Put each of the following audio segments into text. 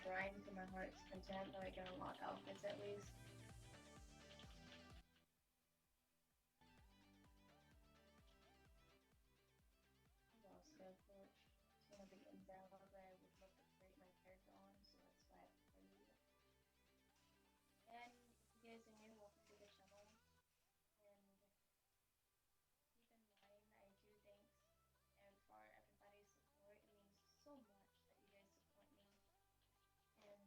grind to my heart's content, but I can unlock outfits at least. I lost Scarf Torch. It's one of the umbrellas that I would love to create my character on, so that's why I played it. And if you guys are new, welcome to the channel. And keep in mind, I do thanks and for everybody's support. It means so much that you guys support me. And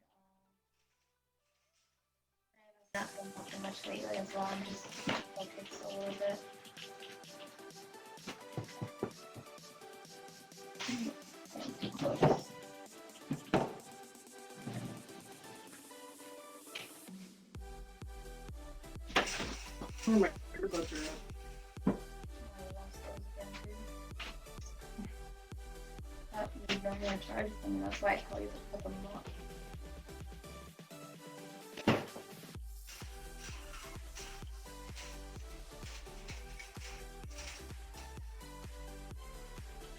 I have not been talking much lately as well. I'm just focused a little bit. Oh, my earbuds are out. I lost those again too. You don't want to charge them, that's why I tell you to put them up.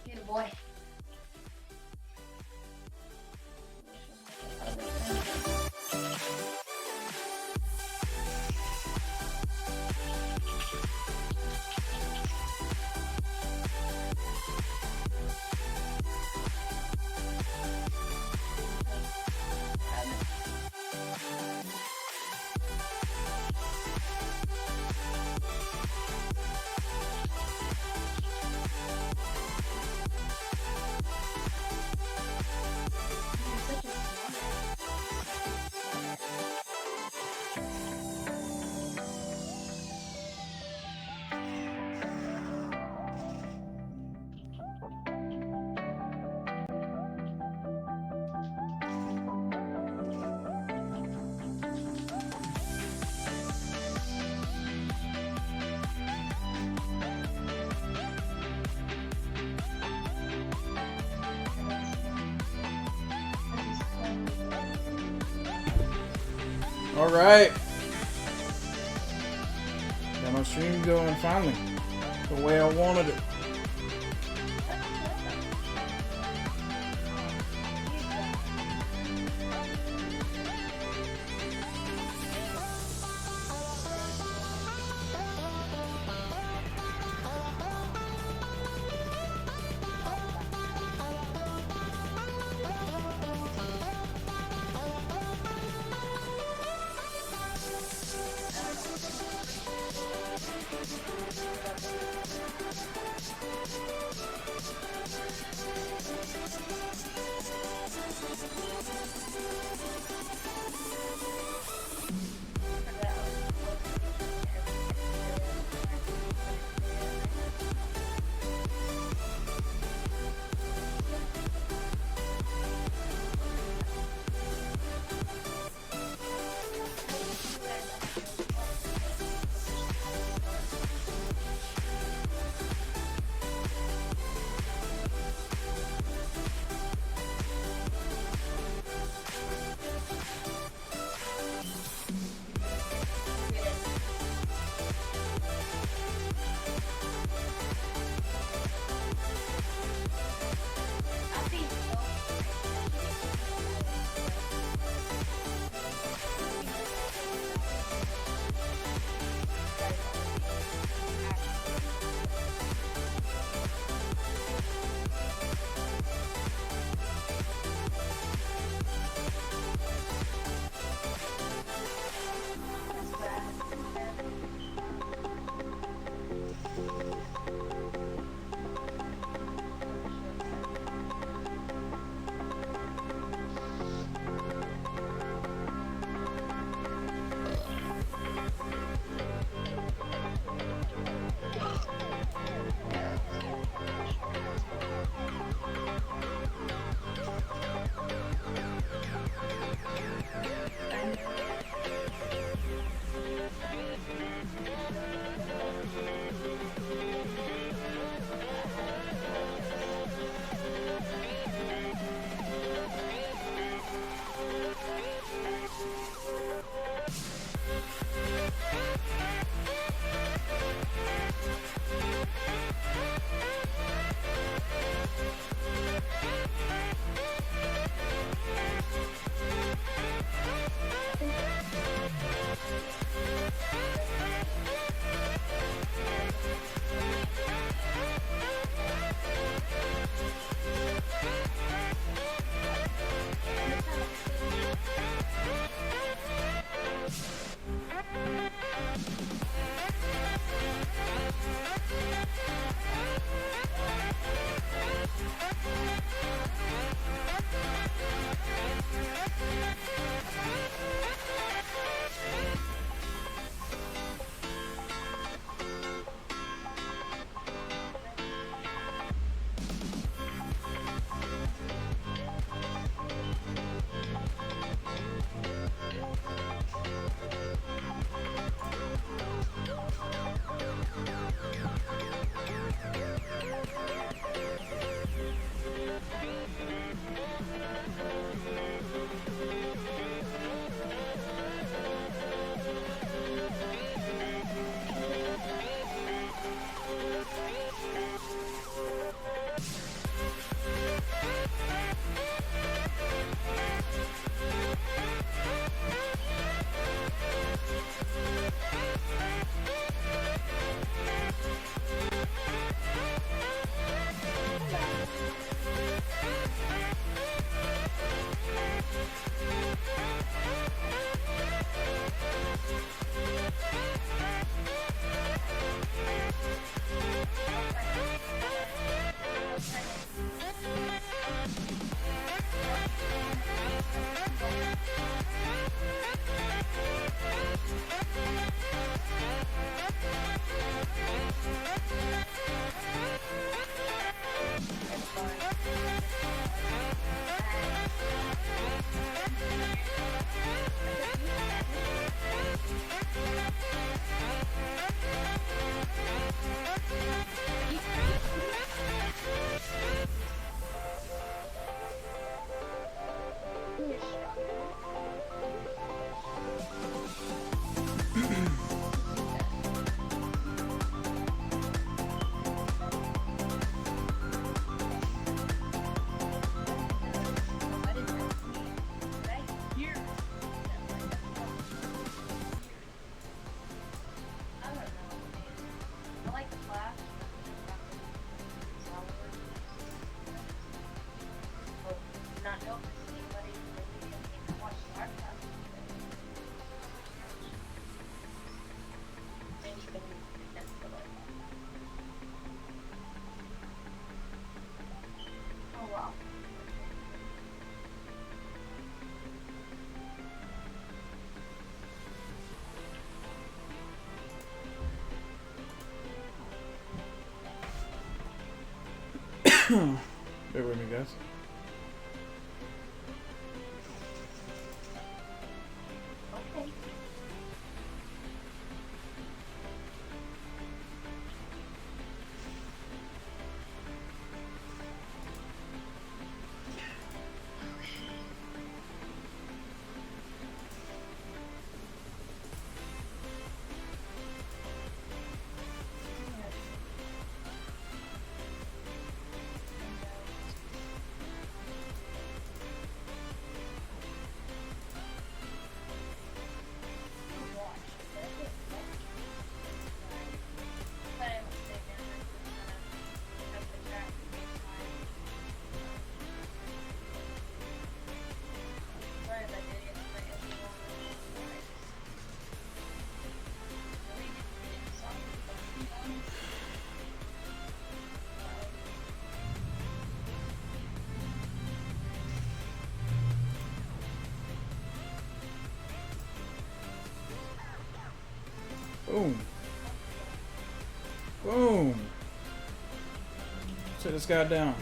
Good boy. All right. Got my stream going finally. The way I wanted it. you're stronger. Not know if there's anybody really can watch StarCraft. And you can connect to like oh wow. Bear with me, guys. Okay. Boom. Boom. Sit this guy down.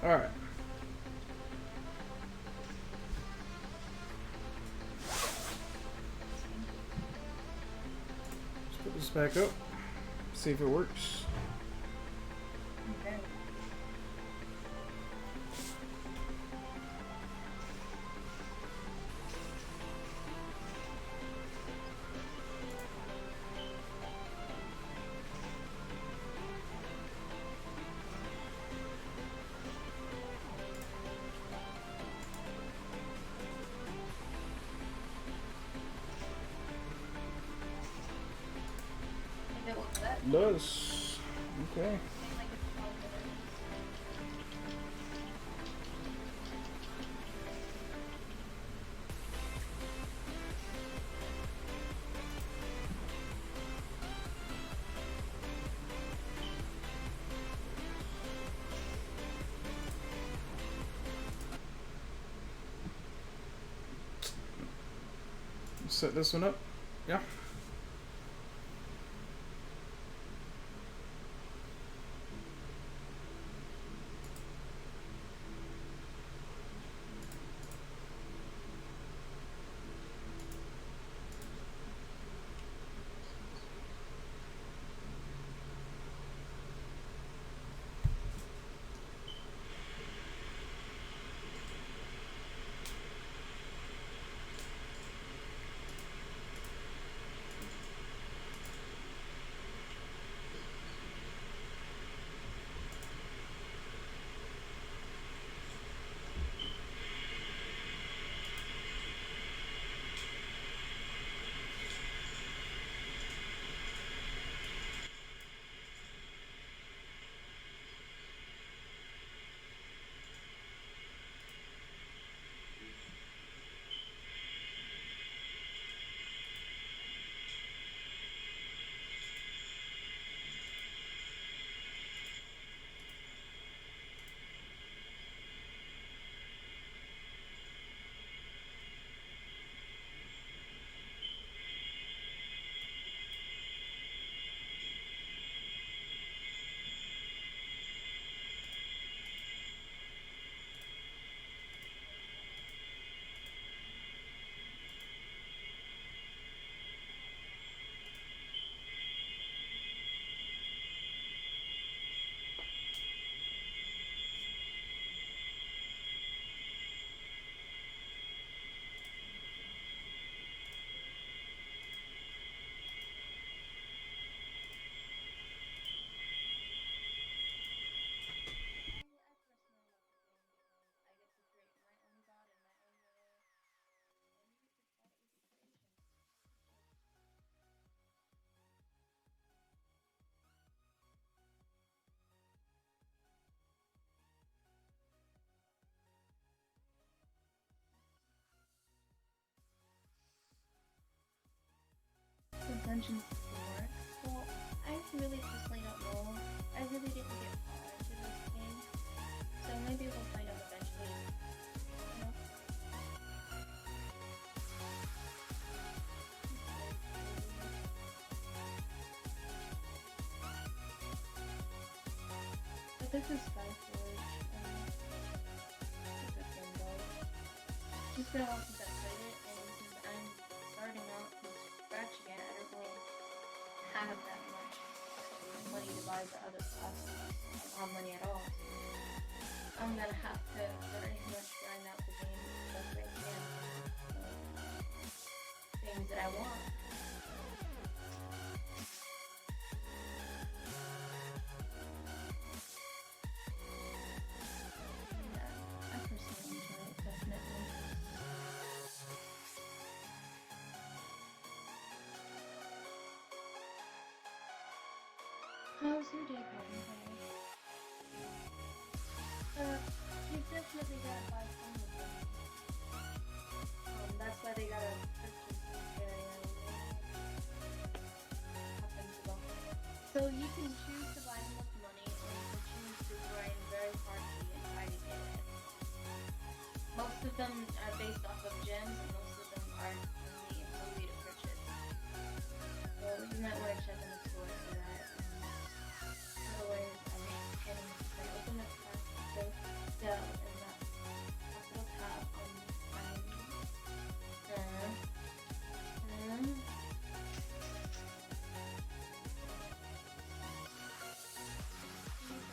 All right. Let's put this back up. See if it works. Okay. If it looks that Does. Okay. like it's all good. Set this one up. Yeah. mentioned before. Well, I really personally don't know. I really didn't get far into this game, so maybe we'll find out eventually. You know? But this is Skyforge. It's a good game though. Just been a while since I played it, and since I'm starting out from scratch again, I don't really have that much money to buy the other classes. I don't have money at all. I'm gonna have to pretty much grind out the game the best way I can. Things that I want. Yeah, I personally enjoy it, definitely. How's your day going, Kay? You definitely gotta buy some of them. That's why they gotta purchase this area. Happens a lot. So you can choose to buy them with money, or you can choose to grind very hard and try to get it. Most of them are based off of gems, and most of them are only to purchase. So you might want to check in the store for that. Otherwise, I open the class to sell in that little tab on the side. So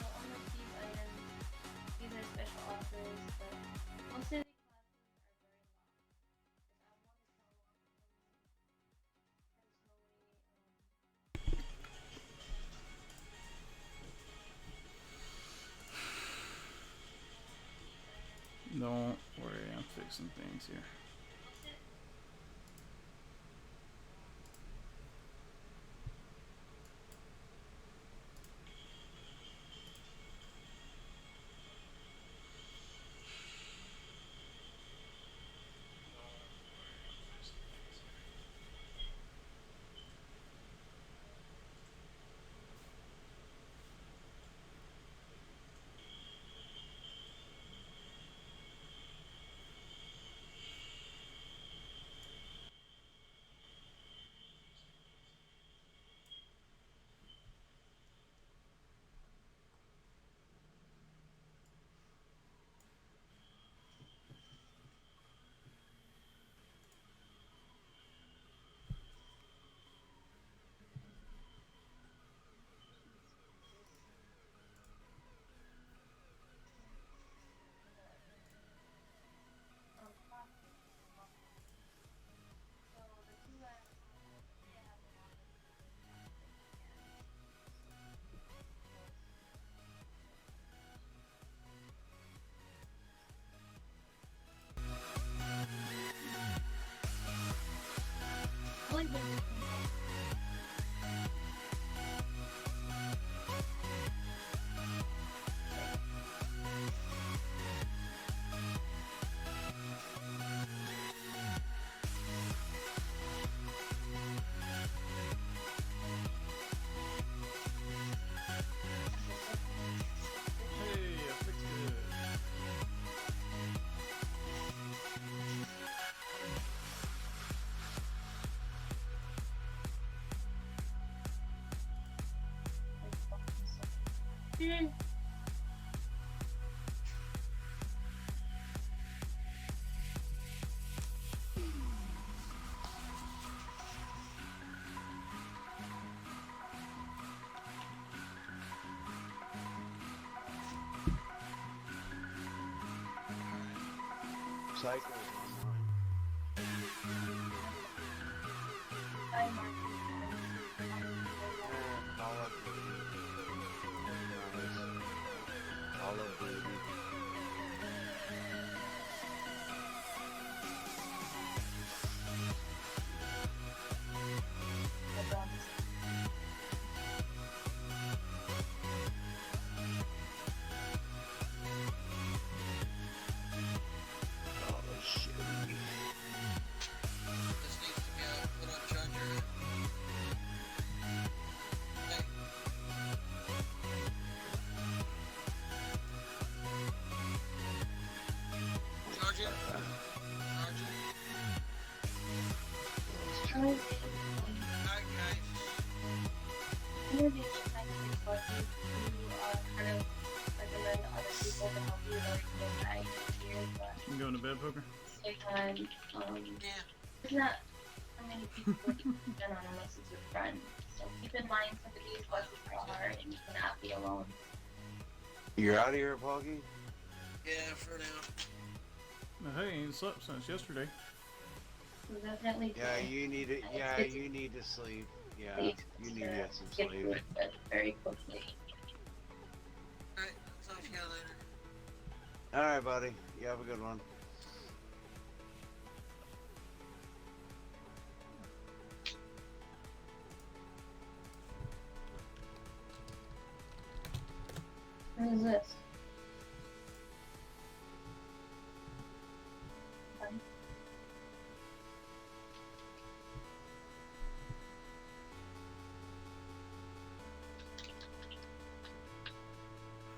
almost these items, these are special offers, but most of these classes are very long. Because I want to sell personally, Don't worry, I'm fixing things here. I like the Hey, I fixed it. Cycle is online. Call of Duty. Nice. Call of Duty. Oh shit. Alright. Alright, guys. Introduce your kind of resources to kind of recommend other people to help you like get back here, but You going to bed, Poker? same time, Yeah. there's not so many people you can depend on unless it's your friend. So keep in mind some of these buses are hard and you cannot be alone. You're out of here, Poggy? Yeah, for now. Hey, ain't slept since yesterday. So definitely Yeah, you need to. Yeah, It's- you need to sleep. Yeah, sleep you need to to get some get sleep. through it very quickly. Alright, talk to you later. All right, buddy. You have a good one. What is this? Fine.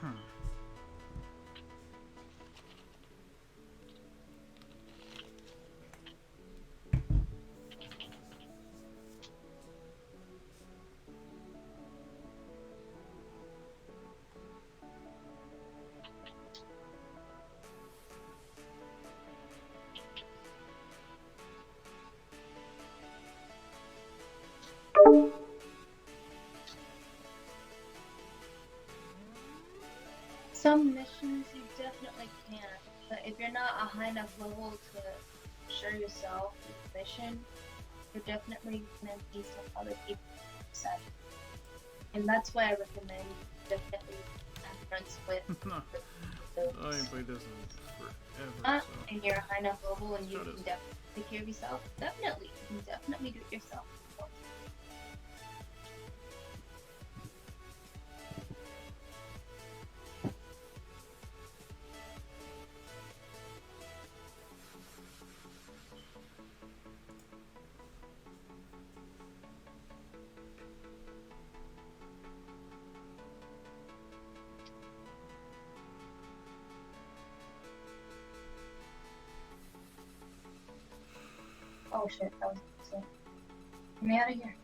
Hmm. Some missions you definitely can, but if you're not a high enough level to show yourself the mission, you're definitely gonna need some other people set. And that's why I recommend definitely have friends with No, I ain't played this in forever, so. and you're a high enough level and you Try can this. definitely take care of yourself. Definitely, you can definitely do it yourself. Oh shit, that was insane. Get me out of here.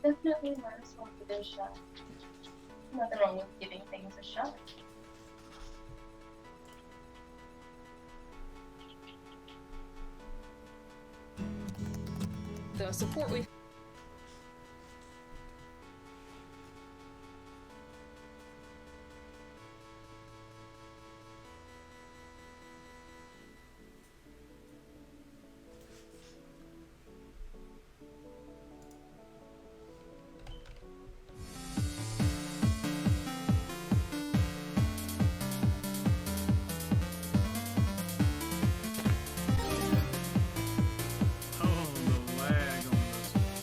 Definitely might as well give it a shot. Nothing wrong with giving things a shot. The support we've Oh, the lag on this.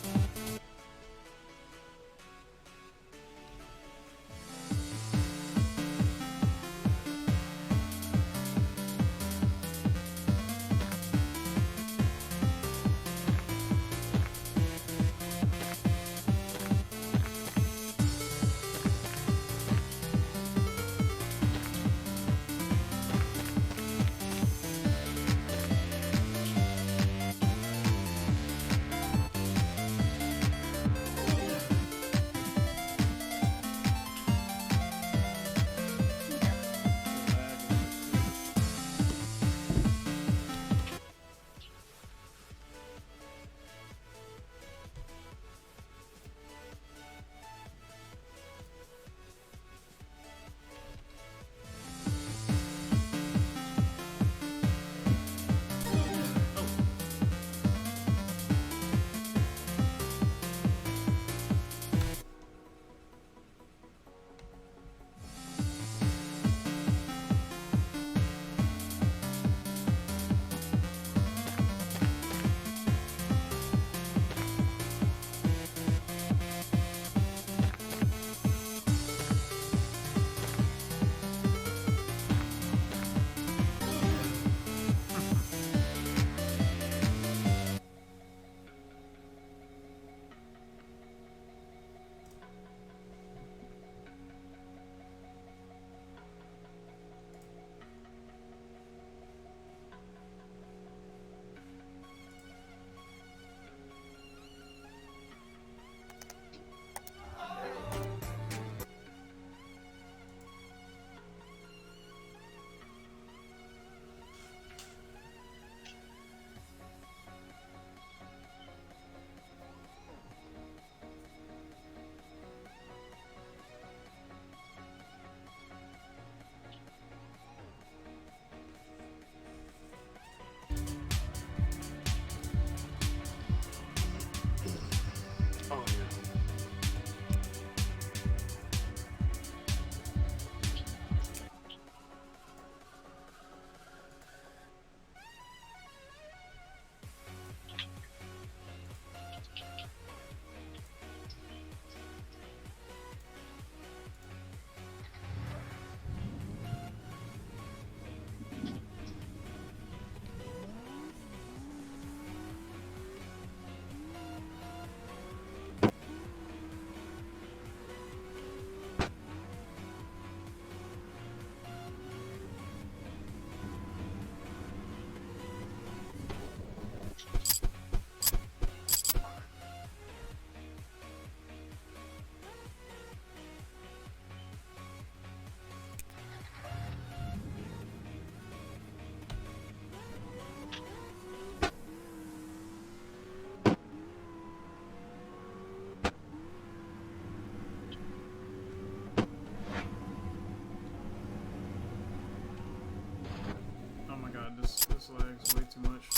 god, this lags way too much.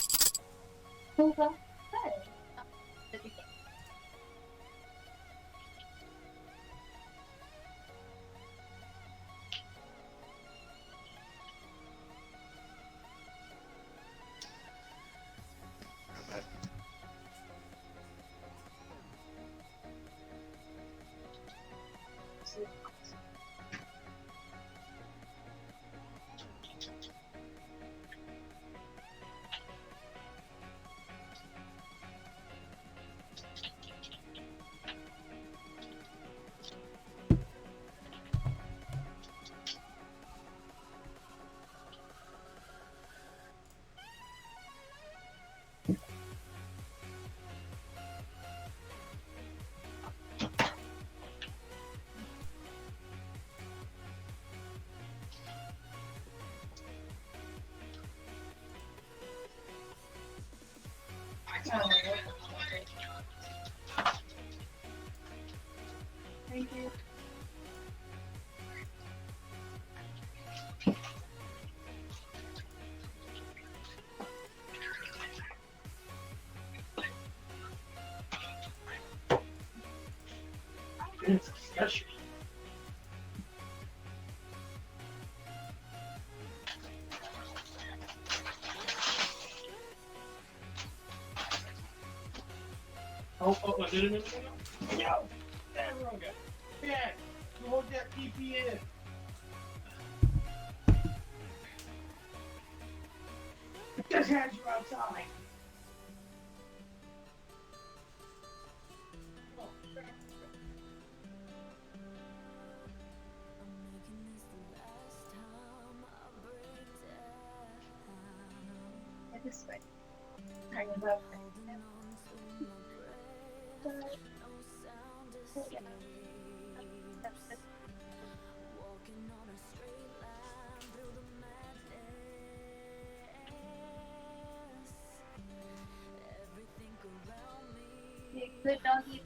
Well, good. Did you get Thank you. Yes. Oh, no. Yeah. That wrong guy. Yeah. You hold that PP in. Just had you outside. This way. Hang it up. Good doggy.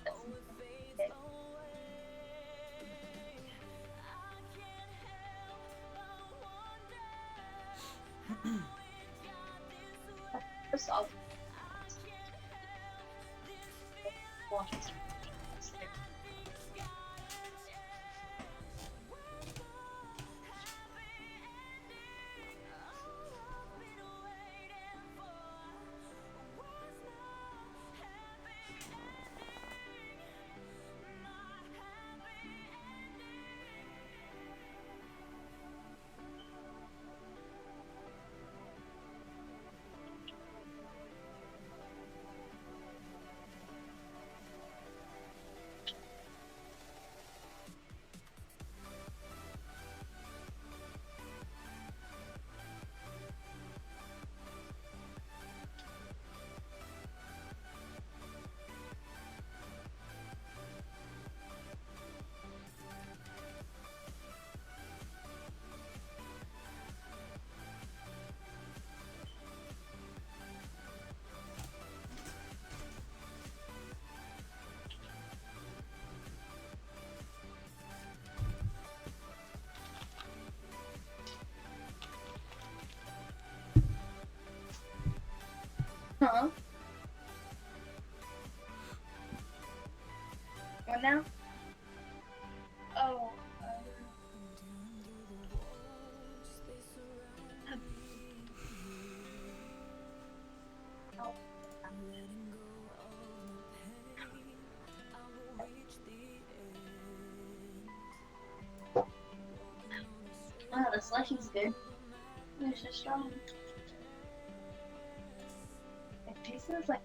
First off, watch this. Huh? What now? Oh, oh. Wow, the slushy's good. It's just strong. It tastes like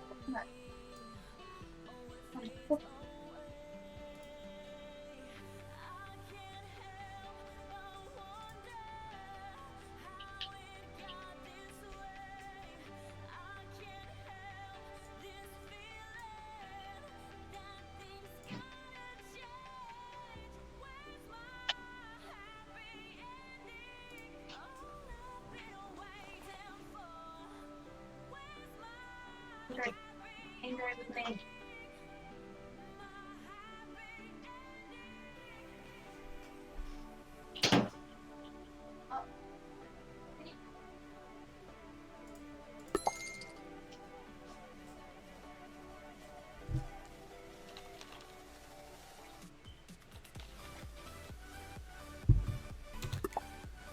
coconut. Angry with me. Oh.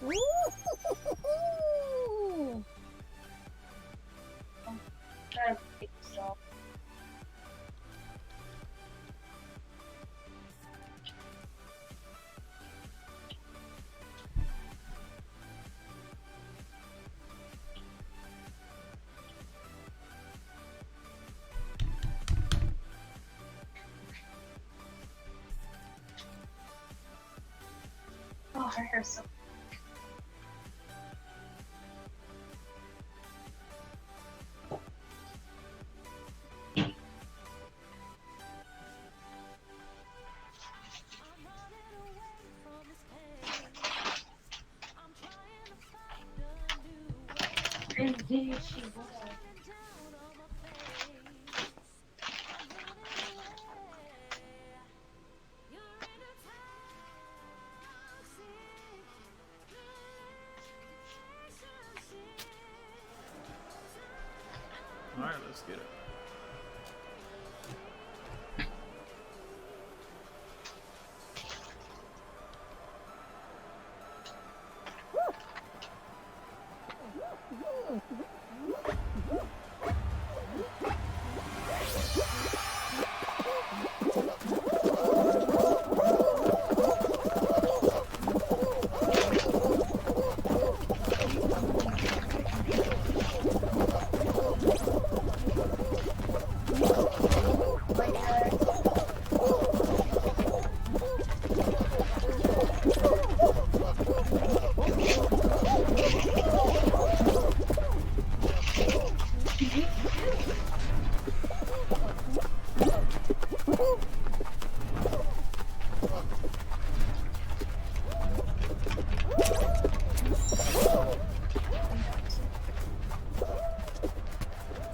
Try to pick this off. Oh, her hair's so. Indeed, she will. Alright, let's get it.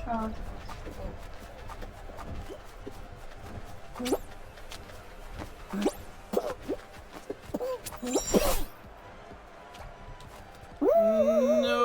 Oh. No.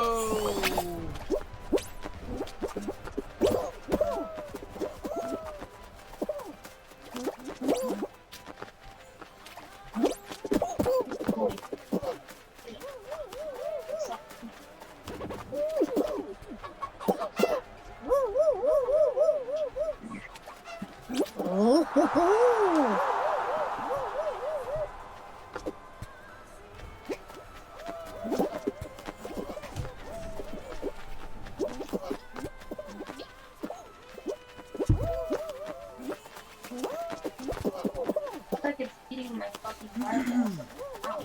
It's like it's eating my fucking fireballs. Ow.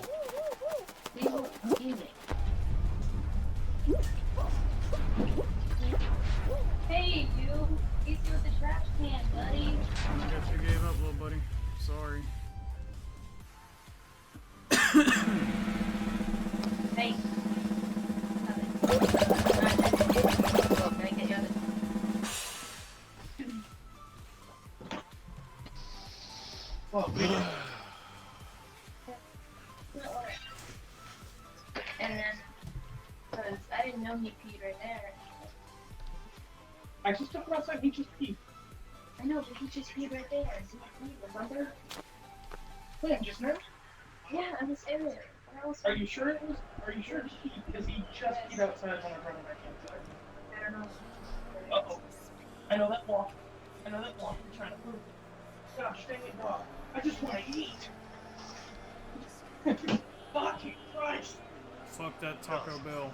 Leave it eating. Hey, you! Easy with the trash can, buddy. I guess you gave up, little buddy. Sorry. Hey. Can I get you out of Well, we did. And then, because I didn't know he peed right there. I just took him outside. He just peed. I know, but he just peed right there. He peed, remember? When just now? Yeah, I was there. Where else? Are you sure it was? Are you sure he? Because he just peed outside when I brought him back inside. I don't know. Uh oh. I know that walk. I know that walk. You're trying to prove. Gosh dang it, dog. I just want to eat. Fucking Christ. Fuck that Taco Bell.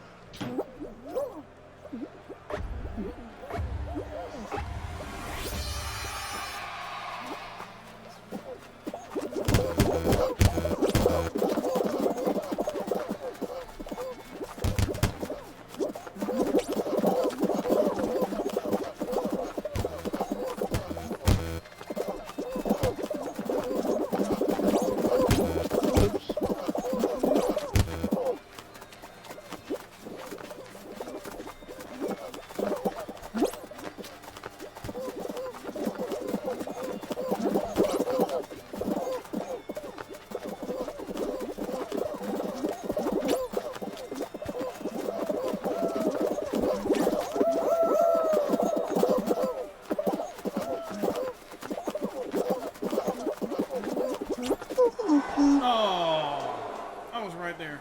Oh, I was right there.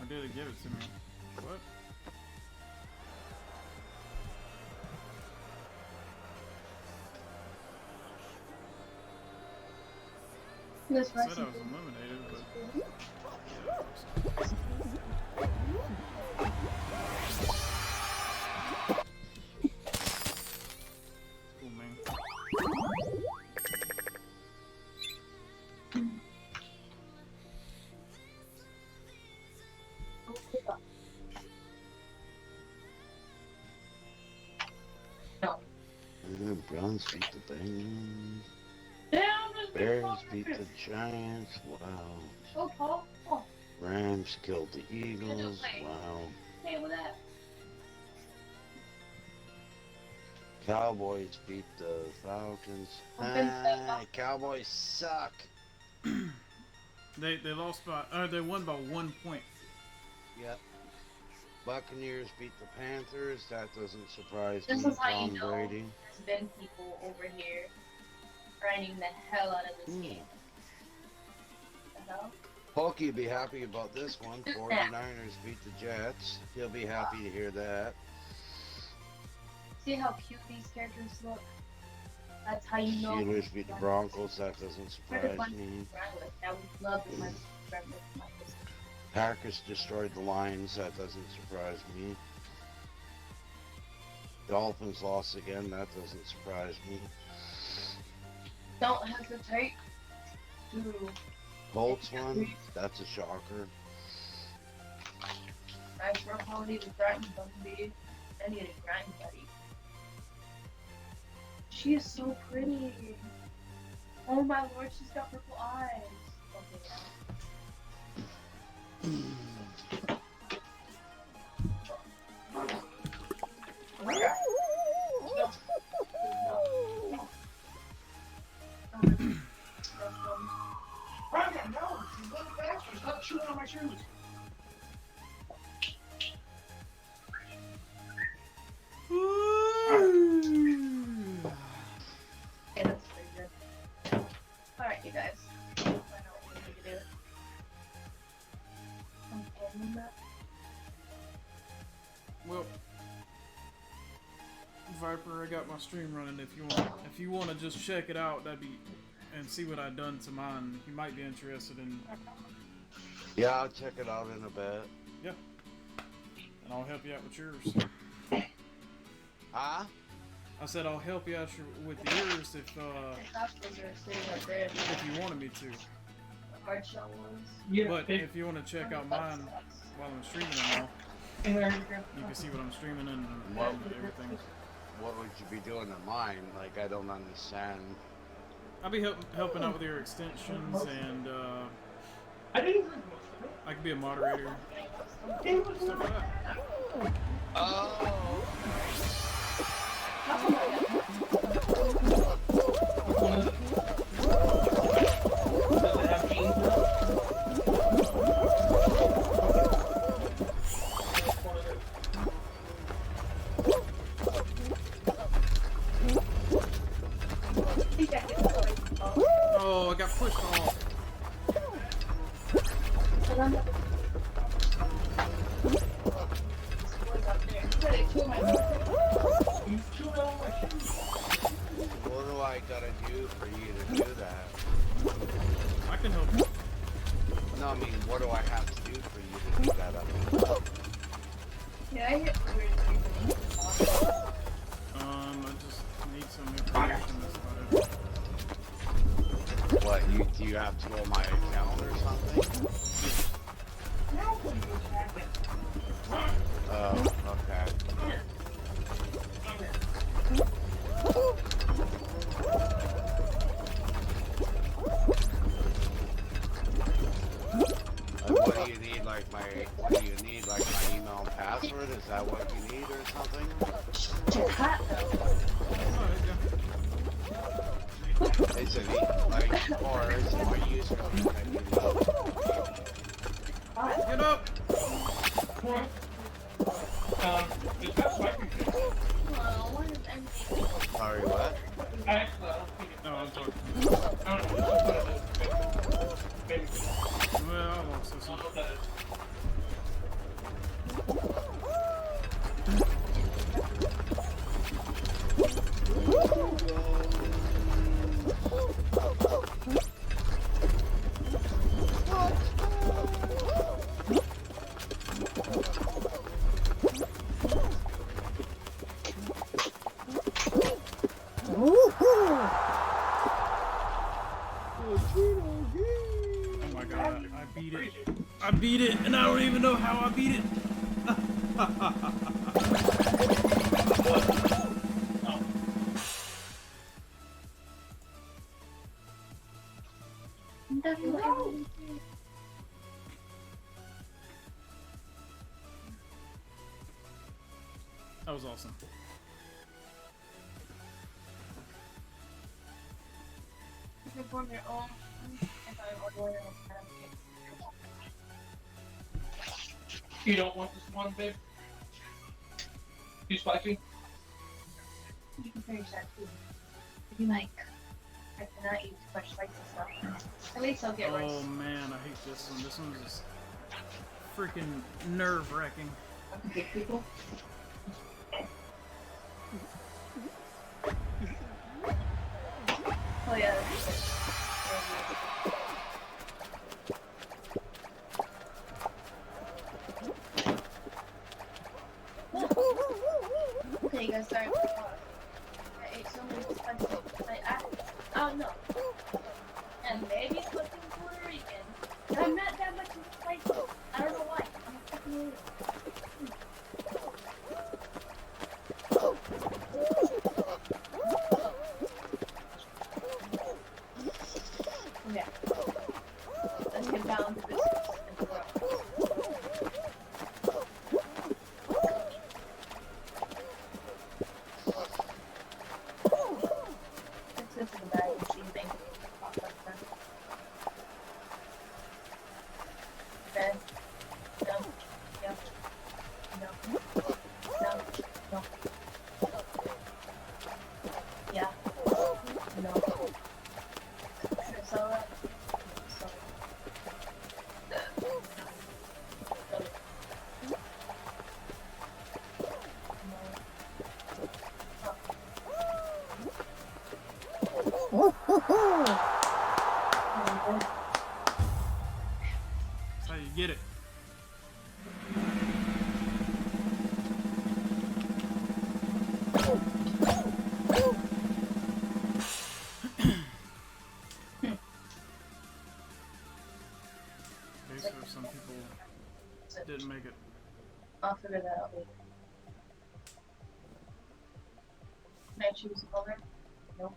Or did it give it to me? What? This It said I recipe. was eliminated, but cool, man. Browns beat the Bengals. Damn, this big Bears fucking beat fish. the Giants. Wow. Oh, Paul. Oh, Rams killed the Eagles. Wow. hey, with that. Cowboys beat the Falcons. Falcons, Cowboys suck. They lost by they won by 1 point. Yep. Buccaneers beat the Panthers. That doesn't surprise This me. is how you Tom know Brady. there's been people over here grinding the hell out of this game. The hell? Pokey be happy about this one. 49ers beat the Jets. He'll be happy to hear that. See how cute these characters look? That's how you know. Steelers beat the Broncos. That doesn't They're the surprise ones me. to grind with. I would love to grind with my sister. Packers destroyed the Lions. That doesn't surprise me. Dolphins lost again. That doesn't surprise me. Don't hesitate to Colts won. That's a shocker. nice for holiday to grind Bumblebee. I need a grind buddy. She is so pretty. Oh my lord, she's got purple eyes. Okay, yeah. Brandon, no! You little bastard! Stop chewing on my shoes! Okay, that's pretty good. Alright, you guys. I know what we need to do. I'm ending that. Well, Viper, I got my stream running. If you want to just check it out, that'd be, and see what I've done to mine. You might be interested in, Yeah, I'll check it out in a bit. and I'll help you out with yours. Huh? I said I'll help you out with yours if The costumes are sitting up there. if you wanted me to. The hard shell ones. Yeah, But big if you want to check out mine while I'm streaming them all, finger. you can see what I'm streaming and everything. What would you be doing in mine? Like, I don't understand. I'll be helping out with your extensions, and I didn't drink most of it. I could be a moderator, It was stuff like that. Oh! one of the. Does it have beans in it? One of Oh, I got pushed off. You chewed on my shoes. What do I gotta do for you to do that? I can help you. No, I mean, what do I have to do for you to do that? I mean, Yeah, I hit weird people. I just need some information. That's about it. what, do you have to go on my account or something? Oh, okay. What do you need, like my email and password? Is that what you need or something? Alright, Is it like, or is it my username that you know? yeah. Get up! Just Sorry, what? Actually, I don't think it's. No, I'm talking. I don't know. I'll put it as baby. Well, I lost this I one. don't know what that is. Oh my god, I beat it. I beat it, and I don't even know how I beat it. No. That was awesome. You can form your own. If I'm ordering You don't want this one, babe? Too spicy? you can finish that too. If you like, I cannot eat too much spicy stuff. At least I'll get Oh rice. man, I hate this one. This one's just freaking nerve-wracking. Big people. Oh yeah. Okay, you guys start. I ate so many spicy. I don't know. And maybe it's looking Puerto Rican. But I'm not that much spicy. I don't know why. I'm a fucking idiot. Yeah. Let's get down to business in the world. Let's go to the bag and see if they can pop up then. Red. No. Yep. No. No. No. Yeah. No. Should I sell that? Sell it. That's how you get it. Okay, so some people didn't make it. I'll figure that out later. Can I choose a color? Nope.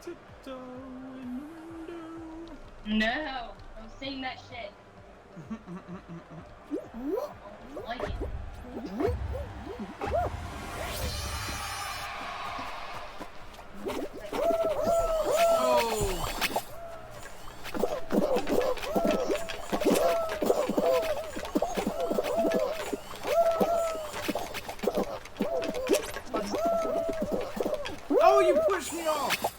Tiptoe in the window. No! Don't sing that shit. I don't like it. Oh! Oh, you pushed me off!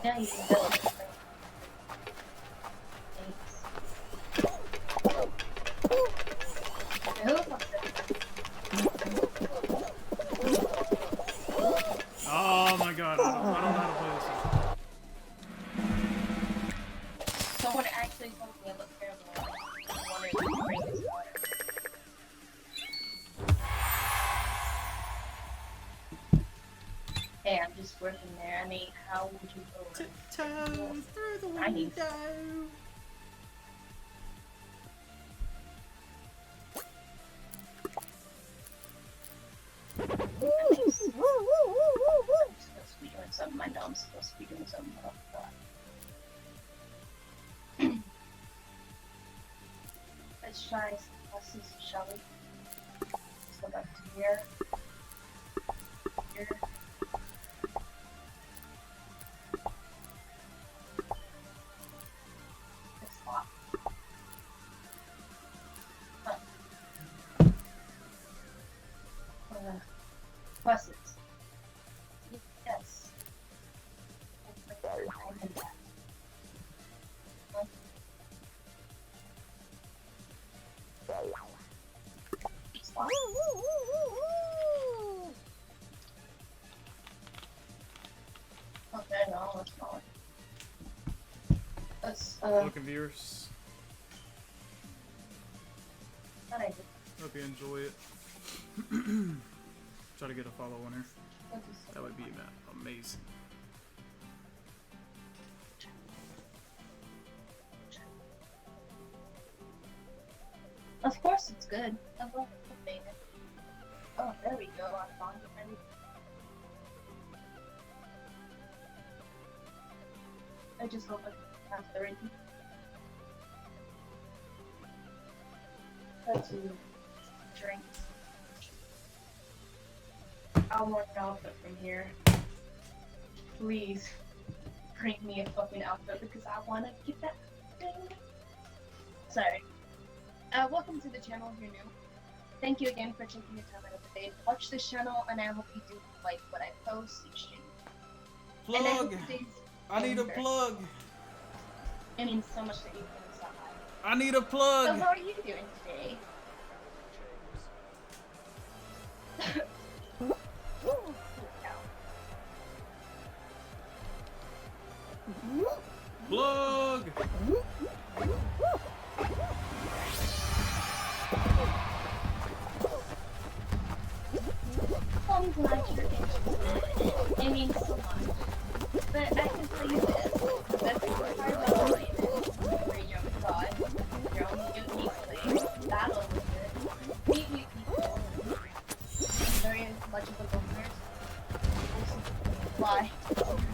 Yeah, you can build. Thanks. Okay, who the fuck's that? Oh my god, I don't know how to play this one. Someone actually told me I look terrible. I'm wondering if you bring this water. Hey, I'm just working there. I mean, how would you go? Tiptoe through the I need- window. I'm supposed to be doing something. My mom's supposed to be doing something. Oh, God. Let's try some buses, shall we? Let's go back to here. Here. buses. Yes. Okay, no, let's not. Let's, Looking viewers. not idea. Hope you enjoy it. Try to get a follow on her. That would be amazing. Of course it's good. I love the thing. Oh, there we go. I found it. I just hope I have the rating. Let's do drinks. I'll work an outfit from here. Please bring me a fucking outfit because I want to get that thing. Sorry. Welcome to the channel if you're new. Thank you again for taking your time out of the day to watch this channel, and I hope you do like what I post each day. And I hope Plug! today's I need a better. plug! It means so much that you can stop by. I need a So plug! how are you doing today? Plug! I'm glad you're interested. It means so much. But I can tell you this, the best part about life is where you're God, your own unique place, battle with it, meet new people, very much of a governor. Why?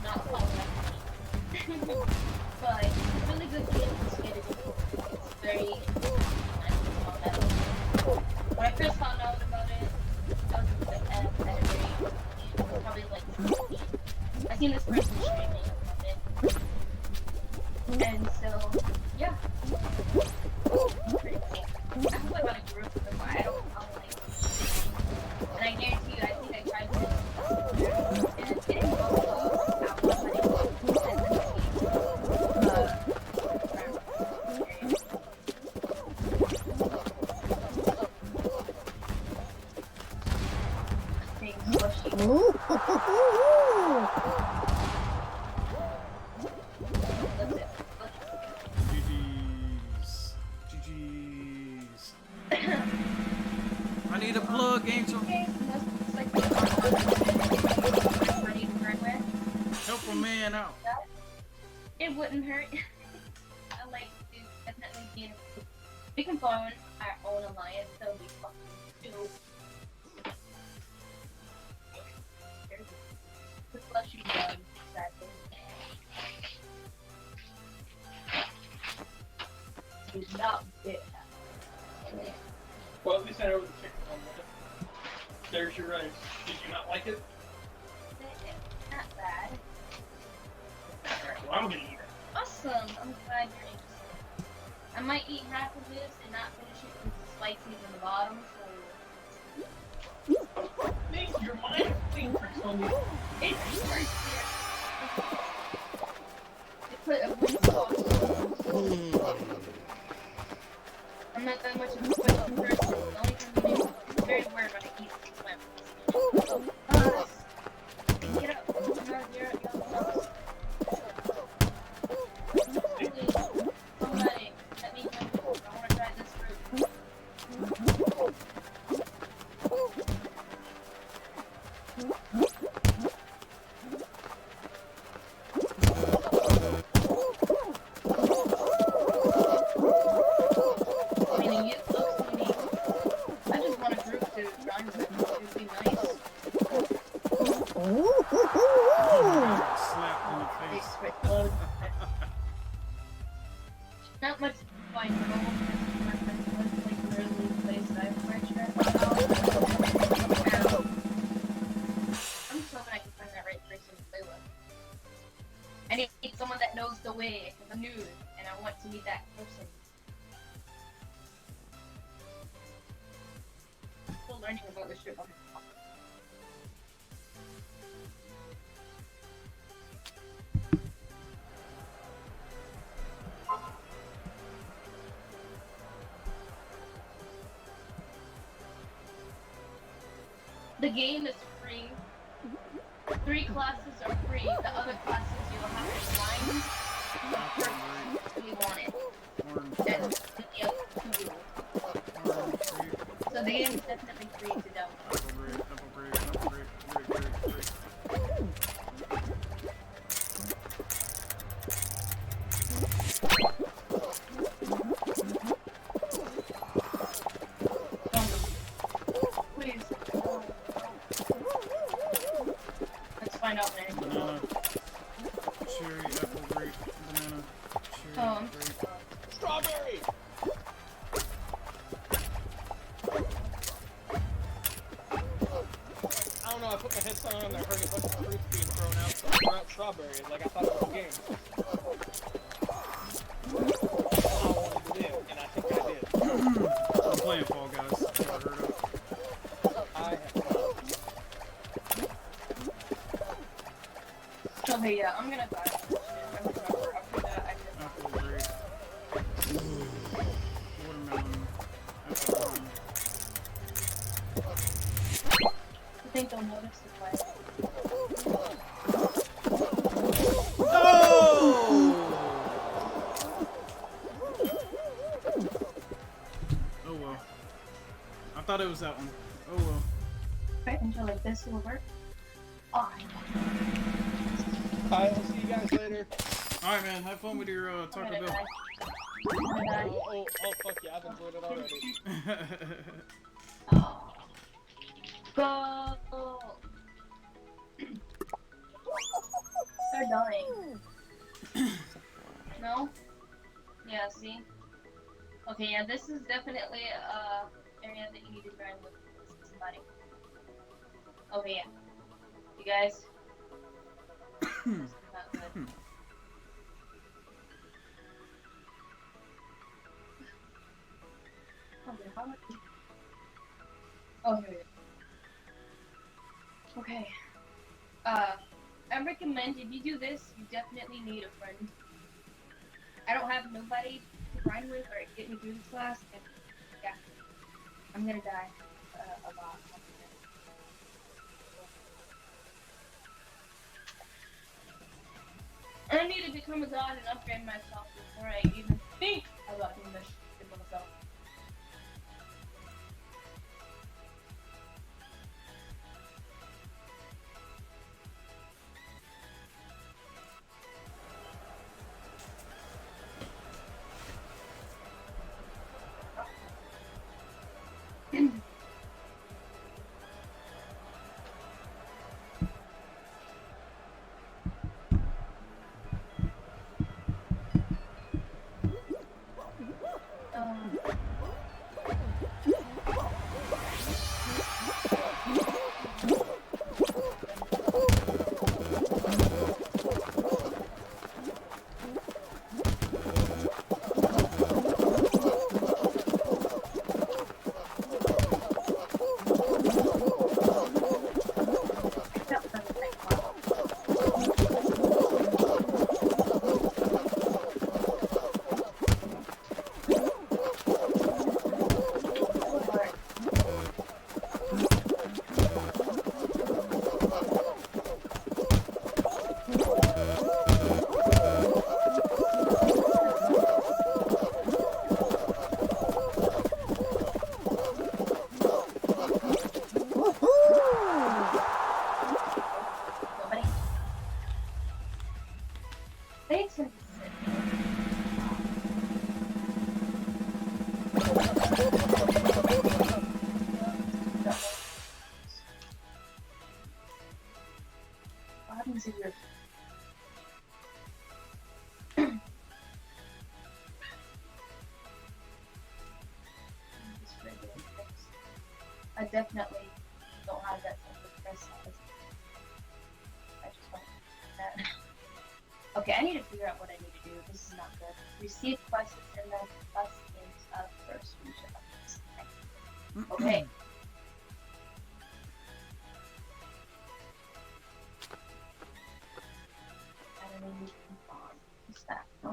Not following. But it's really good game to get it into. It's very nice to know that. When I first found out about it, I was at a very, probably like 16. I seen this person streaming it. And so, yeah. Pretty cool. I hope I got a group of them, but I don't like. And I guarantee you, I think I tried to. And it didn't go well. I was letting go. GG's. GG's. I need a plug, Angel. Help a man out. It wouldn't hurt. I like to definitely be in. We can form our own alliance, so we fucking do. The fleshy dog, sadly. He's not big. Well, at least I know the chicken one. There's your rice. Did you not like it? Not bad. Well, I'm gonna eat it. Awesome. I'm glad you're interested. I might eat half of this and not finish it because the spicy's in the bottom, so. Make your mind clean for Tony. It's right here. They put a blue sauce. I'm not that much of a special person. The only thing I'm very aware when I eat swim. Get up. You're sauce. Please, somebody, let me jump in. I want to try this fruit. Meaning it looks unique. I just want a group to run with. It would be nice. Slap in the Big face. spit load. Not much fun at all. My friends was like literally the place that I've worked at. I'm just hoping I can find that right person to play with. I need someone that knows the way, because I'm new, and I want to meet that person. Still learning about this shit. game is free. 3 classes are free. The other classes you will have to grind. If you want it. That's the up to you. So the game is definitely free to download. Please. Let's find out, man. Banana. Cherry, apple, grape, banana. Cherry, grape. Strawberry! I don't know, I put my headset on and I heard a bunch of fruits being thrown out, so I threw out strawberries, like I thought it was a game. That's all I wanted to do, and I think I did. I'm playing Fall Guys. Never heard of it. I have not. Okay, yeah, I'm gonna die. I remember after that I just Apple, grape. Watermelon. Apple, lime. I think they'll notice the play. Oh well. I thought it was that one. Oh well. Right, until like this will work. Oh, Alright, I'll see you guys later. Alright, man. Have fun with your I'm Taco gonna Bell. die. I'm gonna die. Oh, fuck yeah, I've enjoyed it already. Oh. Go! They're dying. No? Yeah, see? Okay, yeah, this is definitely area that you need to grind with somebody. Okay, yeah. You guys. This is not good. Okay, how much? Oh, here we go. Okay. I recommend if you do this, you definitely need a friend. I don't have nobody to grind with or get me through this class, and yeah, I'm gonna die a lot. And I need to become a god and upgrade myself before I even think about doing this to myself. I definitely don't have that sense of presence. I just don't have that. Okay, I need to figure out what I need to do. This is not good. Receive quests and then quest games up first. We should have this. Okay. I don't need to confirm. What's that? No?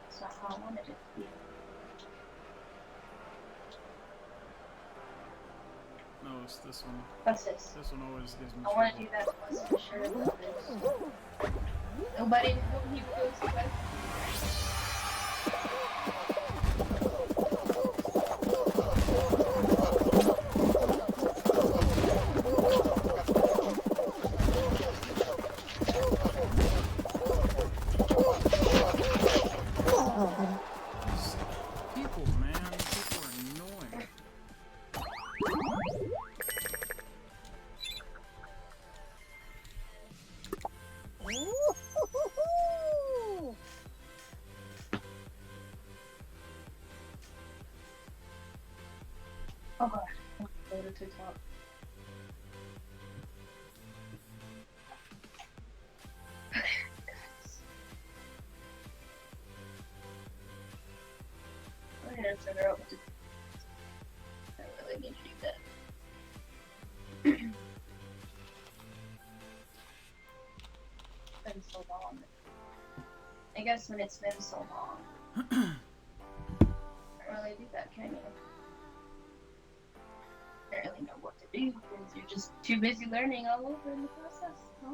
That's not how I wanted it to be. most. This one. What's this? This one always gives me I want to trouble. do that plus for sure. But there's nobody who goes to bed. People, man. People are annoying. Oh god. Go to the top. I'm gonna figure out what to do. I really need to do that. It's been so long. I guess when it's been so long. Can't really do that, can you? I don't really know what to do because you're just too busy learning all over in the process, huh?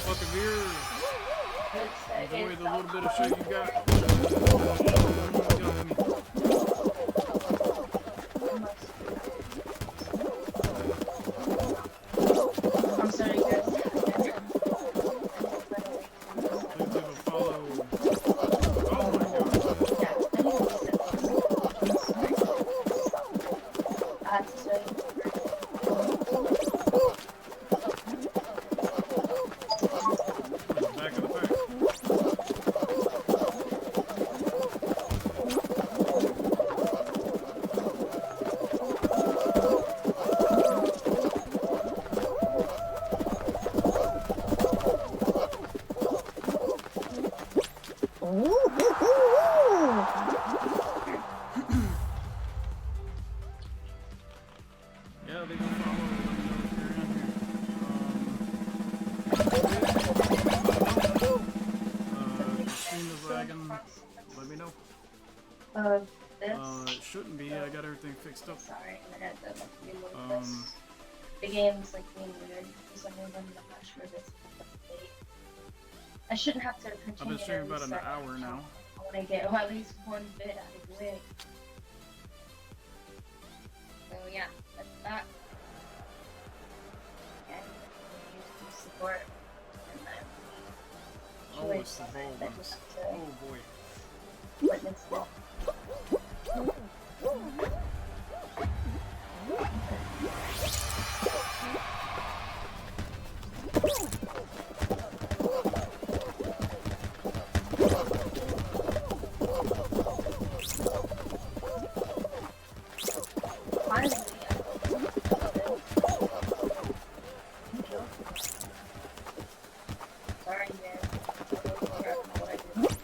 Fucking beer. Enjoy the little bit of shit you got. I'm sorry, guys. Please give a follow. Oh my god. I have to say. Back of the pack. Yeah, they can follow. Let me know if you're in here. Stream is lagging. Let me know. This. It shouldn't be. I got everything fixed up. Sorry, I had to reload this. The game's like being weird for some reason. I'm not sure this is update. I shouldn't have to continue. I've been streaming about an reset. hour now. I want to get at least one bit out of the way. So yeah, that's that. And use the support. And then Oh, it's the ball I ones. just have Oh to boy. witness this. Finally, sorry, man. I don't know what I did.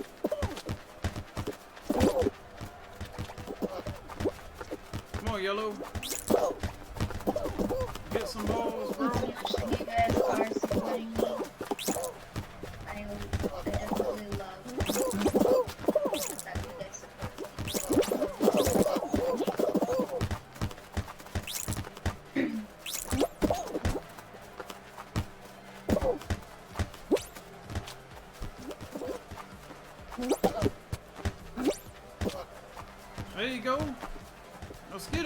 Come on, Yellow. Get some balls, bro. Actually, you guys are supporting me. I definitely love that you guys There you go. Let's get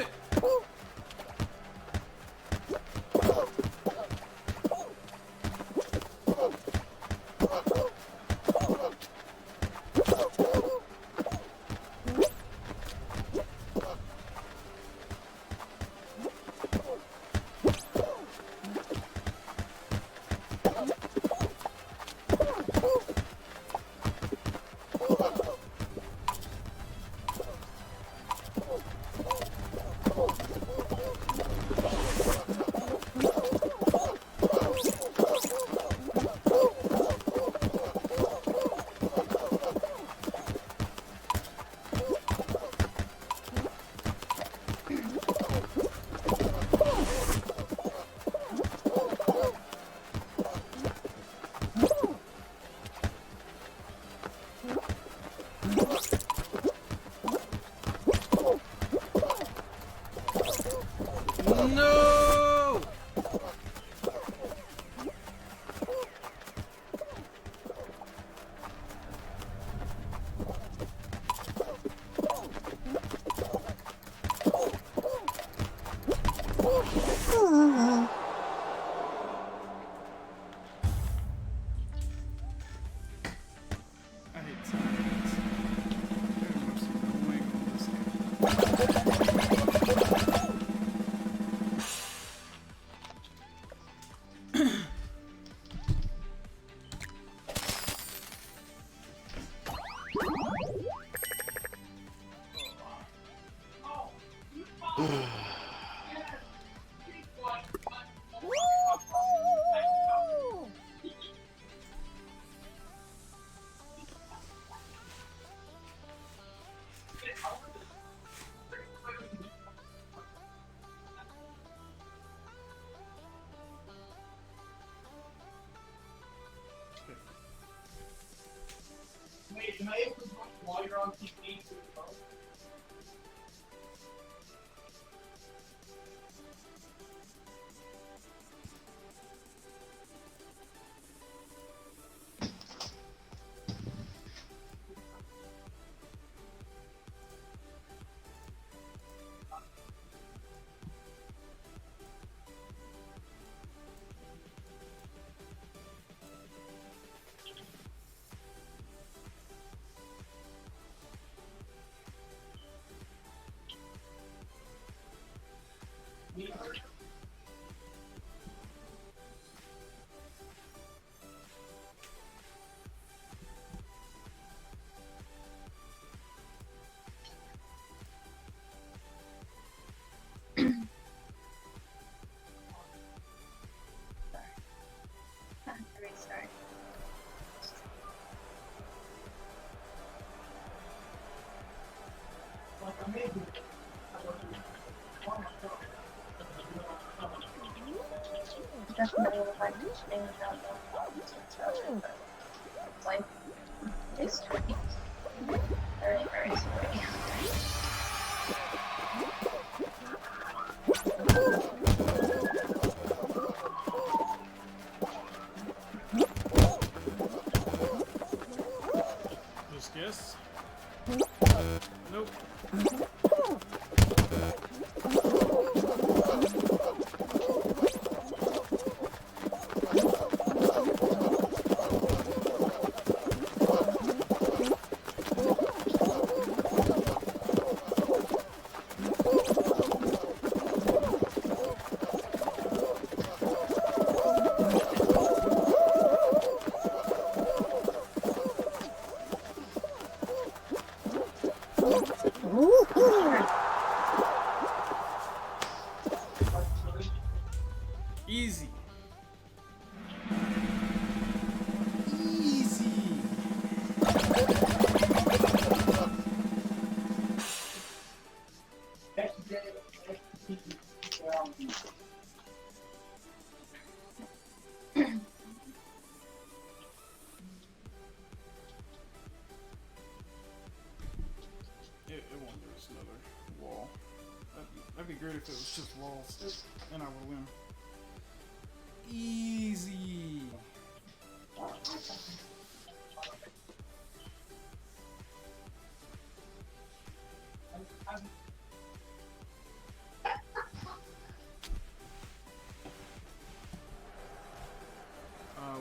Am I able to watch while you're on TV? Restart. Definitely would like to change out the life history. Very, very sorry. Just guess. Nope. Easy. Easy. It won't give us another wall. That'd be great if it was just walls, and I would win. Easy.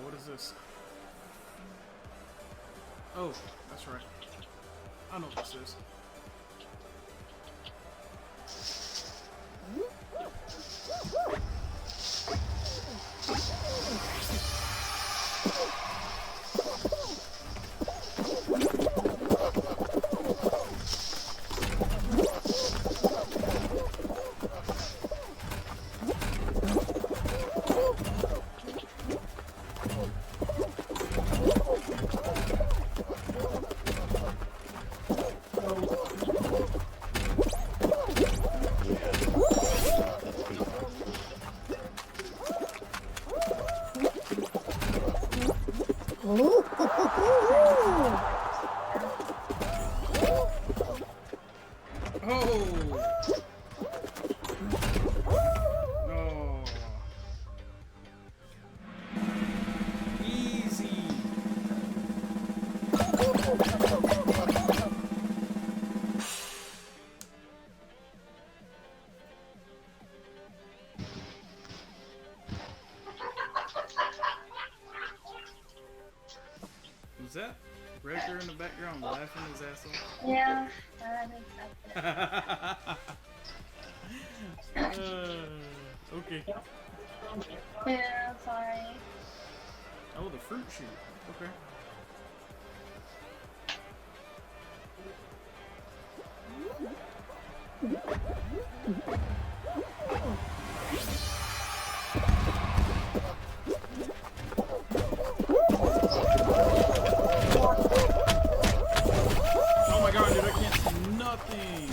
What is this? Oh, that's right. I know what this is. Was that Wrecker in the background laughing his ass off? Yeah, I think okay. yeah, sorry. Oh, the fruit shoot. Okay. Oh my god, dude, I can't see nothing.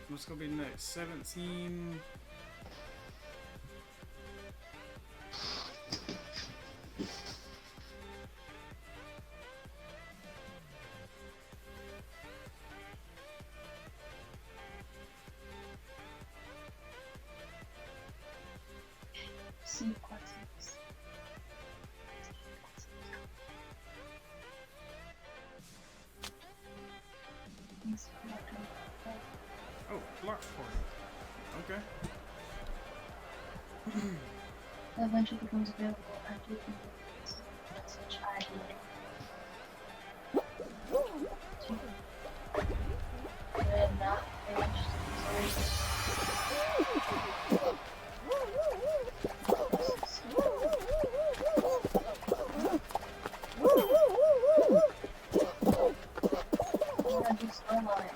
What's gonna be next? 17. Sequences. Oh, block party. Okay. Eventually becomes available after you complete message ID. Good, not finished. Just online.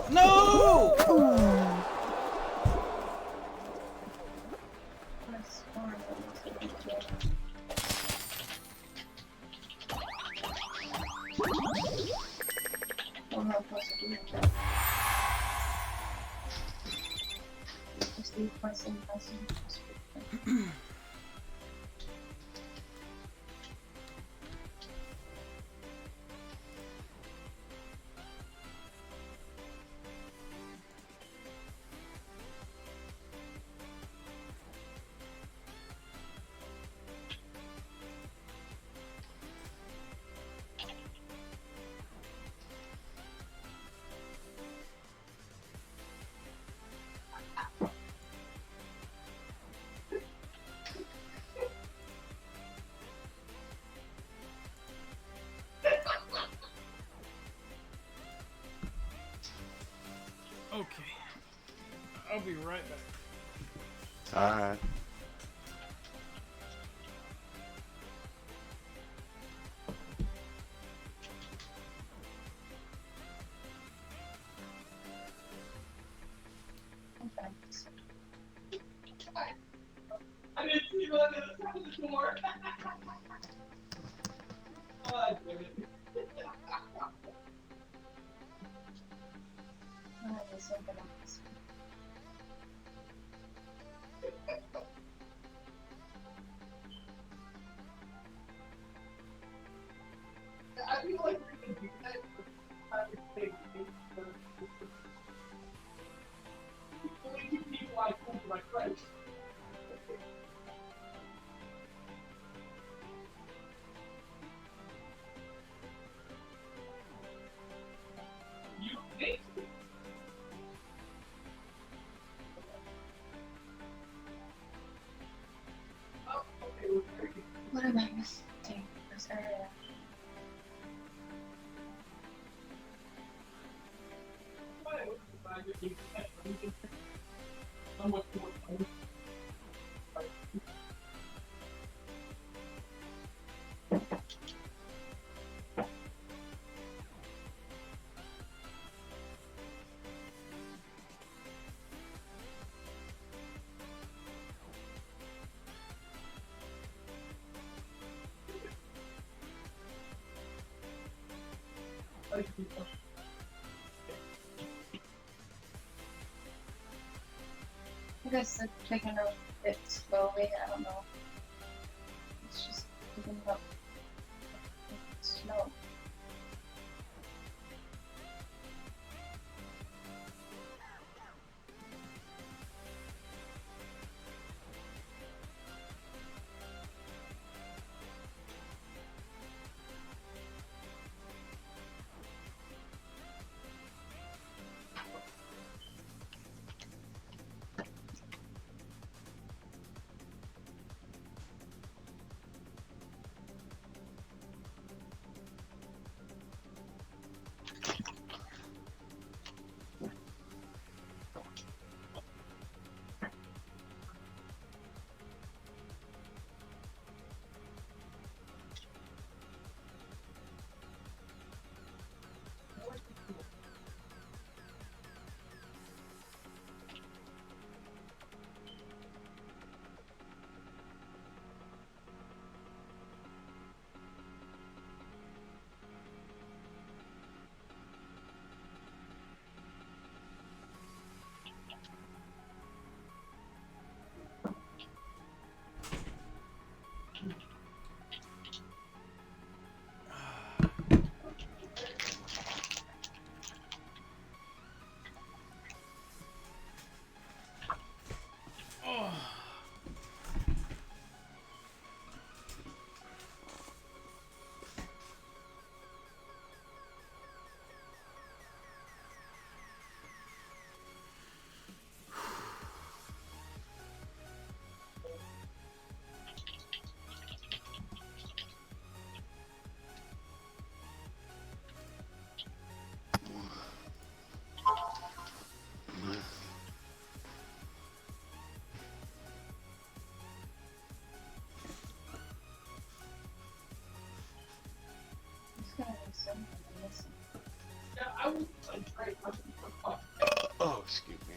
No! Okay. I'll be right back. Alright. I didn't see you on the other side of the door. Oh, damn it. I feel like we can do that. Only two people I told my friends. You think? Oh, okay, well, very good. What am I missing? This area. I guess it's picking up a bit slowly, I don't know. It's just picking up slow. I'm missing. Yeah, I would try Oh, excuse me.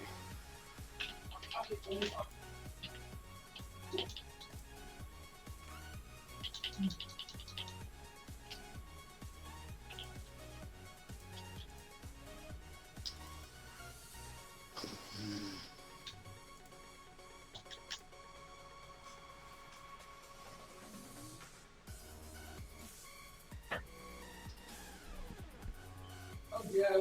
Oh, yeah.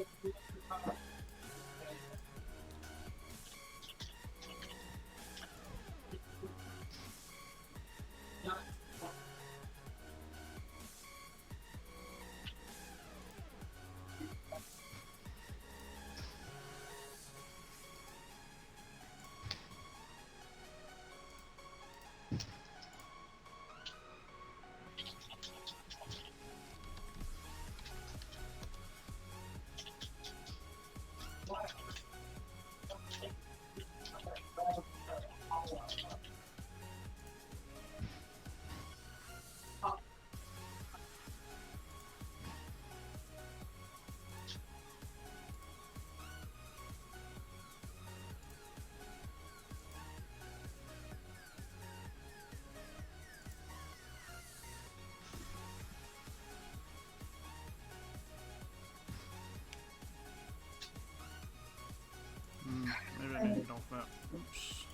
Maybe I need to get off that. Oops.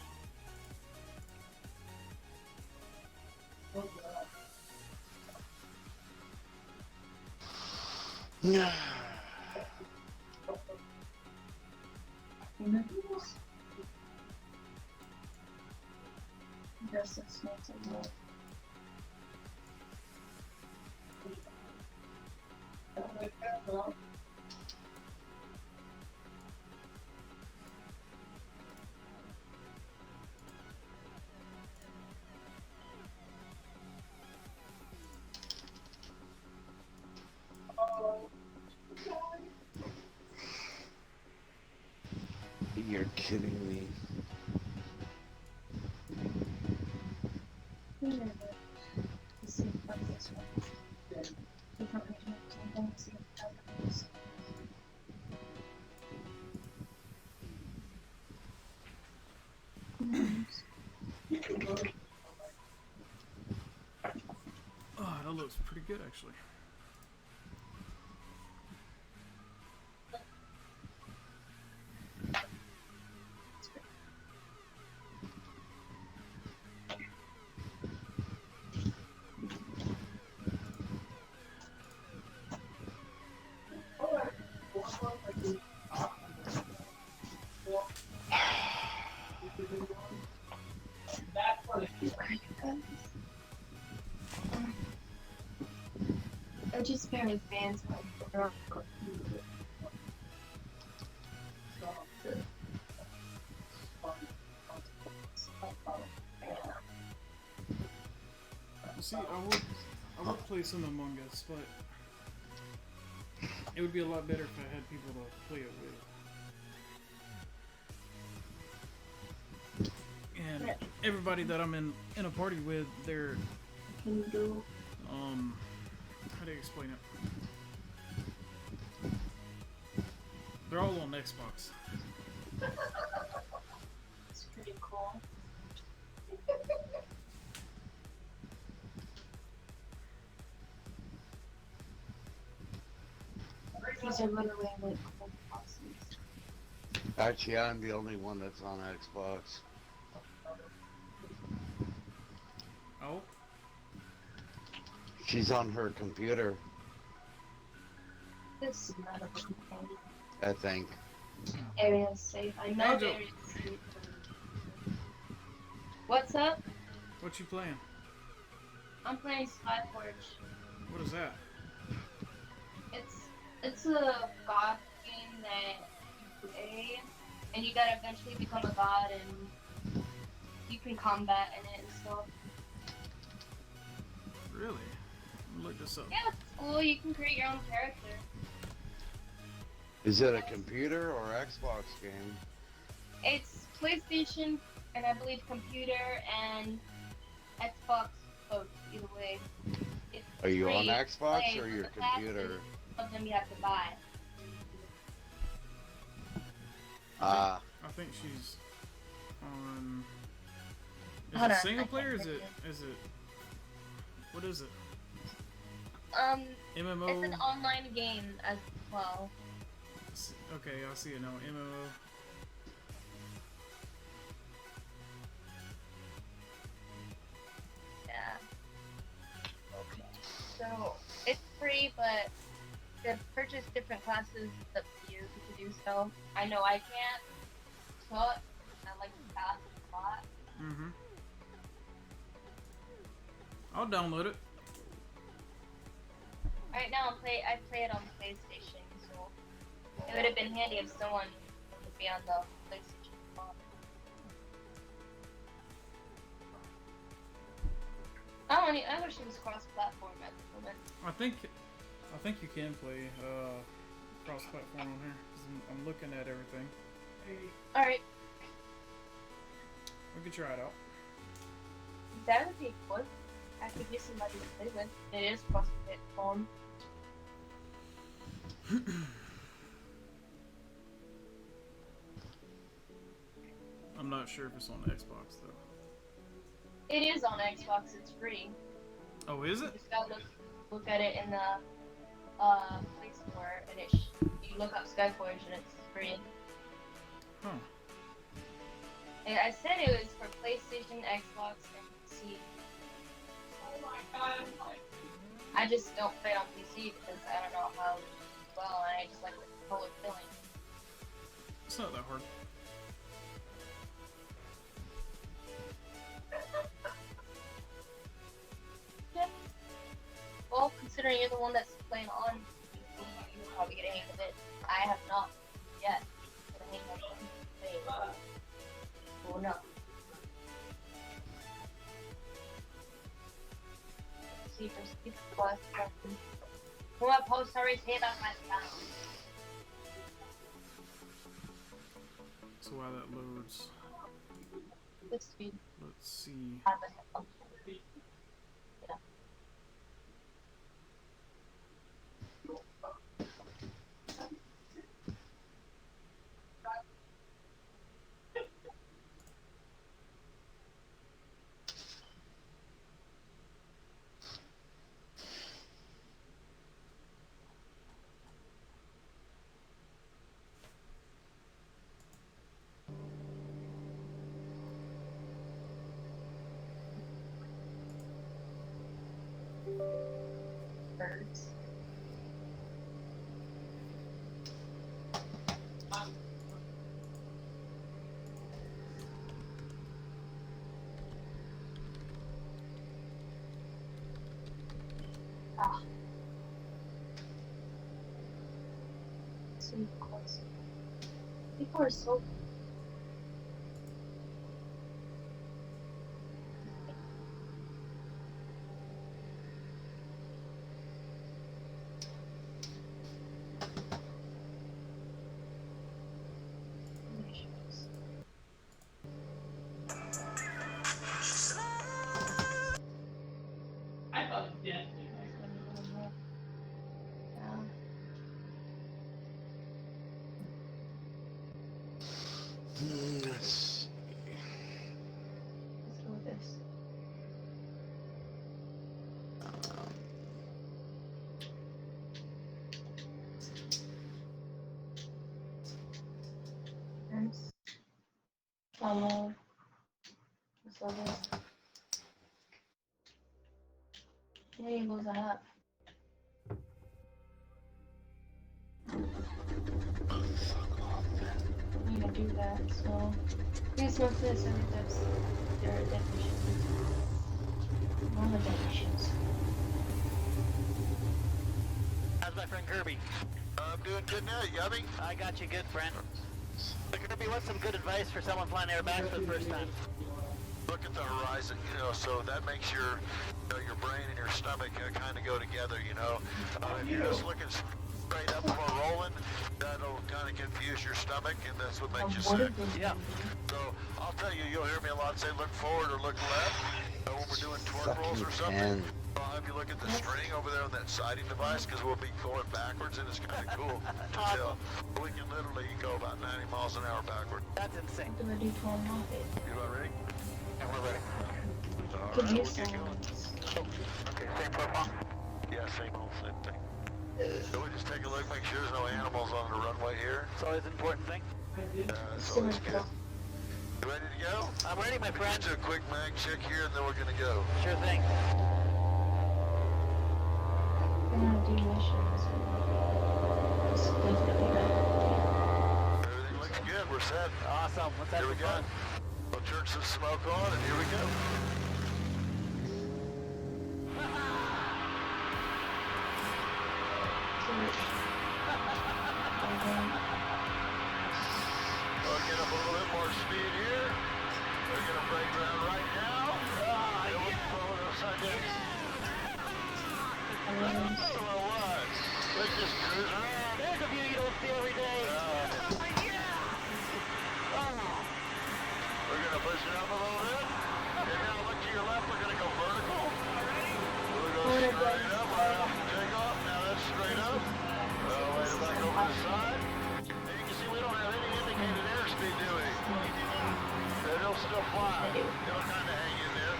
Guess it's not so good. You're kidding me. Let's see what this one. Different regions. I'm going to see how it goes. Oh, that looks pretty good actually. I just found advanced one. See, I would play some Among Us, but it would be a lot better if I had people to play it with. And everybody that I'm in a party with, they're Can you do? how do you explain it? They're all on Xbox. It's pretty cool. These are literally like cool bosses. Actually, I'm the only one that's on Xbox. Oh, She's on her computer, This is not a good thing. I think. Area's safe. I know Angel. area's safe. What's up? what you playing? I'm playing Skyforge. What is that? It's a god game that you play, and you gotta eventually become a god, and you can combat in it and stuff. Really? Look this up. Yeah, it's cool. You can create your own character. Is it a computer or Xbox game? It's PlayStation, and I believe computer and Xbox both. Either way. It's Are you on free to Xbox play or for your the fact computer? of them you have to buy. Ah, I think she's on. Is Hold it on, single I player? can't Is it? What is it? MMO. It's an online game as well. Okay, I see it now. MMO. Yeah. So it's free, but to purchase different classes, it's up to you to do so. I know I can't, but I like to pass a lot. Mm-hmm. I'll download it. Right now, I play it on PlayStation, so it would have been handy if someone would be on the PlayStation phone. I wish it was cross-platform at the moment. I think you can play cross-platform on here. 'Cause I'm looking at everything. All right, We could try it out. that would be good. I could get somebody to play with. It is cross-platform. I'm not sure if it's on Xbox though. It is on Xbox. It's free. Oh, is You it? just gotta look at it in the Play Store, and you look up Skyforge, and it's free. Huh. And I said it was for PlayStation, Xbox, and PC. I just don't play it on PC because I don't know how well, and I just like the color feeling. It's not that hard. Yeah. Well, considering you're the one that's playing on PC, you'll probably get a hang of it. I have not yet get a hang of it. Oh no. See for speed plus. Como post stories hit on my channel. So while that loads, Good speed. let's see. Yeah. Birds. Ah. So close. People are so. I thought it did. Yeah. yes. Let's go with this. Nice. Follow. So this. There he goes up. I'm gonna do that, so please look this and that's their definitions. All the definitions. How's my friend Kirby? I'm doing good now, Yummy. I got you good, friend. So Kirby, what's some good advice for someone flying airbags for the first time? Look at the horizon, so that makes your brain and your stomach kind of go together, If you're just looking straight up or rolling, that'll kind of confuse your stomach, and that's what makes you sick. Yeah. So I'll tell you, you'll hear me a lot say look forward or look left when we're doing torque rolls or something. Fucking Well, I have you look at the string over there on that sighting device, because we'll be going backwards, and it's kind of cool to tell. We can literally go about 90 miles an hour backward. That's insane. What do I do to unlock it? You about ready? And we're ready. All Could right, use we'll get some. going. Okay, same profile. Yeah, same thing. So we just take a look, make sure there's no animals on the runway here. It's always an important thing. It's always good. You ready to go? I'm ready, my friend. Let's do a quick mag check here, and then we're gonna go. Sure thing. I'm gonna do missions. Just definitely not. Everything looks good. We're set. Awesome. Let's have Here we some go. fun. We'll turn some smoke on, and here we go. We'll get up a little bit more speed here. We're gonna break ground right now. Then we'll throw it upside down. Well, what? Let's just cruise around. There's a view you don't see every day. We're gonna push it up a little bit. And now look to your left, we're gonna go vertical. We'll go straight up right off the takeoff. Now that's straight up. Wait it back over the side. And you can see we don't have any indicated airspeed, do we? It'll still fly. It'll kind of hang in there.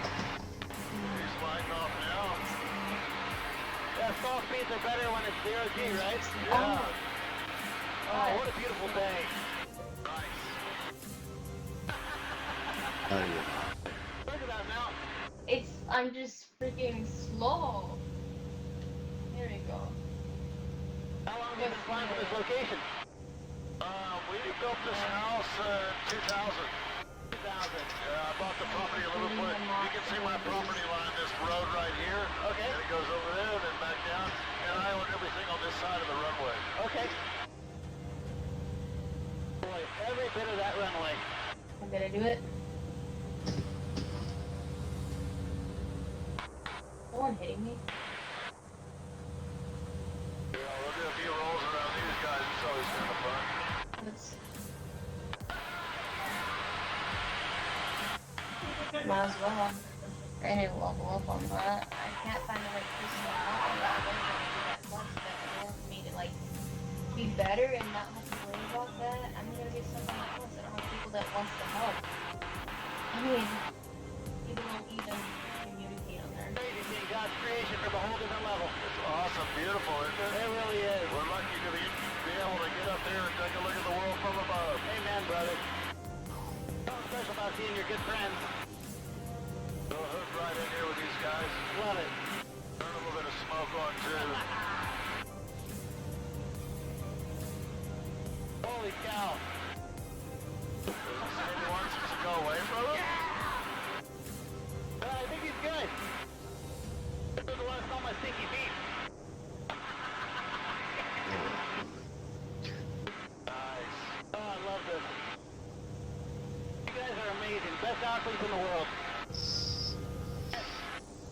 He's lighting off now. Yeah, stall speeds are better when it's 0 G, right? Yeah. Oh, what a beautiful day. Nice. Oh, yeah. Look at that mountain. I'm just freaking slow. There we go. How long have you been flying from this location? We built this house in 2000. 2000. Yeah, I bought the property a little bit. You can see my property line, this road right here. Okay. And it goes over there and then back down. And I own everything on this side of the runway. Okay. Boy, every bit of that runway. I'm gonna do it. No one hitting me. Yeah, we'll do a few rolls around these guys. It's always kind of fun. Let's. Might as well. I need to level up on that. I can't find the right person to help on that. I'm gonna do that plus, but in order for me to like be better and not have to worry about that, I'm gonna get someone else. I don't have people that wants to help. I mean, people don't even communicate on there. Crazy seeing God's creation from a whole different level. It's awesome, beautiful, isn't it? It really is. We're lucky to be able to get up there and take a look at the world from above. Amen, brother. Something special about seeing your good friends. We'll hook right in here with these guys. Love it. Turn a little bit of smoke on too. Holy cow. Maybe wants us to go away from him? I think he's good. He doesn't want to smell my stinky feet. Nice. Oh, I love this. You guys are amazing. Best athletes in the world.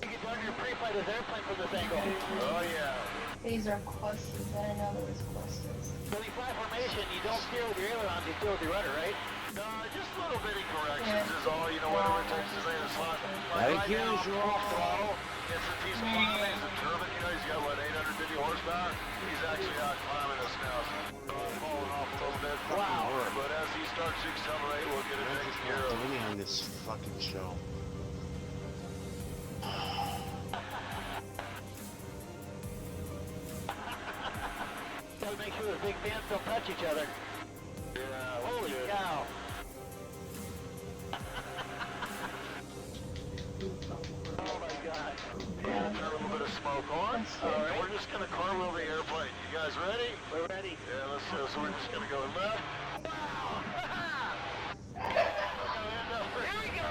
You can turn your pre-flight as airplane from this angle. Oh yeah. These are clusters. I didn't know there was clusters. When you fly formation, you don't steer with your ailerons, you steer with your rudder, right? No, just little bitty corrections is all, you know, whatever it takes to make a slot. Like right now, usual. full throttle. It's a piece of climbing, it's a turbine, you know, he's got, what, 850 horsepower? He's actually out climbing us now, so falling off a little bit. Wow. But as he starts to accelerate, we'll get it I'm taken just care not of. doing on this fucking show. Gotta make sure the big fans don't touch each other. Yeah, Holy good. cow. Oh my god. Yeah, got a little bit of smoke on. That's good. All right. We're just gonna cartwheel the airplane. You guys ready? We're ready. Yeah, let's go. So we're just gonna go left. Here we go!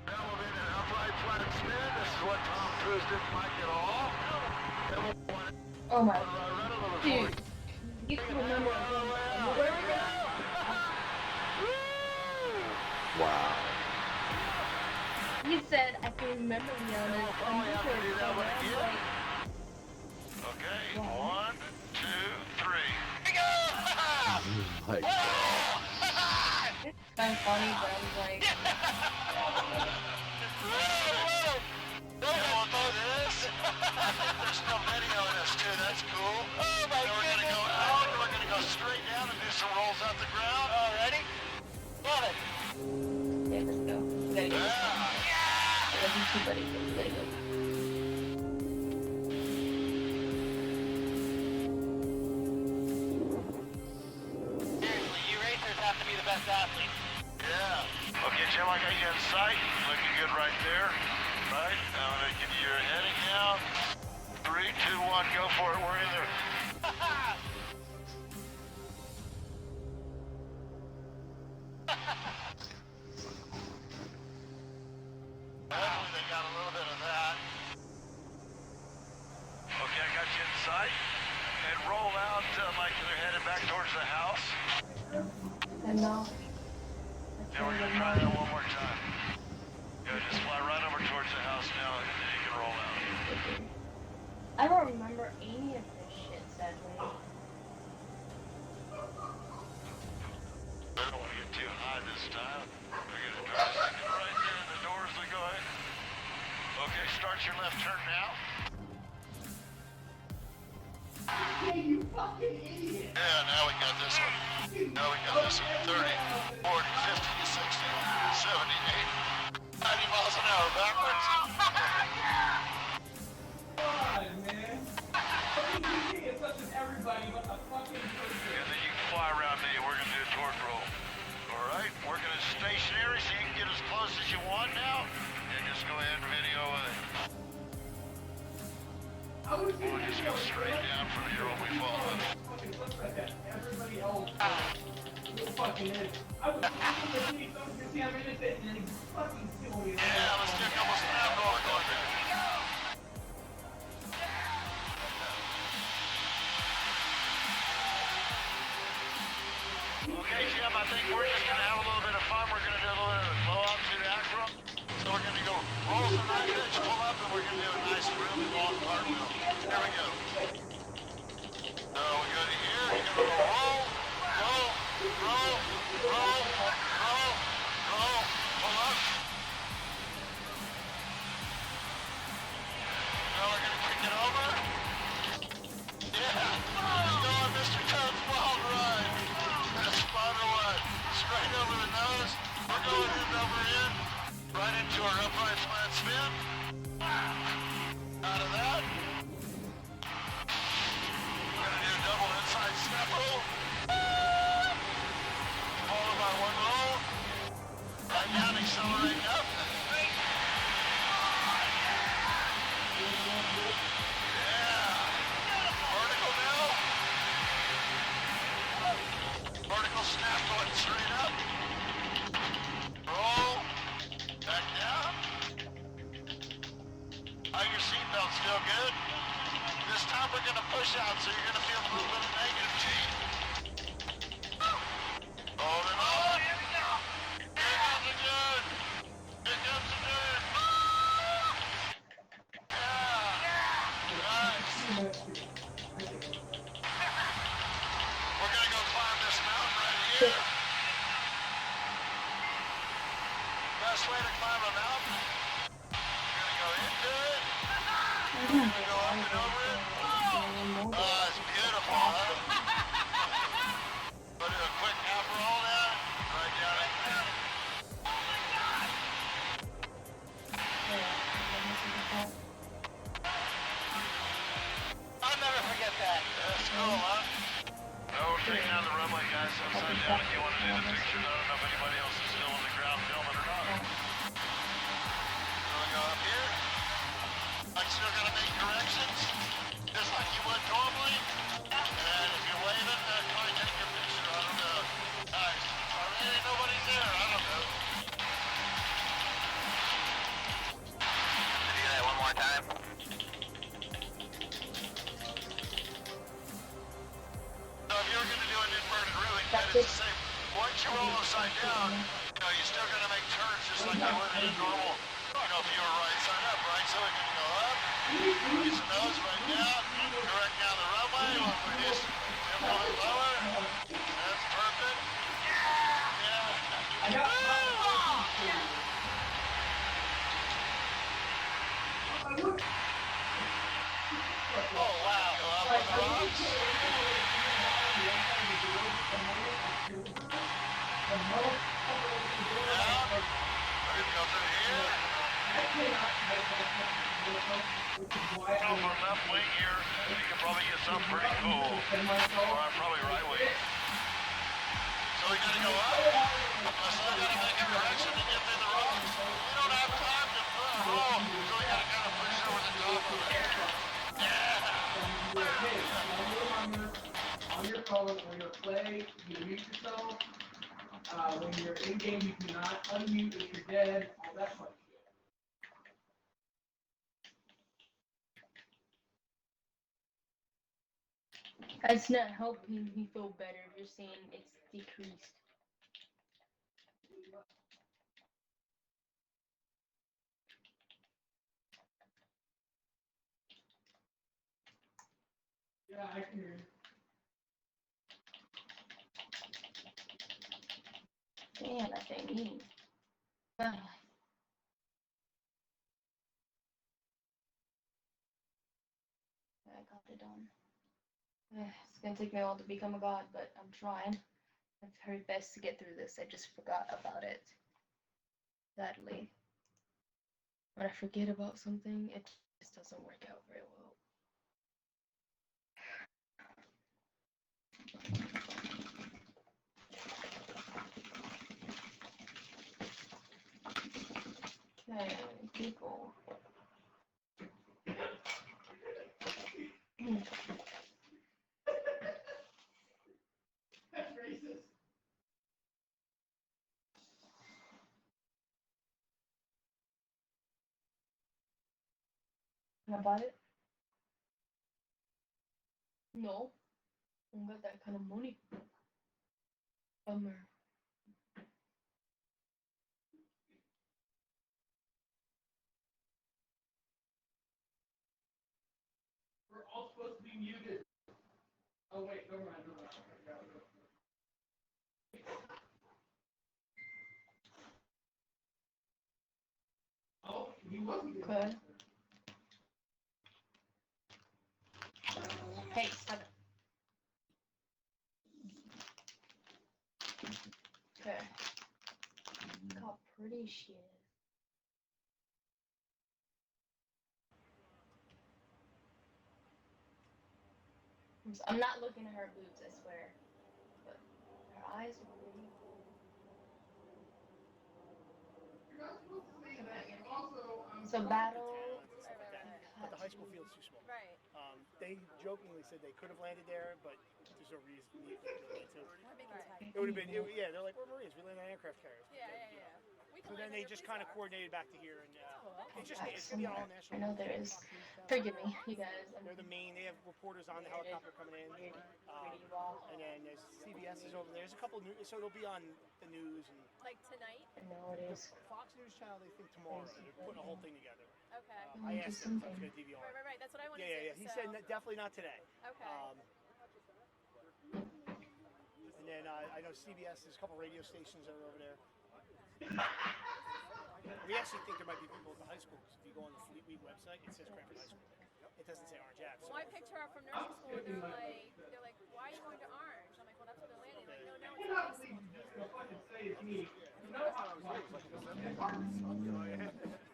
Elevate an upright flat spin. This is what Tom Cruise didn't like at all. And we'll run Oh my. a little Dude, forward. you can remember where we go. Wow. You said I can remember the other. We'll probably have to do that one again. Okay, Yeah. 1, 2, 3. Oh my God. I sound funny, but I was like, do this? There's no video of this too, that's cool. Oh my Then we're gonna go out, and we're gonna go straight down and do some rolls out the ground. Oh, ready? Love it. yeah, let's go. We gotta get this one. I love you too, buddy. We gotta go. Seriously, you racers have to be the best athletes. Yeah. Okay, Jim, I got you in sight. Looking good right there. Right. I'm gonna give you your heading now. 3, 2, 1, go for it. We're in there. Hopefully they got a little bit of that. Okay, I got you in sight. And roll out like they're headed back towards the house. And now, Yeah, we're gonna try that one more time. Yeah, just fly right over towards the house now, and then you can roll out. I don't remember any of this shit, sadly. I don't want to get too high this time. We're gonna drive it right there in the doors. We go ahead. Okay, start your left turn now. Yeah, now we got this one. Now we got this one. 30, 40, 50, 60, 70, 80, 90 miles an hour backwards. And then you can fly around me. We're gonna do a torque roll. All right, we're gonna stationary so you can get as close as you want now. And just go ahead and video it. We'll just go straight down from here when we fall up. Everybody else. Fucking is. I was looking to see how many minutes and then fucking kill you. Yeah, let's get a couple snap rolls going there. Okay, Jim, I think we're just gonna have a little bit of fun. We're gonna do a little bit of blowout to the acro. So we're gonna go roll the 9 inch, pull up, and we're gonna do a nice, really long cartwheel. Here we go. So we go to here. You're gonna go roll, roll, roll, roll, roll, roll, pull up. Now we're gonna kick it over. Yeah, let's go on Mr. Toad's wild ride. That's spider one. Straight over the nose. We're going end over end. Right into our upright flat spin. Out of that. We're gonna do a double inside step roll. Followed by one roll. Right down, accelerating up. Yeah. Vertical now. Vertical snap going straight up. Roll. Back down. Are your seatbelts still good? This time we're going to push out, so you're going to feel a little bit of negative G. Hold it on. Here we go. Here comes the good. Here comes the good. Yeah. Nice. We're going to go climb this mountain right here. Best way to climb a mountain. You're going to go into it. You're going to go up and over it. Oh, it's beautiful, huh? We'll do a quick half roll now. Right down it. I'll never forget that. That's cool, huh? No, we're taking out the runway, guys. Upside down if you want to do the pictures. I don't know if anybody else is still on the ground filming or not. So we go up here. I'm still going to make corrections, just like you would normally. And if you're waving, try to take your picture. I don't know. Nice. Ain't nobody's there. I don't know. Do that one more time. So if you're going to do an inverted ruling, that is the same. Once you roll upside down, you're still going to make turns just like you would in a normal, if you were right side up, right? So we're going to go up, release the nose right down, correct down the runway, we'll reduce tempo lower. That's perfect. Yeah. I got Oh wow. Here comes it here. So for left wing here, you can probably get something pretty cool. Or probably right wing. So we gotta go up. So we gotta make a correction to get through the road. We don't have time to put a roll. So we gotta kind of push over the top of it. on your phone, when you're play, you mute yourself. When you're in game, you cannot unmute if you're dead. All that fun shit. It's not helping me feel better, just saying it's decreased. Yeah, I can hear you. Damn, that thing mean. Ah. I got it done. It's gonna take me a while to become a god, but I'm trying. I've heard best to get through this. I just forgot about it. Sadly. When I forget about something, it just doesn't work out very well. Okay, people. That's racist. Can I buy it? No. I don't got that kind of money. Bummer. We're all supposed to be muted. Oh wait, never mind. Oh, he wasn't. Okay. Hey, stop it. Okay. Look how pretty she is. I'm not looking at her boobs, I swear. But her eyes are pretty. So battle. But the high school field's too small. Right. They jokingly said they could have landed there, but there's no reason to need to. Right. It would have been, yeah, they're like, we're Marines, we land on aircraft carriers. Yeah. We So can then land they on your just police kind of car. coordinated back to here, and it's just Back it's gonna be all somewhere. national. I know there is. Forgive me, you guys. I'm They're the main. They have reporters on the There it is. helicopter coming in, pretty wall. and then there's CBS is over there. There's a couple new, so it'll be on the news and Like tonight? I know it the is. Fox News channel. They think tomorrow. They're putting a whole thing together. Okay. I asked him if he's gonna DVR. Right. That's what I wanted Yeah. to He so... said definitely not today. Okay. And then I know CBS. There's a couple radio stations that are over there. We actually think there might be people at the high school. Because if you go on the Fleet Week website, it says Cranford High School. It doesn't say Orange Ave. Well, I picked her up from nursing school, and they're like, why are you going to Orange? I'm like, well, that's where they're landing. Like, no, it's not high school.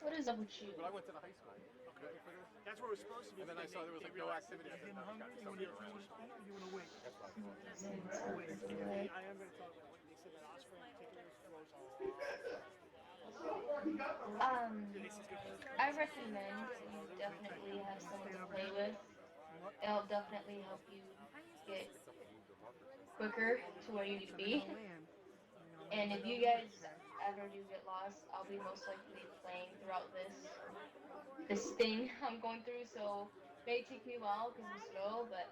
What is up with you? But I went to the high school. Okay. That's where it was supposed to be. And then I saw there was like no activity. I said, no, I've got something around. You want to wait? That's why. I am going to talk about what they said that Osprey in particular throws a I recommend you definitely have someone to play with. It'll definitely help you get quicker to where you need to be. And if you guys ever do get lost, I'll be most likely playing throughout this thing I'm going through. So it may take me a while because I'm slow, but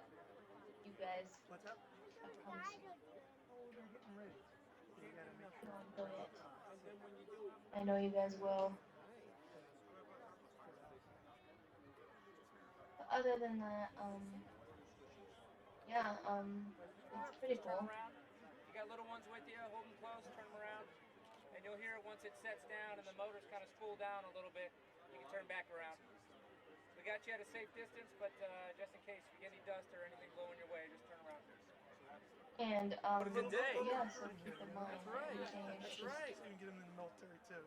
you guys, I promise you. Go ahead. I know you guys will. But other than that, yeah, it's pretty cool. You got little ones with you, hold them close, turn them around. you'll hear it once it sets down and the motor's kind of spooled down a little bit. You can turn back around. We got you at a safe distance, but just in case you get any dust or anything blowing your way, just turn around. And What a good day. yeah, so keep in mind everything is That's just right. You can get them in the military too.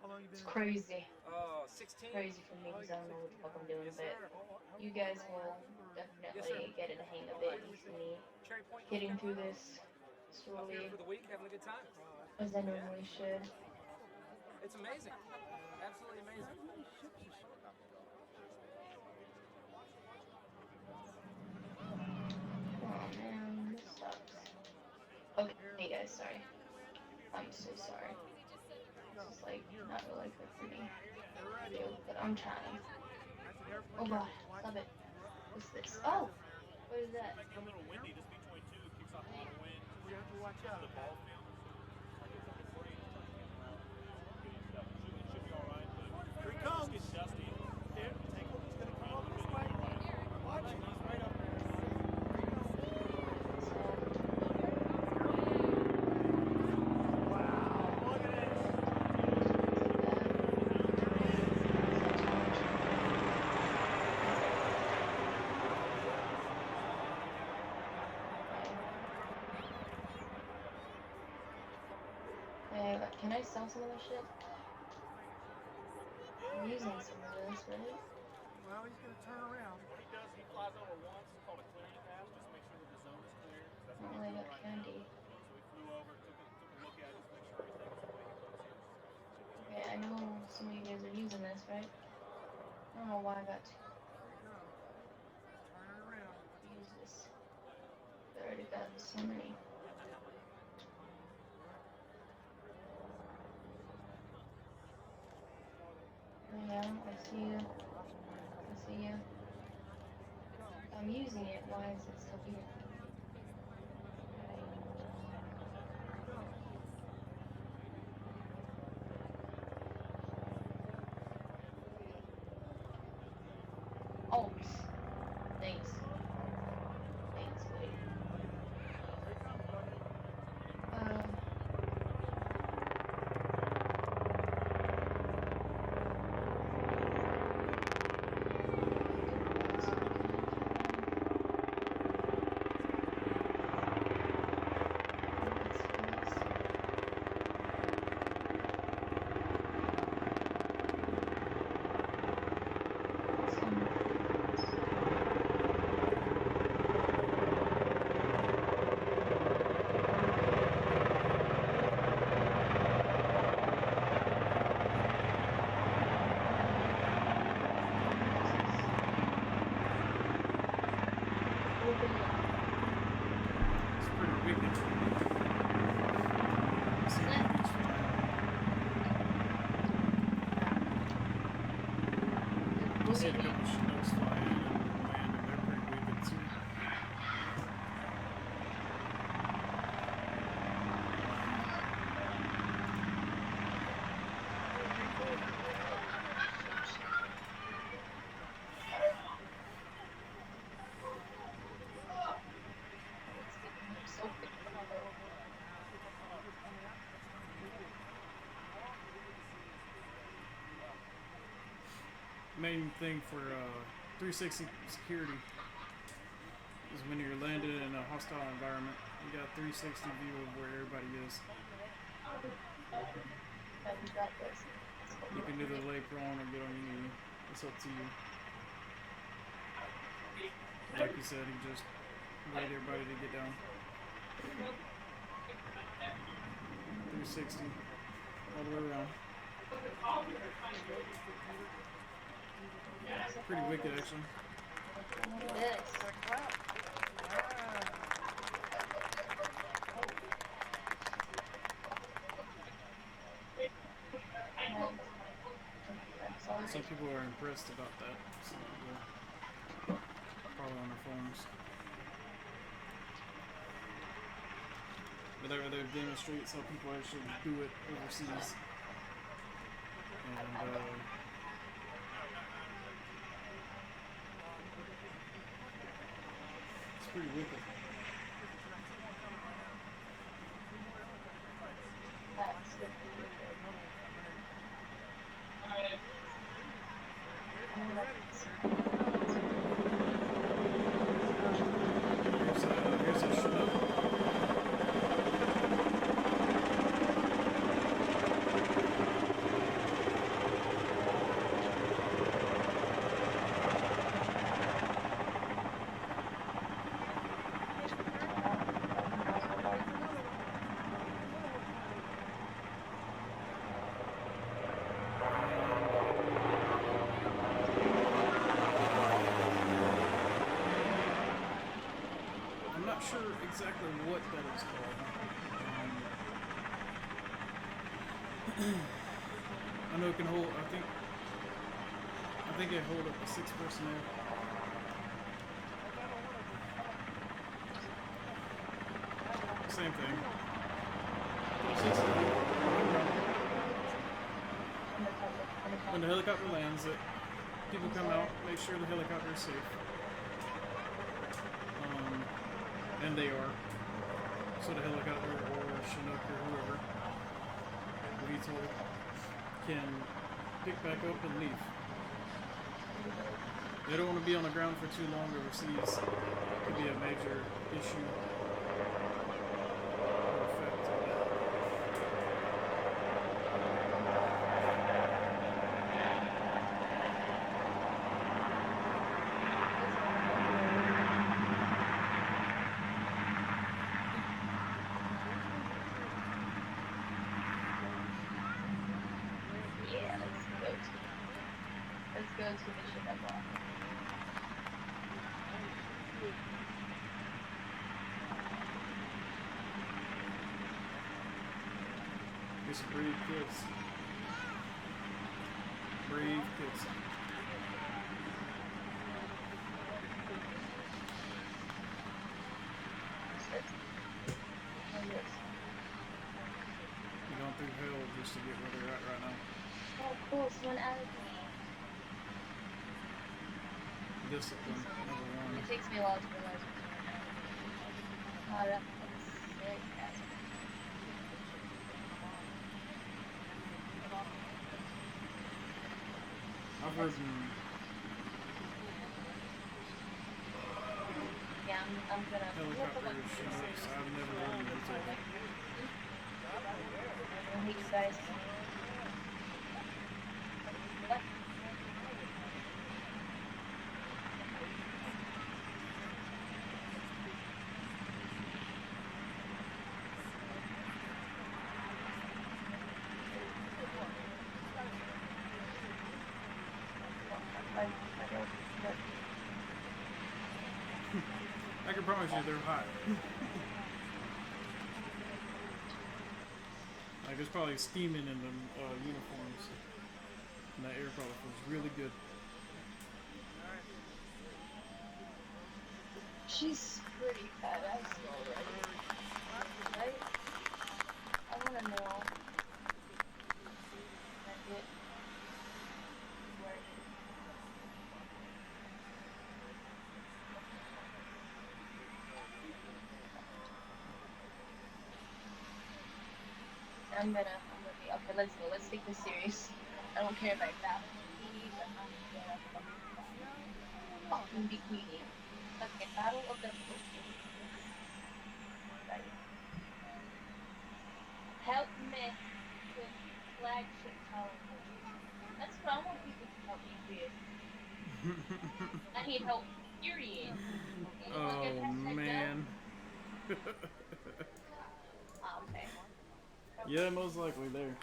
How long you been it's in? crazy. Oh, 16. Crazy for me because I don't know what the fuck I'm doing, Yes, but sir. you guys will definitely get in the hang of it. You see me Cherry Point, North getting through Carolina. this Up slowly here for the week, having a good time. as I normally should. It's amazing. Absolutely amazing. Oh man, this sucks. Okay, hey guys, sorry. I'm so sorry. This is like not really good for me to do, but I'm trying. Oh god, stop it. What's this? Oh! What is that? It's a little windy. This B-22 kicks off a lot of wind. We have to watch out. The ball field. It should be alright, but here he comes. It's dusty. Here, take a look. He's gonna come over this way. Watch it. He's right up there. Hey, can I sell some of this shit? I'm using some of this, right? Well, he's gonna turn around. What he does, he flies over once. It's called a clearing pass, just to make sure that the zone is clear. That's Oh, I got candy. So we flew over, took a look at it, just make sure everything is the way he wants it. Okay, I know some of you guys are using this, right? I don't know why I got to Turn it around. use this. I already got so many. Oh, yeah, I see you. I see you. I'm using it. Why is it still here? Oh, thanks. Thanks, buddy. It's pretty wicked. See the beach flying. I've seen a couple Chinooks fly in and land, and they're pretty wicked too. Main thing for 360 security is when you're landed in a hostile environment, you got 360 view of where everybody is. You can either lay prone or get on your knee. It's up to you. Like you said, he just laid everybody to get down. 360 all the way around. Pretty wicked, actually. Look at this. Some people are impressed about that. Some people probably on their phones. But they demonstrate how people actually do it overseas. And it's pretty wicked. That's the Here's a Chinook. I'm not sure exactly what that is called. I know it can hold. I think it hold up to 6 personnel. Same thing. When the helicopter lands, people come out, make sure the helicopter is safe. And they are. So the helicopter or Chinook or whoever, VTOL, can pick back up and leave. They don't want to be on the ground for too long overseas. It could be a major issue or effect of that. Yeah, let's go to the Chinook one. These are brave kids. Brave kids. You're going through hell just to get where they're at right now. Oh, cool, someone added me. Discipline, number one. It takes me a while to realize what's going on. Oh, that's sick. I've heard Yeah, I'm gonna. helicopters, Chinooks. I've never heard of it. I hate you guys. What? I can promise you they're hot. Like there's probably steaming in them uniforms. And that air probably feels really good. She's pretty badass already. Right? I wanna know. Like it. Where I'm gonna be okay. Let's go. Let's take this serious. I don't care if I battle bikini, but I'm gonna fucking bikini. Okay, battle of the right. Help me with flagship challenge. That's what I want people to help me with. I need help. Period. Oh man. Okay. Yeah, most likely there.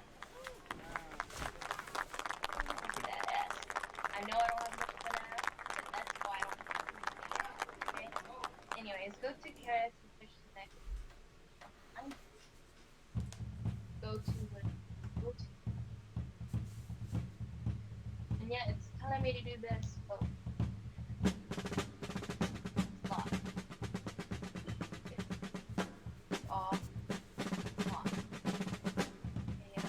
I know I don't have much of an ass, but that's why I don't. Okay? Anyways, go to KS and fish the next. Go to. And yeah, it's telling me to do this, but it's locked. It's off. Locked. Yeah.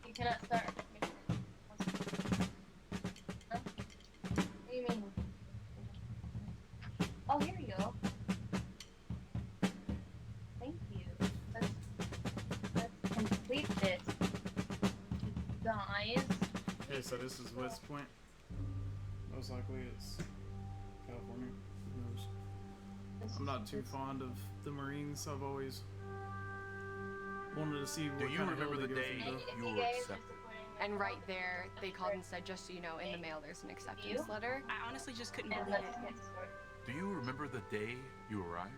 You cannot start. Huh? What do you mean? Oh, here we go. Thank you. Let's complete this, guys. I said, this is West Point. Most likely it's California. Who knows? I'm not too fond of the Marines. I've always wanted to see what Do you kind of hell remember they the go day through. you were accepted? And right there, they called and said, just so you know, in the mail there's an acceptance letter. I honestly just couldn't believe it. Do you remember the day you arrived?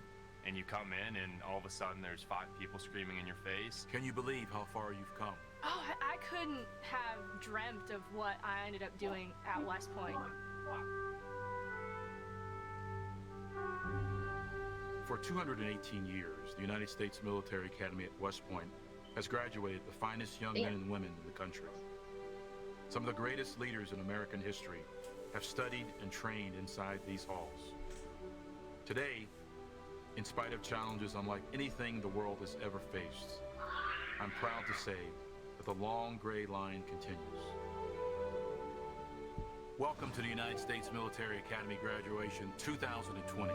And you come in, and all of a sudden there's 5 people screaming in your face. Can you believe how far you've come? Oh, I couldn't have dreamt of what I ended up doing at West Point. For 218 years, the United States Military Academy at West Point has graduated the finest young men and women in the country. Some of the greatest leaders in American history have studied and trained inside these halls. Today, in spite of challenges unlike anything the world has ever faced, I'm proud to say that the long gray line continues. Welcome to the United States Military Academy graduation 2020.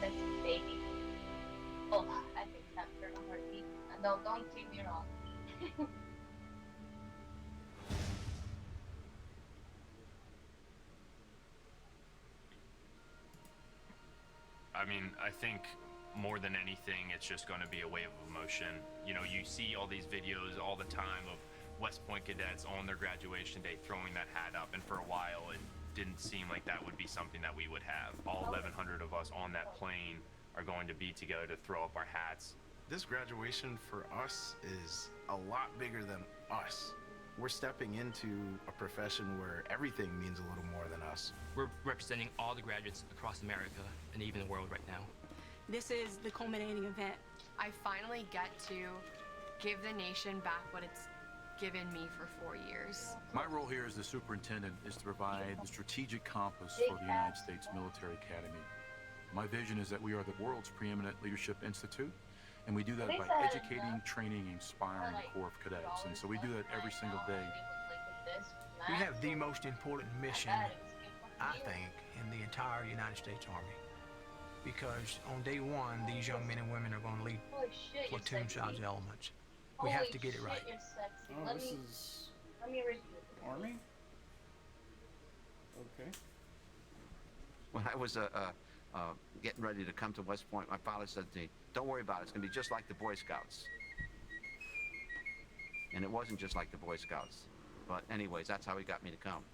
That's baby. Oh, I think that for a heartbeat. No, don't take me wrong. I mean, I think more than anything, it's just going to be a wave of emotion. You know, you see all these videos all the time of West Point cadets on their graduation day throwing that hat up, and for a while it didn't seem like that would be something that we would have. All 1,100 of us on that plane are going to be together to throw up our hats. This graduation for us is a lot bigger than us. We're stepping into a profession where everything means a little more than us. We're representing all the graduates across America and even the world right now. This is the culminating event. I finally get to give the nation back what it's given me for 4 years. My role here as the superintendent is to provide the strategic compass for the United States Military Academy. My vision is that we are the world's preeminent leadership institute, and we do that by educating, training, and inspiring the Corps of Cadets. And so we do that every single day. We have the most important mission, I think, in the entire United States Army. Because on day one, these young men and women are going to lead platoon size elements. We have to get it right. Oh, this is Army? Okay. When I was getting ready to come to West Point, my father said to me, "Don't worry about it. It's going to be just like the Boy Scouts." And it wasn't just like the Boy Scouts. But anyways, that's how he got me to come.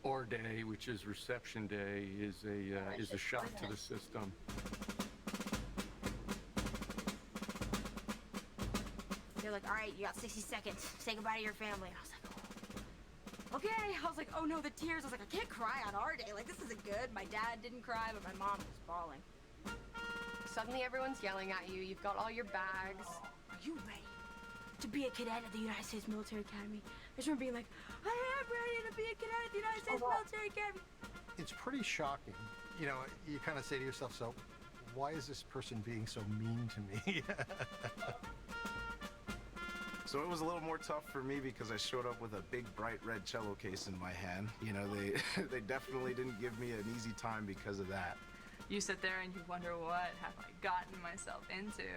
Our day, which is reception day, is a shock to the system. They're like, all right, you got 60 seconds. Say goodbye to your family. I was like, oh. Okay. I was like, oh no, the tears. I was like, I can't cry on our day. Like, this isn't good. My dad didn't cry, but my mom was bawling. Suddenly everyone's yelling at you. You've got all your bags. Are you ready to be a cadet at the United States Military Academy? I just remember being like, I am ready to be a cadet at the United States Military Academy. It's pretty shocking. You know, you kind of say to yourself, so why is this person being so mean to me? So it was a little more tough for me because I showed up with a big bright red cello case in my hand. You know, they definitely didn't give me an easy time because of that. You sit there and you wonder, what have I gotten myself into?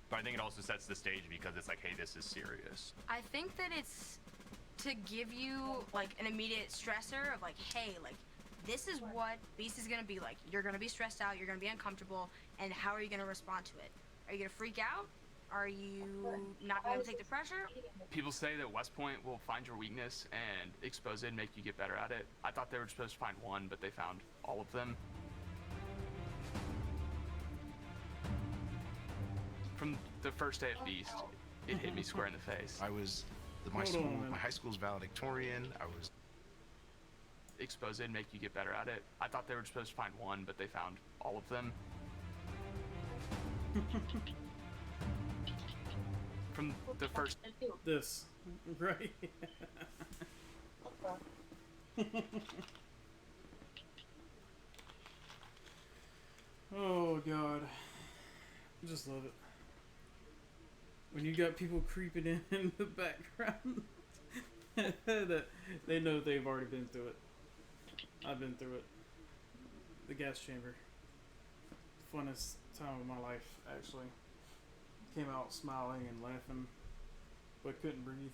But I think it also sets the stage because it's like, hey, this is serious. I think that it's to give you like an immediate stressor of like, hey, like this is what Beast is gonna be like. You're gonna be stressed out, you're gonna be uncomfortable, and how are you gonna respond to it? Are you gonna freak out? Are you not gonna take the pressure? People say that West Point will find your weakness and expose it and make you get better at it. I thought they were supposed to find one, but they found all of them. From the first day at Beast, it hit me square in the face. I was my high school's valedictorian. I was expose it and make you get better at it. I thought they were supposed to find one, but they found all of them. From the first this right. Oh god, I just love it when you got people creeping in the background that they know they've already been through it. I've been through it. The gas chamber, funnest time of my life, actually. Came out smiling and laughing, but couldn't breathe.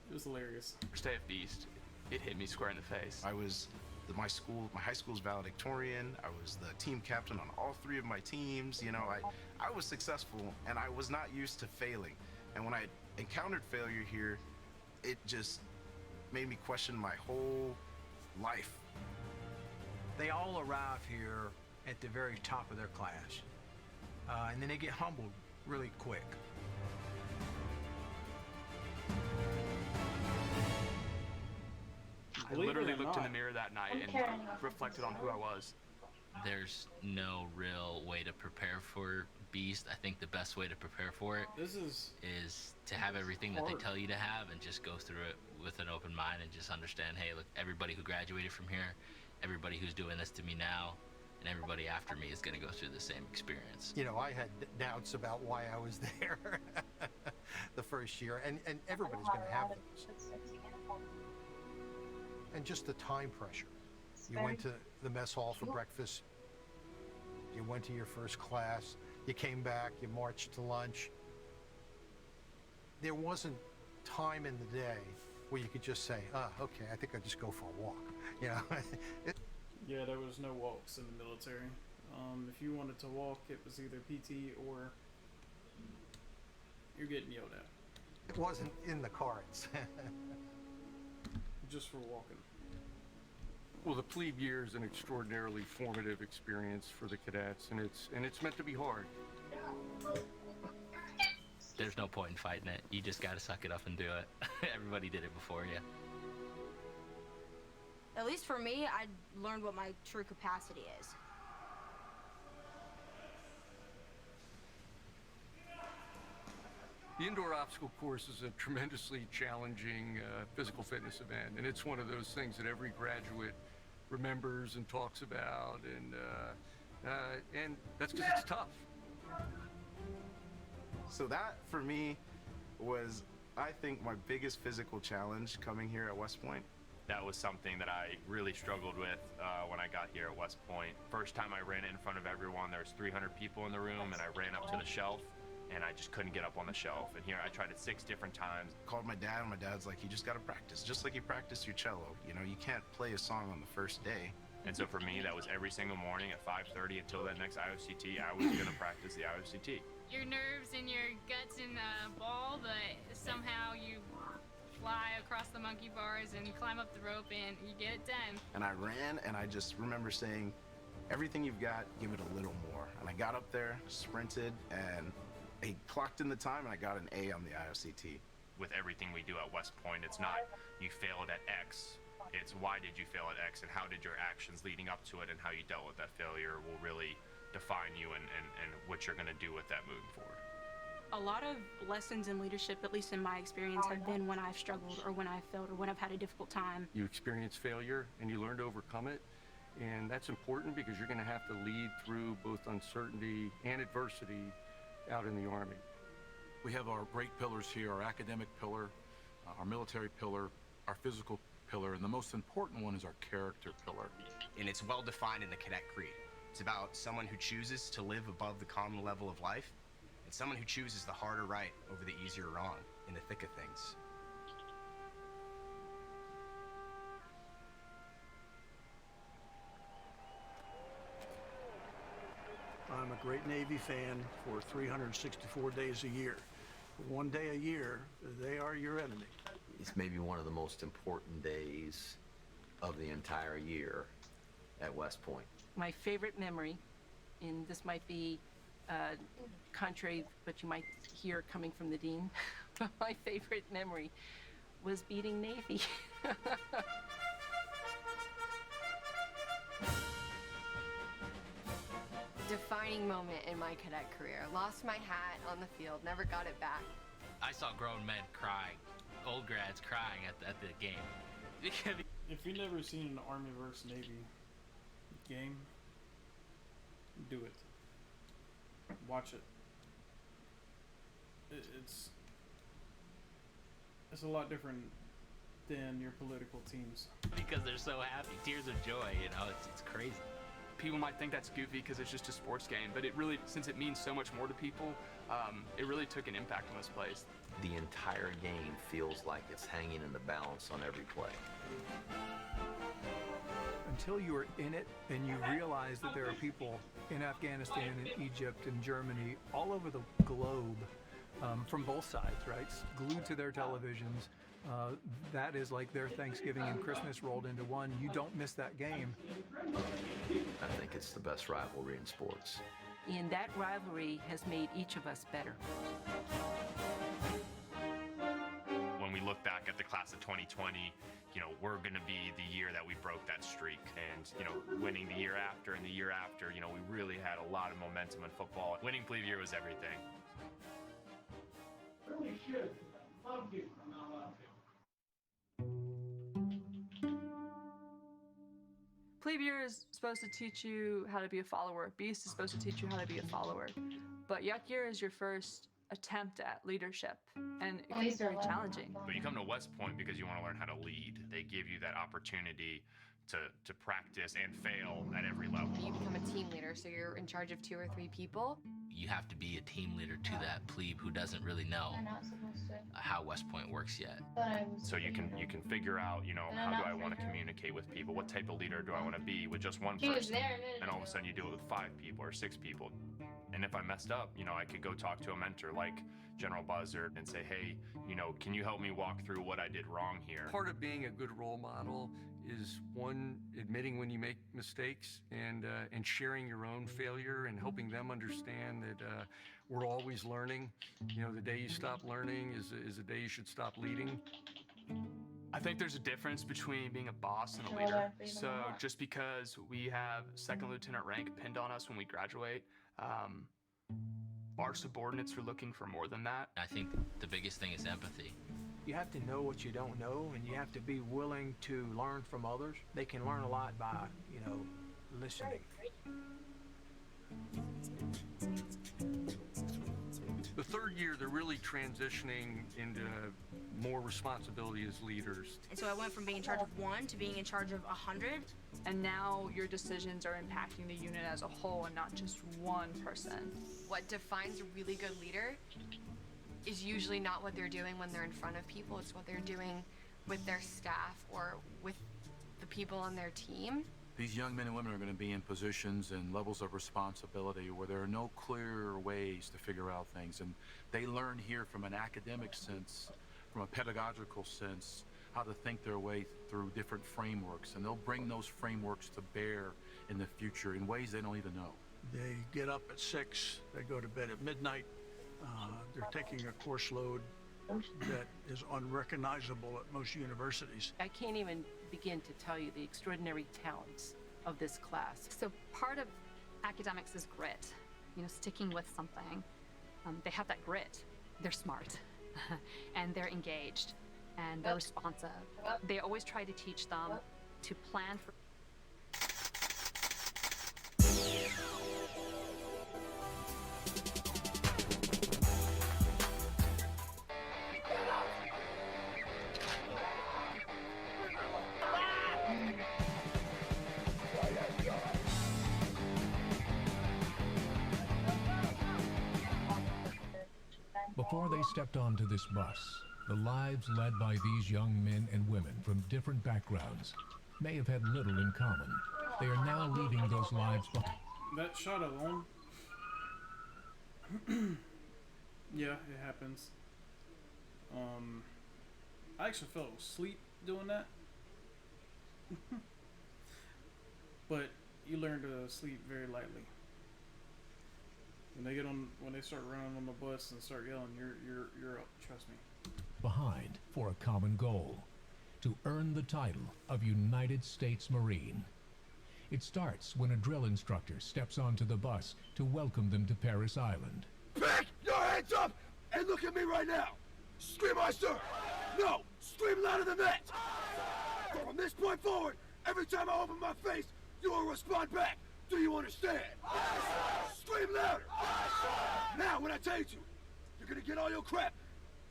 It was hilarious. First day of Beast, it hit me square in the face. I was my high school's valedictorian. I was the team captain on all 3 of my teams. You know, I was successful, and I was not used to failing. And when I encountered failure here, it just made me question my whole life. They all arrive here at the very top of their class, and then they get humbled really quick. I literally looked in the mirror that night and reflected on who I was. There's no real way to prepare for Beast. I think the best way to prepare for it is to have everything that they tell you to have and just go through it with an open mind and just understand, hey, look, everybody who graduated from here, everybody who's doing this to me now, and everybody after me is going to go through the same experience. You know, I had doubts about why I was there the first year, and everybody's going to have those. And just the time pressure. You went to the mess hall for breakfast, you went to your first class, you came back, you marched to lunch. There wasn't time in the day where you could just say, okay, I think I'll just go for a walk. You know? Yeah, there was no walks in the military. If you wanted to walk, it was either PT or you're getting yelled at. It wasn't in the cards. Just for walking. Well, the plebe year is an extraordinarily formative experience for the cadets, and it's meant to be hard. There's no point in fighting it. You just got to suck it up and do it. Everybody did it before you. At least for me, I learned what my true capacity is. The indoor obstacle course is a tremendously challenging physical fitness event, and it's one of those things that every graduate remembers and talks about, and that's because it's tough. So that, for me, was, I think, my biggest physical challenge coming here at West Point. That was something that I really struggled with when I got here at West Point. First time I ran it in front of everyone, there was 300 people in the room, and I ran up to the shelf, and I just couldn't get up on the shelf. And here I tried it 6 different times. Called my dad, and my dad's like, you just gotta practice, just like you practice your cello. You know, you can't play a song on the first day. And so for me, that was every single morning at 5:30 until that next IOCT, I was gonna practice the IOCT. Your nerves and your guts in the ball, but somehow you fly across the monkey bars and climb up the rope and you get it done. And I ran, and I just remember saying, everything you've got, give it a little more. And I got up there, sprinted, and I clocked in the time, and I got an A on the IOCT. With everything we do at West Point, it's not you failed at X, it's why did you fail at X, and how did your actions leading up to it and how you dealt with that failure will really define you and what you're gonna do with that moving forward. A lot of lessons in leadership, at least in my experience, have been when I've struggled or when I've failed or when I've had a difficult time. You experience failure and you learn to overcome it, and that's important because you're gonna have to lead through both uncertainty and adversity out in the Army. We have our great pillars here, our academic pillar, our military pillar, our physical pillar, and the most important one is our character pillar. And it's well defined in the Cadet Creed. It's about someone who chooses to live above the common level of life, and someone who chooses the harder right over the easier wrong in the thick of things. I'm a great Navy fan for 364 days a year. One day a year, they are your enemy. It's maybe one of the most important days of the entire year at West Point. My favorite memory, and this might be contrary, but you might hear coming from the dean, my favorite memory was beating Navy. Defining moment in my cadet career. Lost my hat on the field, never got it back. I saw grown men crying, old grads crying at the game. If you've never seen an Army versus Navy game, do it. Watch it. It's a lot different than your political teams. Because they're so happy, tears of joy, you know, it's crazy. people might think that's goofy because it's just a sports game, but it really, since it means so much more to people, it really took an impact on this place. The entire game feels like it's hanging in the balance on every play. Until you're in it and you realize that there are people in Afghanistan and Egypt and Germany all over the globe from both sides, right? Glued to their televisions. That is like their Thanksgiving and Christmas rolled into one. You don't miss that game. I think it's the best rivalry in sports. And that rivalry has made each of us better. When we look back at the class of 2020, you know, we're going to be the year that we broke that streak. And, you know, winning the year after and the year after, you know, we really had a lot of momentum in football. Winning Plebe Year was everything. Really should. Love you. Plebe Year is supposed to teach you how to be a follower. Beast is supposed to teach you how to be a follower. But Yuck Year is your first attempt at leadership, and it can be very challenging. But you come to West Point because you want to learn how to lead. They give you that opportunity to practice and fail at every level. You become a team leader, so you're in charge of 2 or 3 people. You have to be a team leader to that plebe who doesn't really know how West Point works yet. So you can figure out, you know, how do I want to communicate with people? What type of leader do I want to be with just one person? And all of a sudden you do it with 5 people or 6 people. And if I messed up, you know, I could go talk to a mentor like General Buzzard and say, hey, you know, can you help me walk through what I did wrong here? Part of being a good role model is, one, admitting when you make mistakes and sharing your own failure and helping them understand that we're always learning. You know, the day you stop learning is the day you should stop leading. I think there's a difference between being a boss and a leader. So just because we have 2nd lieutenant rank pinned on us when we graduate, our subordinates are looking for more than that. I think the biggest thing is empathy. You have to know what you don't know, and you have to be willing to learn from others. They can learn a lot by, you know, listening. The 3rd year, they're really transitioning into more responsibility as leaders. And so I went from being in charge of 1 to being in charge of 100. And now your decisions are impacting the unit as a whole and not just one person. What defines a really good leader is usually not what they're doing when they're in front of people. It's what they're doing with their staff or with the people on their team. These young men and women are going to be in positions and levels of responsibility where there are no clear ways to figure out things. And they learn here from an academic sense, from a pedagogical sense, how to think their way through different frameworks. And they'll bring those frameworks to bear in the future in ways they don't even know. They get up at 6, they go to bed at midnight. They're taking a course load that is unrecognizable at most universities. I can't even begin to tell you the extraordinary talents of this class. So part of academics is grit, you know, sticking with something. They have that grit. They're smart and they're engaged and they're responsive. They always try to teach them to plan for. Before they stepped onto this bus, the lives led by these young men and women from different backgrounds may have had little in common. They are now leaving those lives behind. That shot alone. Yeah, it happens. I actually fell asleep doing that. But you learn to sleep very lightly. When they start running on the bus and start yelling, you're up. Trust me. Behind for a common goal: to earn the title of United States Marine. It starts when a drill instructor steps onto the bus to welcome them to Parris Island. Pick your hands up and look at me right now. Scream, "I sir." No, scream louder than that. From this point forward, every time I open my face, you will respond back. Do you understand? Scream louder. Now, when I tell you to, you're gonna get all your crap.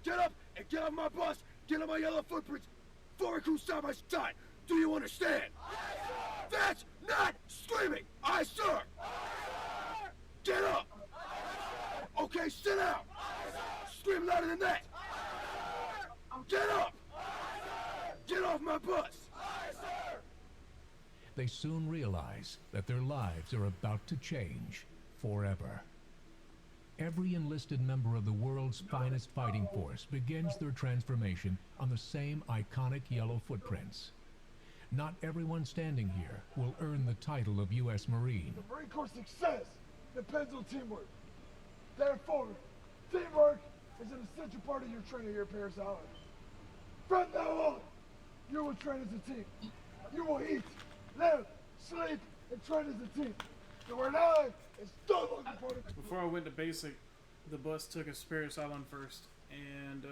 Get up and get on my bus. Get on my yellow footprints. Forward crew side by side. Do you understand? That's not screaming, "Aye, sir!" Get up! Okay, sit down! Scream louder than that! Get up! Get off my bus! They soon realize that their lives are about to change forever. Every enlisted member of the world's finest fighting force begins their transformation on the same iconic yellow footprints. Not everyone standing here will earn the title of U.S. Marine. The Marine Corps' success depends on teamwork. Therefore, teamwork is an essential part of your training here at Parris Island. From now on, you will train as a team. You will eat, live, sleep, and train as a team. The word I is no longer part of. Before I went to basic, the bus took us to Parris Island first, and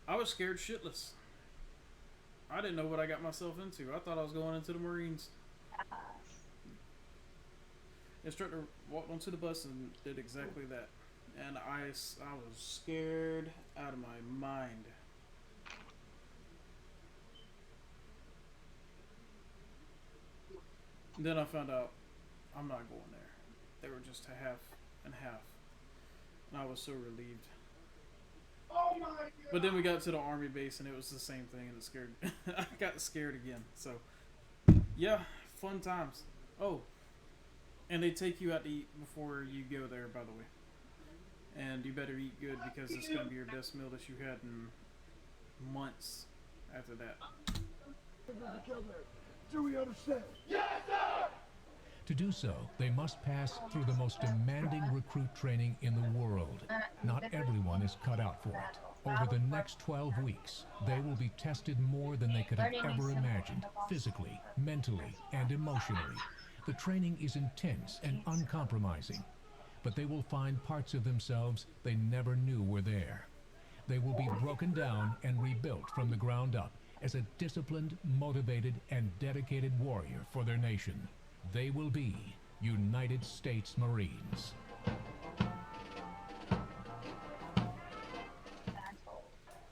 I was scared shitless. I didn't know what I got myself into. I thought I was going into the Marines. Instructor walked onto the bus and did exactly that, and I was scared out of my mind. Then I found out I'm not going there. They were just a half and half, and I was so relieved. Oh my God. But then we got to the army base and it was the same thing, and it scared I got scared again. So yeah, fun times. Oh, and they take you out to eat before you go there, by the way. And you better eat good, because it's going to be your best meal that you had in months after that. Do we understand? Yes, sir! To do so, they must pass through the most demanding recruit training in the world. Not everyone is cut out for it. Over the next 12 weeks, they will be tested more than they could have ever imagined, physically, mentally, and emotionally. The training is intense and uncompromising, but they will find parts of themselves they never knew were there. They will be broken down and rebuilt from the ground up as a disciplined, motivated, and dedicated warrior for their nation. They will be United States Marines.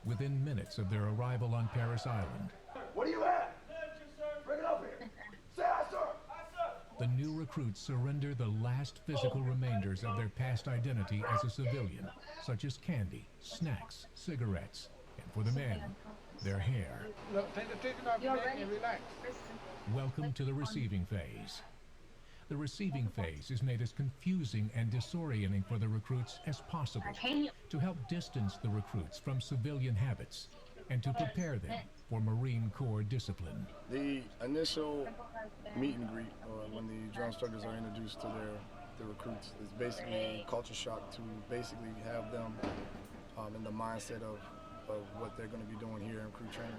Within minutes of their arrival on Parris Island, What do you have? Bring it up here. Say aye, sir. the new recruits surrender the last physical remainders of their past identity as a civilian, such as candy, snacks, cigarettes, and for the men, their hair. Look, take the ticket off your neck and relax. Welcome to the receiving phase. The receiving phase is made as confusing and disorienting for the recruits as possible, to help distance the recruits from civilian habits and to prepare them for Marine Corps discipline. The initial meet and greet, or when the drill instructors are introduced to the recruits, is basically a culture shock to basically have them in the mindset of what they're going to be doing here in recruit training.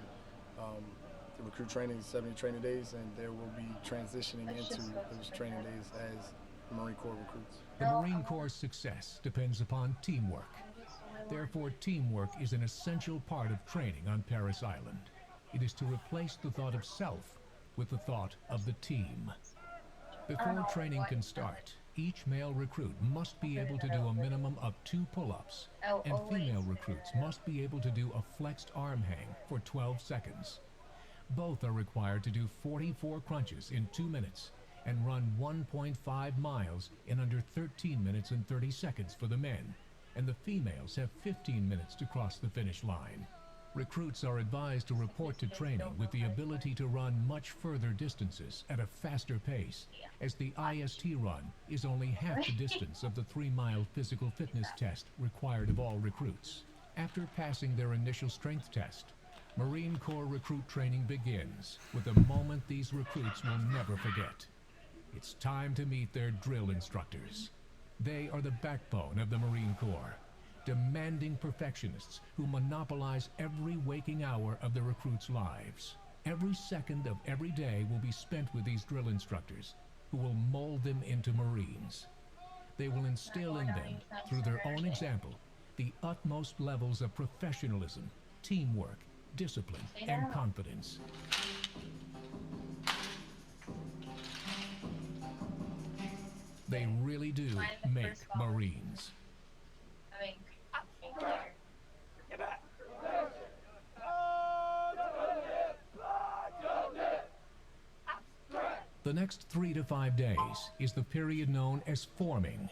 The recruit training is 70 training days, and they will be transitioning into those training days as Marine Corps recruits. The Marine Corps' success depends upon teamwork. Therefore, teamwork is an essential part of training on Parris Island. It is to replace the thought of self with the thought of the team. Before training can start, each male recruit must be able to do a minimum of 2 pull-ups, and female recruits must be able to do a flexed arm hang for 12 seconds. Both are required to do 44 crunches in 2 minutes and run 1.5 miles in under 13 minutes and 30 seconds for the men, and the females have 15 minutes to cross the finish line. Recruits are advised to report to training with the ability to run much further distances at a faster pace, as the IST run is only half the distance of the 3-mile physical fitness test required of all recruits. After passing their initial strength test, Marine Corps recruit training begins with a moment these recruits will never forget. It's time to meet their drill instructors. They are the backbone of the Marine Corps, demanding perfectionists who monopolize every waking hour of the recruits' lives. Every second of every day will be spent with these drill instructors, who will mold them into Marines. They will instill in them, through their own example, the utmost levels of professionalism, teamwork, discipline, and confidence. They really do make Marines. The The next 3 to 5 days is the period known as forming.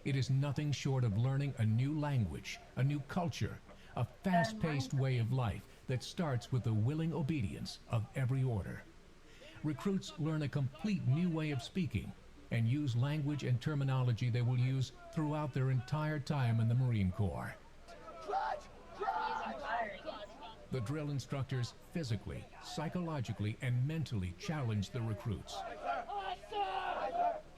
It is nothing short of learning a new language, a new culture, a fast-paced way of life that starts with the willing obedience of every order. Recruits learn a complete new way of speaking and use language and terminology they will use throughout their entire time in the Marine Corps. The drill instructors physically, psychologically, and mentally challenge the recruits,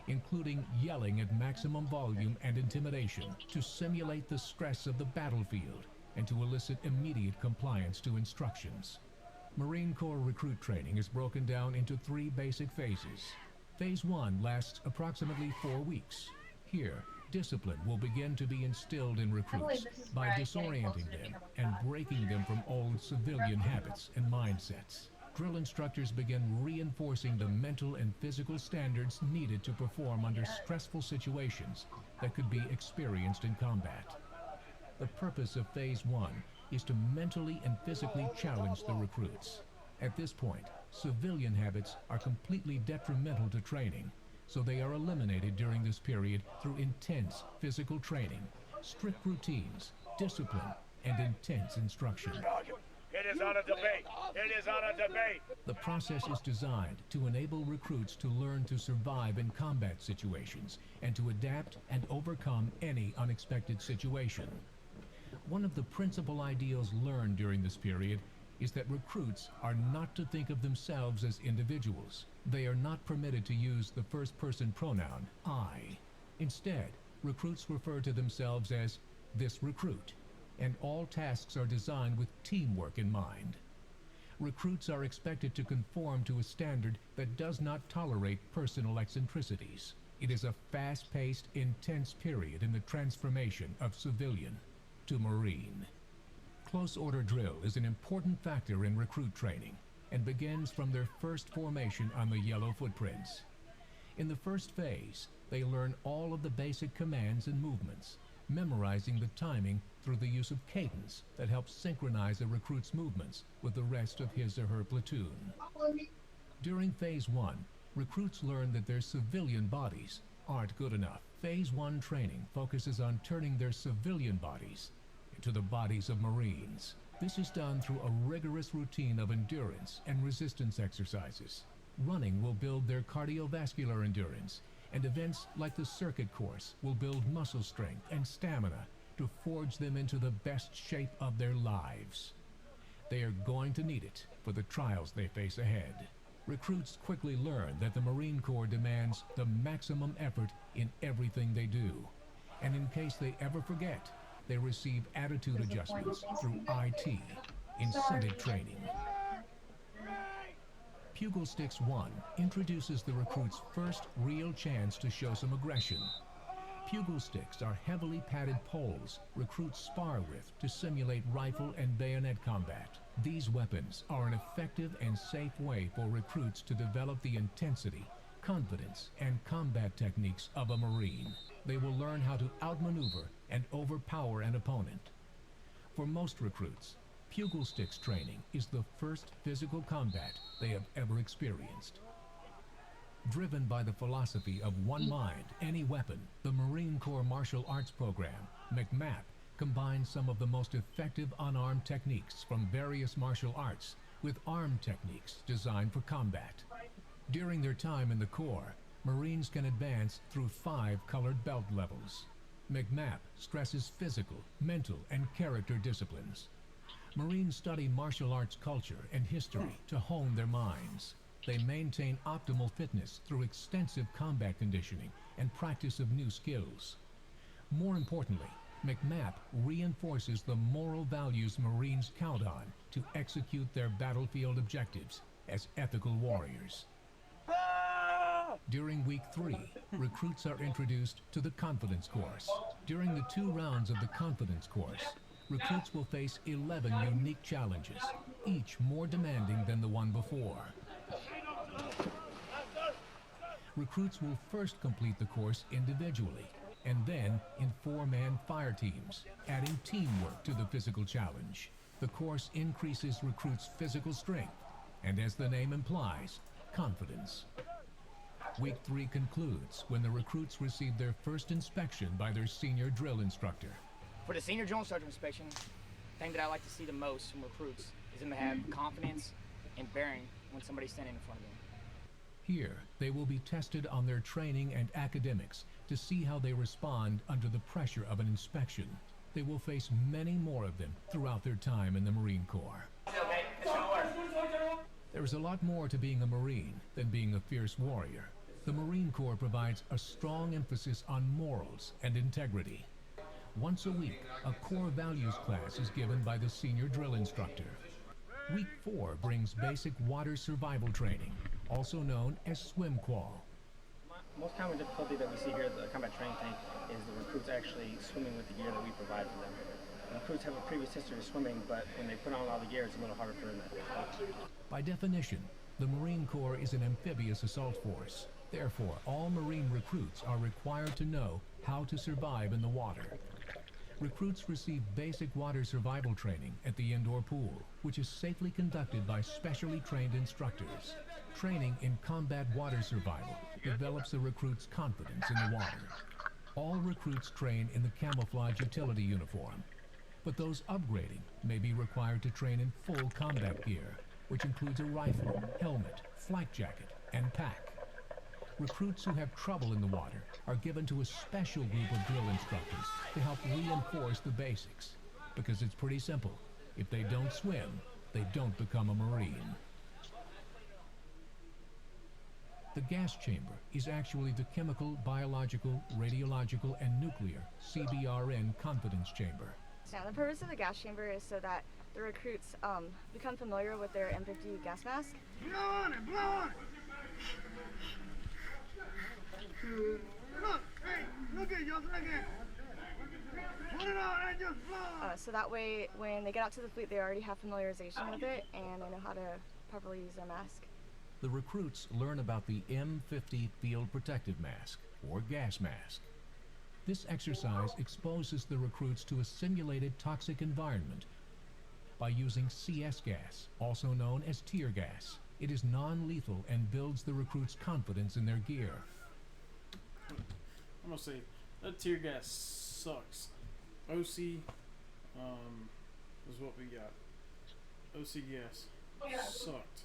including yelling at maximum volume and intimidation to simulate the stress of the battlefield and to elicit immediate compliance to instructions. Marine Corps recruit training is broken down into 3 basic phases. Phase 1 lasts approximately 4 weeks. Here, discipline will begin to be instilled in recruits by disorienting them and breaking them from old civilian habits and mindsets. Drill instructors begin reinforcing the mental and physical standards needed to perform under stressful situations that could be experienced in combat. The purpose of Phase 1 is to mentally and physically challenge the recruits. At this point, civilian habits are completely detrimental to training, so they are eliminated during this period through intense physical training, strict routines, discipline, and intense instruction. It is on a debate. It is on a debate. The process is designed to enable recruits to learn to survive in combat situations and to adapt and overcome any unexpected situation. One of the principal ideals learned during this period is that recruits are not to think of themselves as individuals. They are not permitted to use the first-person pronoun, I. Instead, recruits refer to themselves as this recruit, and all tasks are designed with teamwork in mind. Recruits are expected to conform to a standard that does not tolerate personal eccentricities. It is a fast-paced, intense period in the transformation of civilian to Marine. Close order drill is an important factor in recruit training and begins from their first formation on the yellow footprints. In the first phase, they learn all of the basic commands and movements, memorizing the timing through the use of cadence that helps synchronize a recruit's movements with the rest of his or her platoon. During Phase 1, recruits learn that their civilian bodies aren't good enough. Phase 1 training focuses on turning their civilian bodies into the bodies of Marines. This is done through a rigorous routine of endurance and resistance exercises. Running will build their cardiovascular endurance, and events like the circuit course will build muscle strength and stamina to forge them into the best shape of their lives. They are going to need it for the trials they face ahead. Recruits quickly learn that the Marine Corps demands the maximum effort in everything they do, and in case they ever forget, they receive attitude adjustments through IT, incentive training. Pugil Sticks 1 introduces the recruit's first real chance to show some aggression. Pugil sticks are heavily padded poles recruits spar with to simulate rifle and bayonet combat. These weapons are an effective and safe way for recruits to develop the intensity, confidence, and combat techniques of a Marine. They will learn how to outmaneuver and overpower an opponent. For most recruits, Pugil Sticks training is the first physical combat they have ever experienced. Driven by the philosophy of one mind, any weapon, the Marine Corps Martial Arts Program, MCMAP, combines some of the most effective unarmed techniques from various martial arts with armed techniques designed for combat. During their time in the Corps, Marines can advance through 5 colored belt levels. MCMAP stresses physical, mental, and character disciplines. Marines study martial arts culture and history to hone their minds. They maintain optimal fitness through extensive combat conditioning and practice of new skills. More importantly, MCMAP reinforces the moral values Marines count on to execute their battlefield objectives as ethical warriors. During Week 3, recruits are introduced to the Confidence Course. During the 2 rounds of the Confidence Course, recruits will face 11 unique challenges, each more demanding than the one before. Recruits will first complete the course individually, and then in 4-man fire teams, adding teamwork to the physical challenge. The course increases recruits' physical strength, and as the name implies, confidence. Week 3 concludes when the recruits receive their first inspection by their senior drill instructor. For the senior drill instructor inspection, the thing that I like to see the most from recruits is them to have confidence and bearing when somebody's standing in front of them. Here, they will be tested on their training and academics to see how they respond under the pressure of an inspection. They will face many more of them throughout their time in the Marine Corps. There is a lot more to being a Marine than being a fierce warrior. The Marine Corps provides a strong emphasis on morals and integrity. Once a week, a core values class is given by the senior drill instructor. Week 4 brings basic water survival training, also known as swim qual. Most common difficulty that we see here at the combat training tank is the recruits actually swimming with the gear that we provide for them. The recruits have a previous history of swimming, but when they put on all the gear, it's a little harder for them to. By definition, the Marine Corps is an amphibious assault force. Therefore, all Marine recruits are required to know how to survive in the water. Recruits receive basic water survival training at the indoor pool, which is safely conducted by specially trained instructors. Training in combat water survival develops the recruit's confidence in the water. All recruits train in the camouflage utility uniform, but those upgrading may be required to train in full combat gear, which includes a rifle, helmet, flak jacket, and pack. Recruits who have trouble in the water are given to a special group of drill instructors to help reinforce the basics, because it's pretty simple. If they don't swim, they don't become a Marine. The gas chamber is actually the chemical, biological, radiological, and nuclear CBRN confidence chamber. Now, the purpose of the gas chamber is so that the recruits become familiar with their M50 gas mask. Blow on it, blow on it! Look, hey, look at you, look at Put it on and just blow. So that way, when they get out to the fleet, they already have familiarization with it and they know how to properly use their mask. The recruits learn about the M50 Field Protective Mask, or gas mask. This exercise exposes the recruits to a simulated toxic environment by using CS gas, also known as tear gas. It is non-lethal and builds the recruits' confidence in their gear. I'm gonna say that tear gas sucks. OC is what we got. OC gas sucked.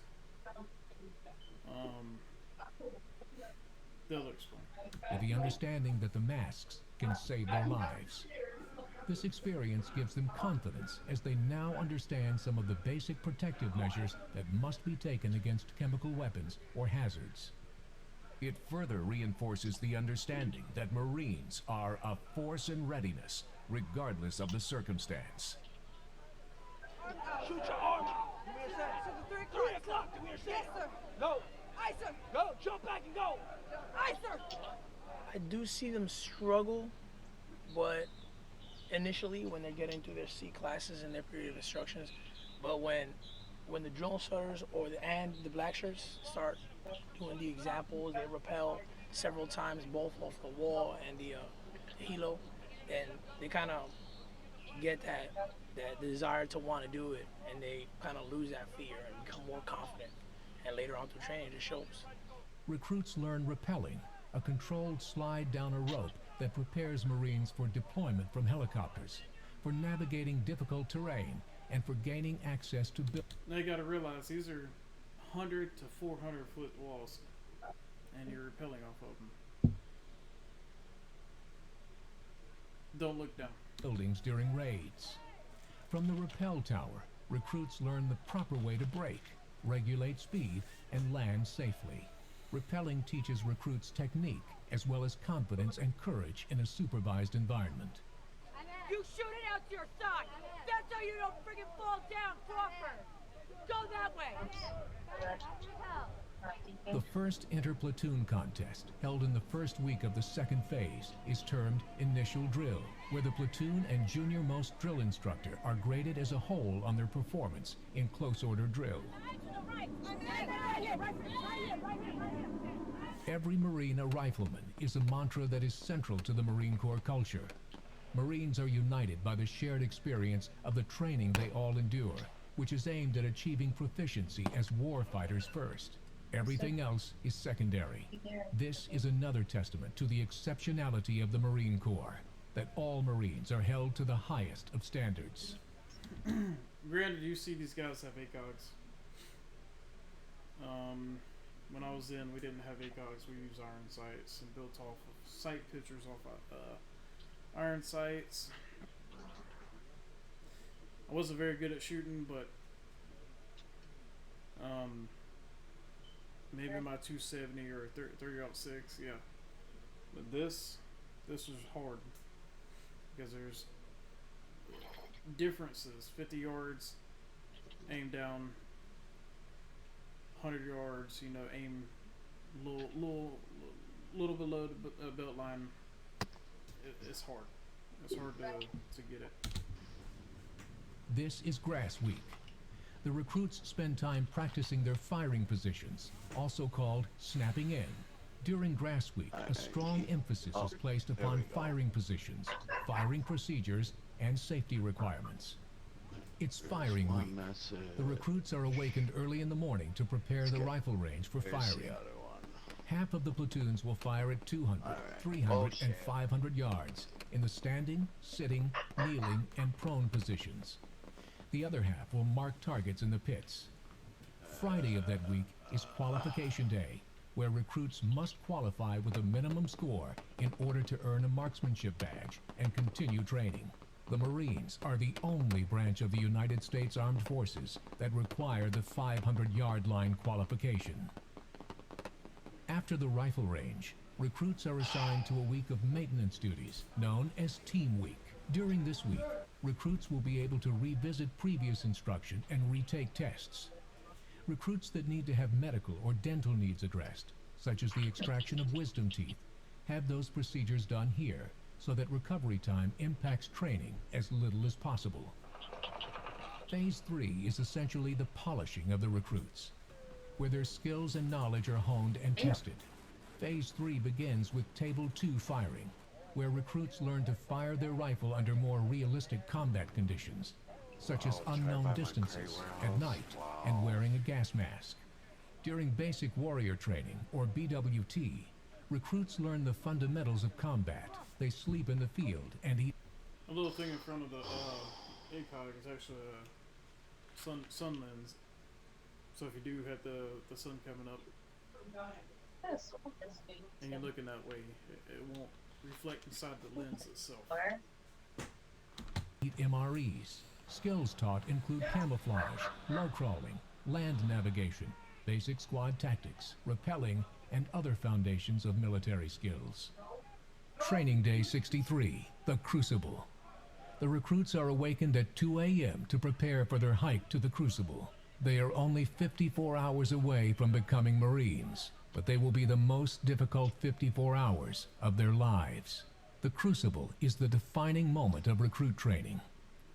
They'll explain. With the understanding that the masks can save their lives. This experience gives them confidence as they now understand some of the basic protective measures that must be taken against chemical weapons or hazards. It further reinforces the understanding that Marines are a force in readiness, regardless of the circumstance. Shoot your arm! Give me a second. 3 o'clock! Give me a second. Yes, sir. Go! Aye, sir. Go! Jump back and go! Aye, sir. I do see them struggle, but initially when they're getting through their C classes and their period of instructions, but when the drill instructors and the black shirts start doing the examples, they rappel several times both off the wall and the helo, and they kind of get that desire to want to do it, and they kind of lose that fear and become more confident, and later on through training it shows. Recruits learn rappelling, a controlled slide down a rope that prepares Marines for deployment from helicopters, for navigating difficult terrain, and for gaining access to Now you gotta realize these are 100 to 400 foot walls, and you're rappelling off of them. Don't look down. Buildings during raids. From the rappel tower, recruits learn the proper way to brake, regulate speed, and land safely. Rappelling teaches recruits technique as well as confidence and courage in a supervised environment. You shoot it out to your side. That's how you don't friggin' fall down proper. Go that way. The first inter-platoon contest, held in the first week of the second phase, is termed Initial Drill, where the platoon and junior-most drill instructor are graded as a whole on their performance in close order drill. Every Marine a rifleman is a mantra that is central to the Marine Corps culture. Marines are united by the shared experience of the training they all endure, which is aimed at achieving proficiency as war fighters first. Everything else is secondary. This is another testament to the exceptionality of the Marine Corps, that all Marines are held to the highest of standards. Granted, you see these guys have ACOGs. When I was in, we didn't have ACOGs. We used iron sights and built off of sight pictures off of iron sights. I wasn't very good at shooting, but maybe my 270 or 30-06, yeah. But this was hard because there's differences. 50 yards, aim down. 100 yards, you know, aim little below the belt line. It's hard. It's hard to get it. This is Grass Week. The recruits spend time practicing their firing positions, also called snapping in. During Grass Week, a strong emphasis is placed upon firing positions, firing procedures, and safety requirements. It's firing week. The recruits are awakened early in the morning to prepare the rifle range for firing. Half of the platoons will fire at 200, 300, and 500 yards in the standing, sitting, kneeling, and prone positions. The other half will mark targets in the pits. Friday of that week is qualification day, where recruits must qualify with a minimum score in order to earn a marksmanship badge and continue training. The Marines are the only branch of the United States Armed Forces that require the 500-yard line qualification. After the rifle range, recruits are assigned to a week of maintenance duties known as Team Week. During this week, recruits will be able to revisit previous instruction and retake tests. Recruits that need to have medical or dental needs addressed, such as the extraction of wisdom teeth, have those procedures done here so that recovery time impacts training as little as possible. Phase 3 is essentially the polishing of the recruits, where their skills and knowledge are honed and tested. Phase 3 begins with Table 2 firing, where recruits learn to fire their rifle under more realistic combat conditions, such as unknown distances, at night, and wearing a gas mask. During Basic Warrior Training, or BWT, recruits learn the fundamentals of combat. They sleep in the field and eat. A little thing in front of the ACOG is actually a sun lens. So if you do have the sun coming up and you're looking that way, it won't reflect inside the lens itself. MREs. Skills taught include camouflage, low crawling, land navigation, basic squad tactics, rappelling, and other foundations of military skills. Training Day 63, the Crucible. The recruits are awakened at 2 a.m. to prepare for their hike to the Crucible. They are only 54 hours away from becoming Marines, but they will be the most difficult 54 hours of their lives. The Crucible is the defining moment of recruit training.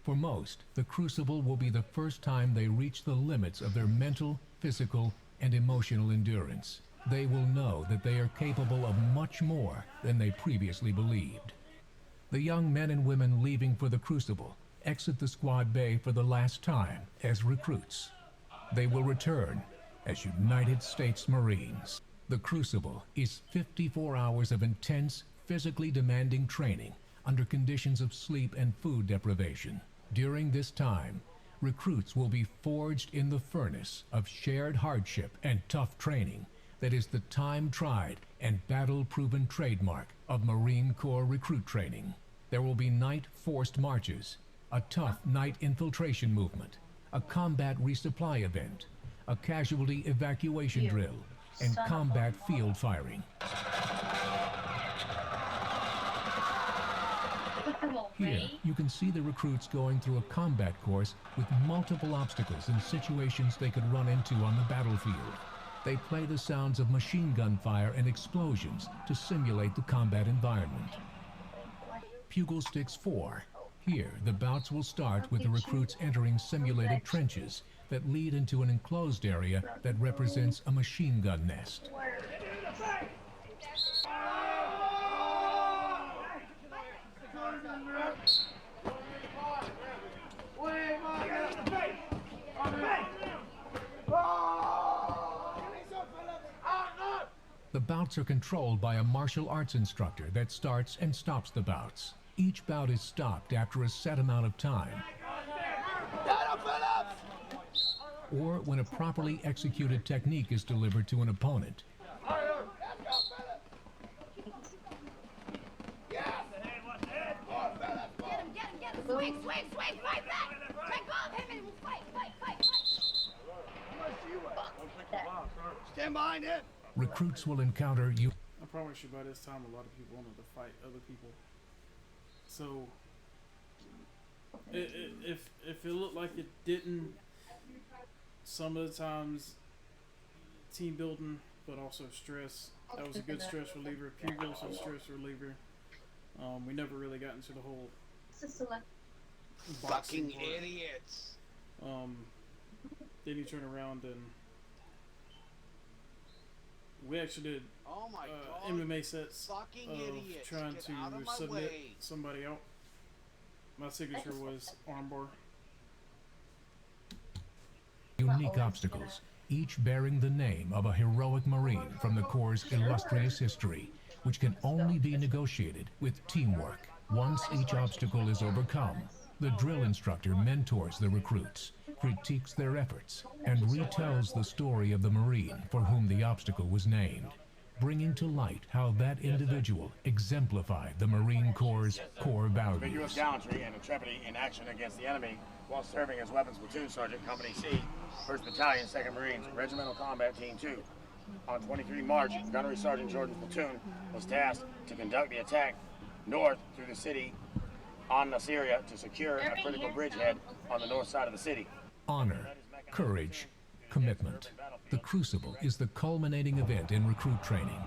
For most, the Crucible will be the first time they reach the limits of their mental, physical, and emotional endurance. They will know that they are capable of much more than they previously believed. The young men and women leaving for the Crucible exit the squad bay for the last time as recruits. They will return as United States Marines. The Crucible is 54 hours of intense, physically demanding training under conditions of sleep and food deprivation. During this time, recruits will be forged in the furnace of shared hardship and tough training that is the time-tried and battle-proven trademark of Marine Corps recruit training. There will be night forced marches, a tough night infiltration movement, a combat resupply event, a casualty evacuation drill, and combat field firing. Here, you can see the recruits going through a combat course with multiple obstacles and situations they could run into on the battlefield. They play the sounds of machine gun fire and explosions to simulate the combat environment. Pugil Sticks 4. Here, the bouts will start with the recruits entering simulated trenches that lead into an enclosed area that represents a machine gun nest. bouts are controlled by a martial arts instructor that starts and stops the bouts. Each bout is stopped after a set amount of time, or when a properly executed technique is delivered to an opponent. Swing, fight back! Let go of him and fight! Stand behind him! Recruits will encounter you. I promise you by this time a lot of people wanted to fight other people. So if it looked like it didn't, some of the times team building, but also stress. That was a good stress reliever. Pugil's a stress reliever. We never really got into the whole Fucking part. idiots! Then you turn around and we actually did MMA sets Fucking of idiots. trying Get to out of my submit way. somebody out. My signature was armbar. Unique obstacles, each bearing the name of a heroic Marine from the Corps' illustrious history, which can only be negotiated with teamwork. Once each obstacle is overcome, the drill instructor mentors the recruits, critiques their efforts, and retells the story of the Marine for whom the obstacle was named, bringing to light how that individual exemplified the Marine Corps' core values. Vigorous gallantry and intrepidity in action against the enemy while serving as Weapons Platoon Sergeant Company C, 1st Battalion, 2nd Marines, Regimental Combat Team 2. On 23 March, Gunnery Sergeant Jordan's platoon was tasked to conduct the attack north through the city on Nasiriyah to secure a critical bridgehead on the north side of the city. Honor, courage, commitment. The Crucible is the culminating event in recruit training.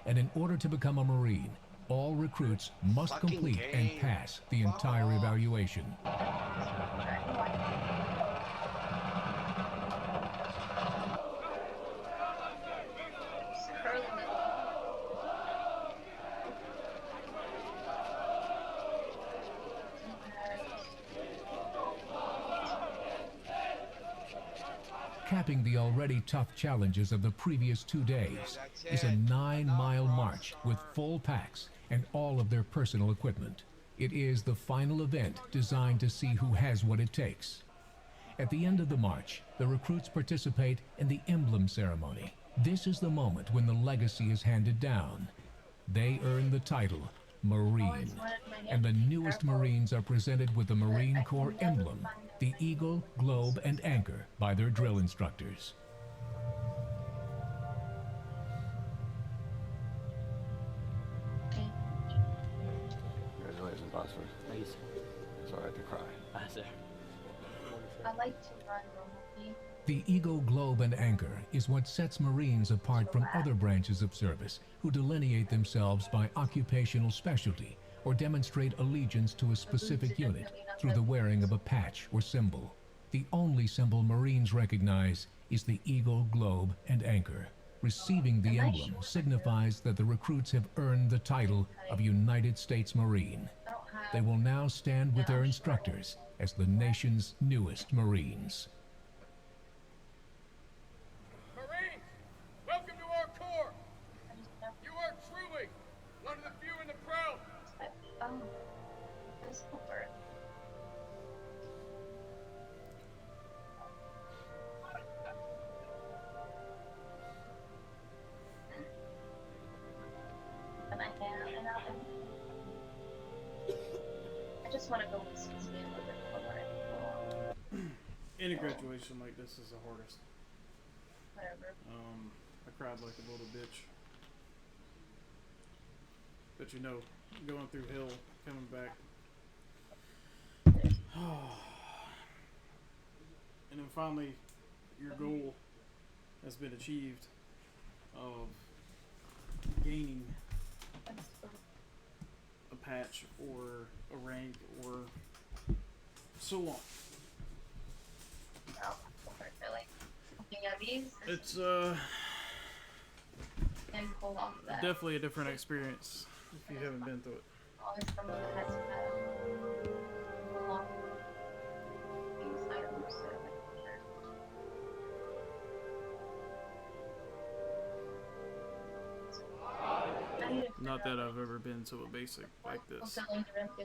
And in order to become a Marine, all recruits must complete and pass the entire evaluation. Capping the already tough challenges of the previous 2 days is a 9-mile march with full packs and all of their personal equipment. It is the final event designed to see who has what it takes. At the end of the march, the recruits participate in the emblem ceremony. This is the moment when the legacy is handed down. They earn the title Marine, and the newest Marines are presented with the Marine Corps emblem, the Eagle, Globe, and Anchor by their drill instructors. Congratulations, Bossman. Thank you, sir. It's all right to cry. Sir. I like to run remotely. The Eagle, Globe, and Anchor is what sets Marines apart from other branches of service who delineate themselves by occupational specialty or demonstrate allegiance to a specific unit through the wearing of a patch or symbol. The only symbol Marines recognize is the Eagle, Globe, and Anchor. Receiving the emblem signifies that the recruits have earned the title of United States Marine. They will now stand with their instructors as the nation's newest Marines. Marines, welcome to our Corps. You are truly one of the few and the proud. I just want to go with CC a little bit forward. Any graduation like this is the hardest. Whatever. I cried like a little bitch. But you know, going through hell, coming back. And then finally, your goal has been achieved of gaining a patch or a rank or so on. Oh, really? Looking at these, It's and pull off that. definitely a different experience if you haven't been through it. Always from the head to head. Pull off these items so that Not that I've ever been to a basic like this.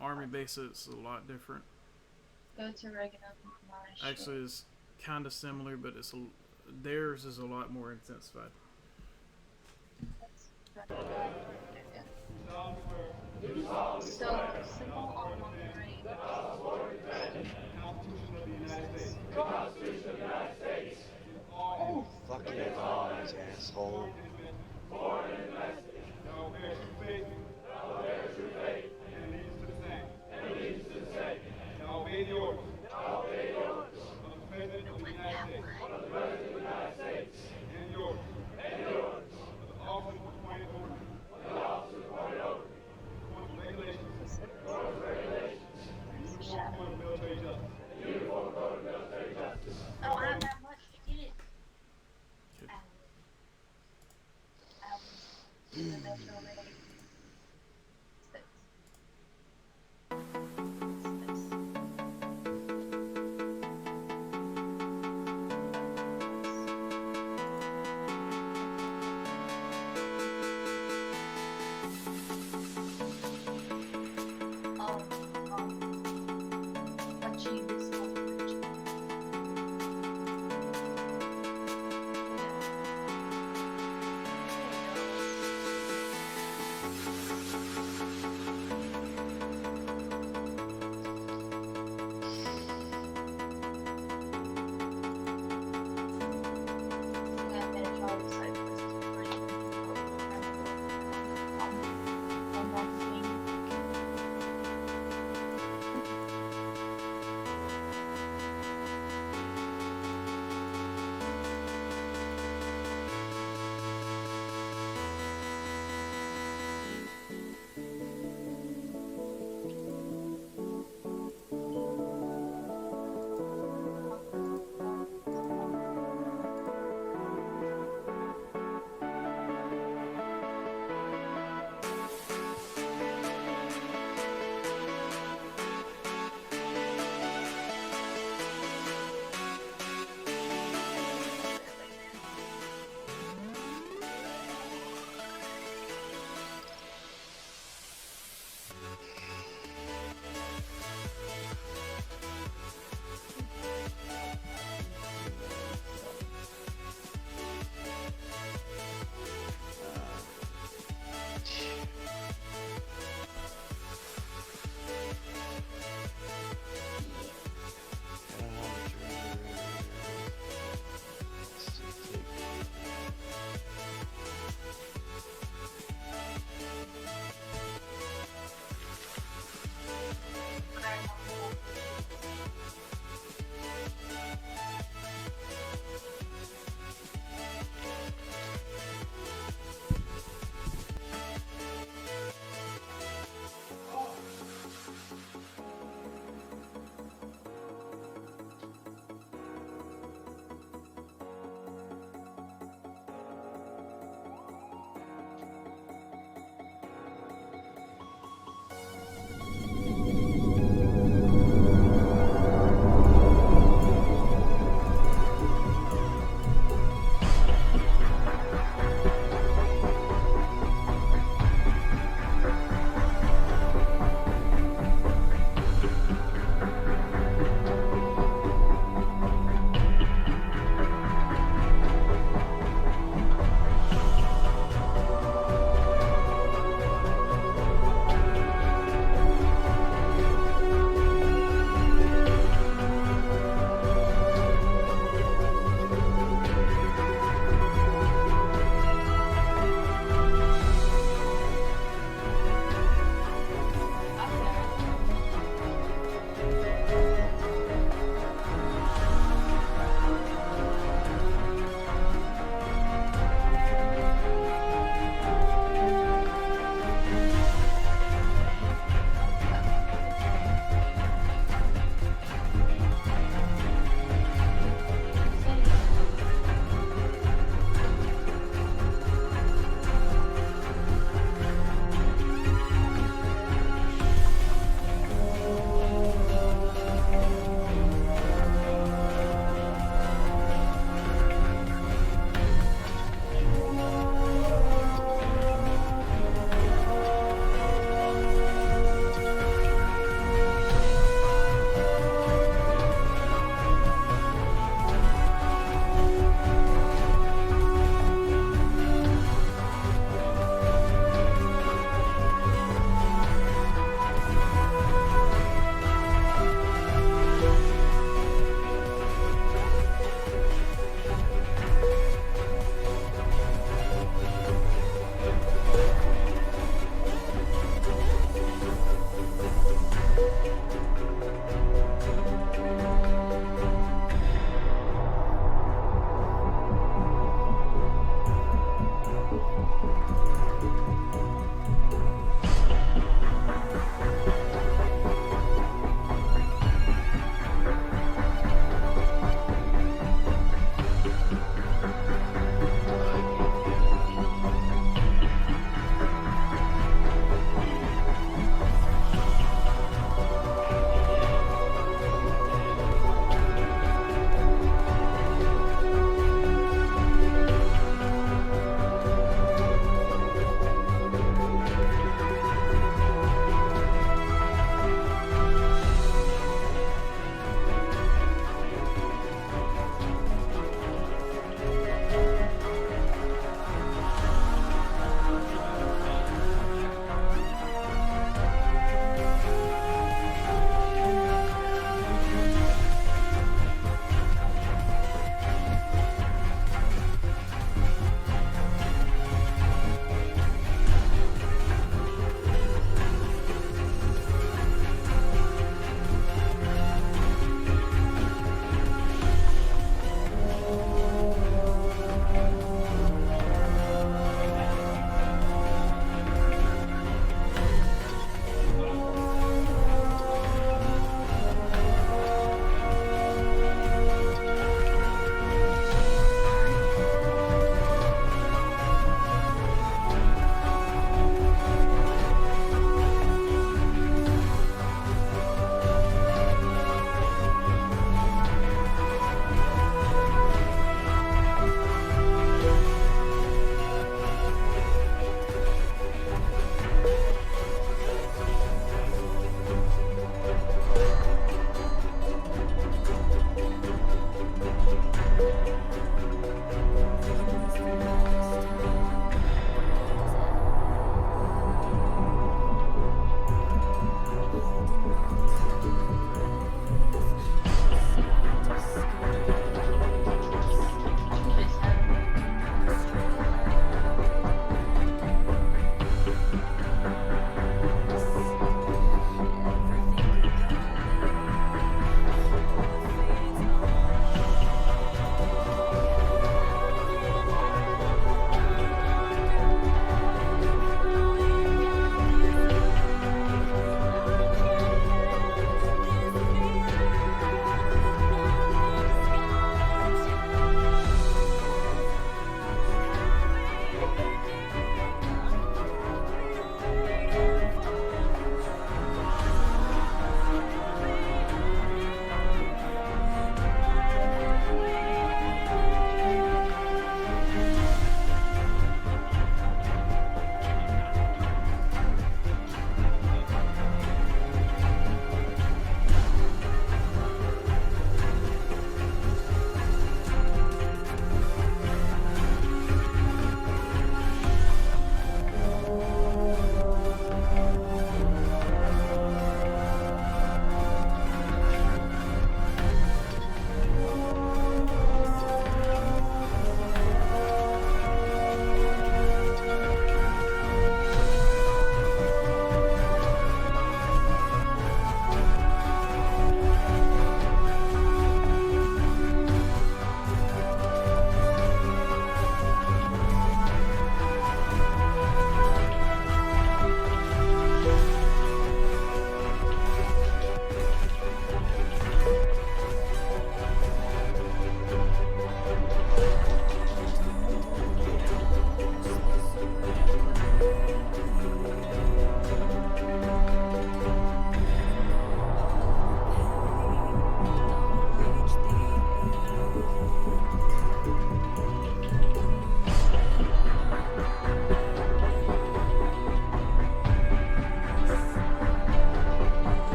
Army basics is a lot different. Go to regular. Actually, it's kind of similar, but theirs is a lot more intensified. So, simple on one right. Oh, fucking advise, asshole. Oh, I don't have much to get it.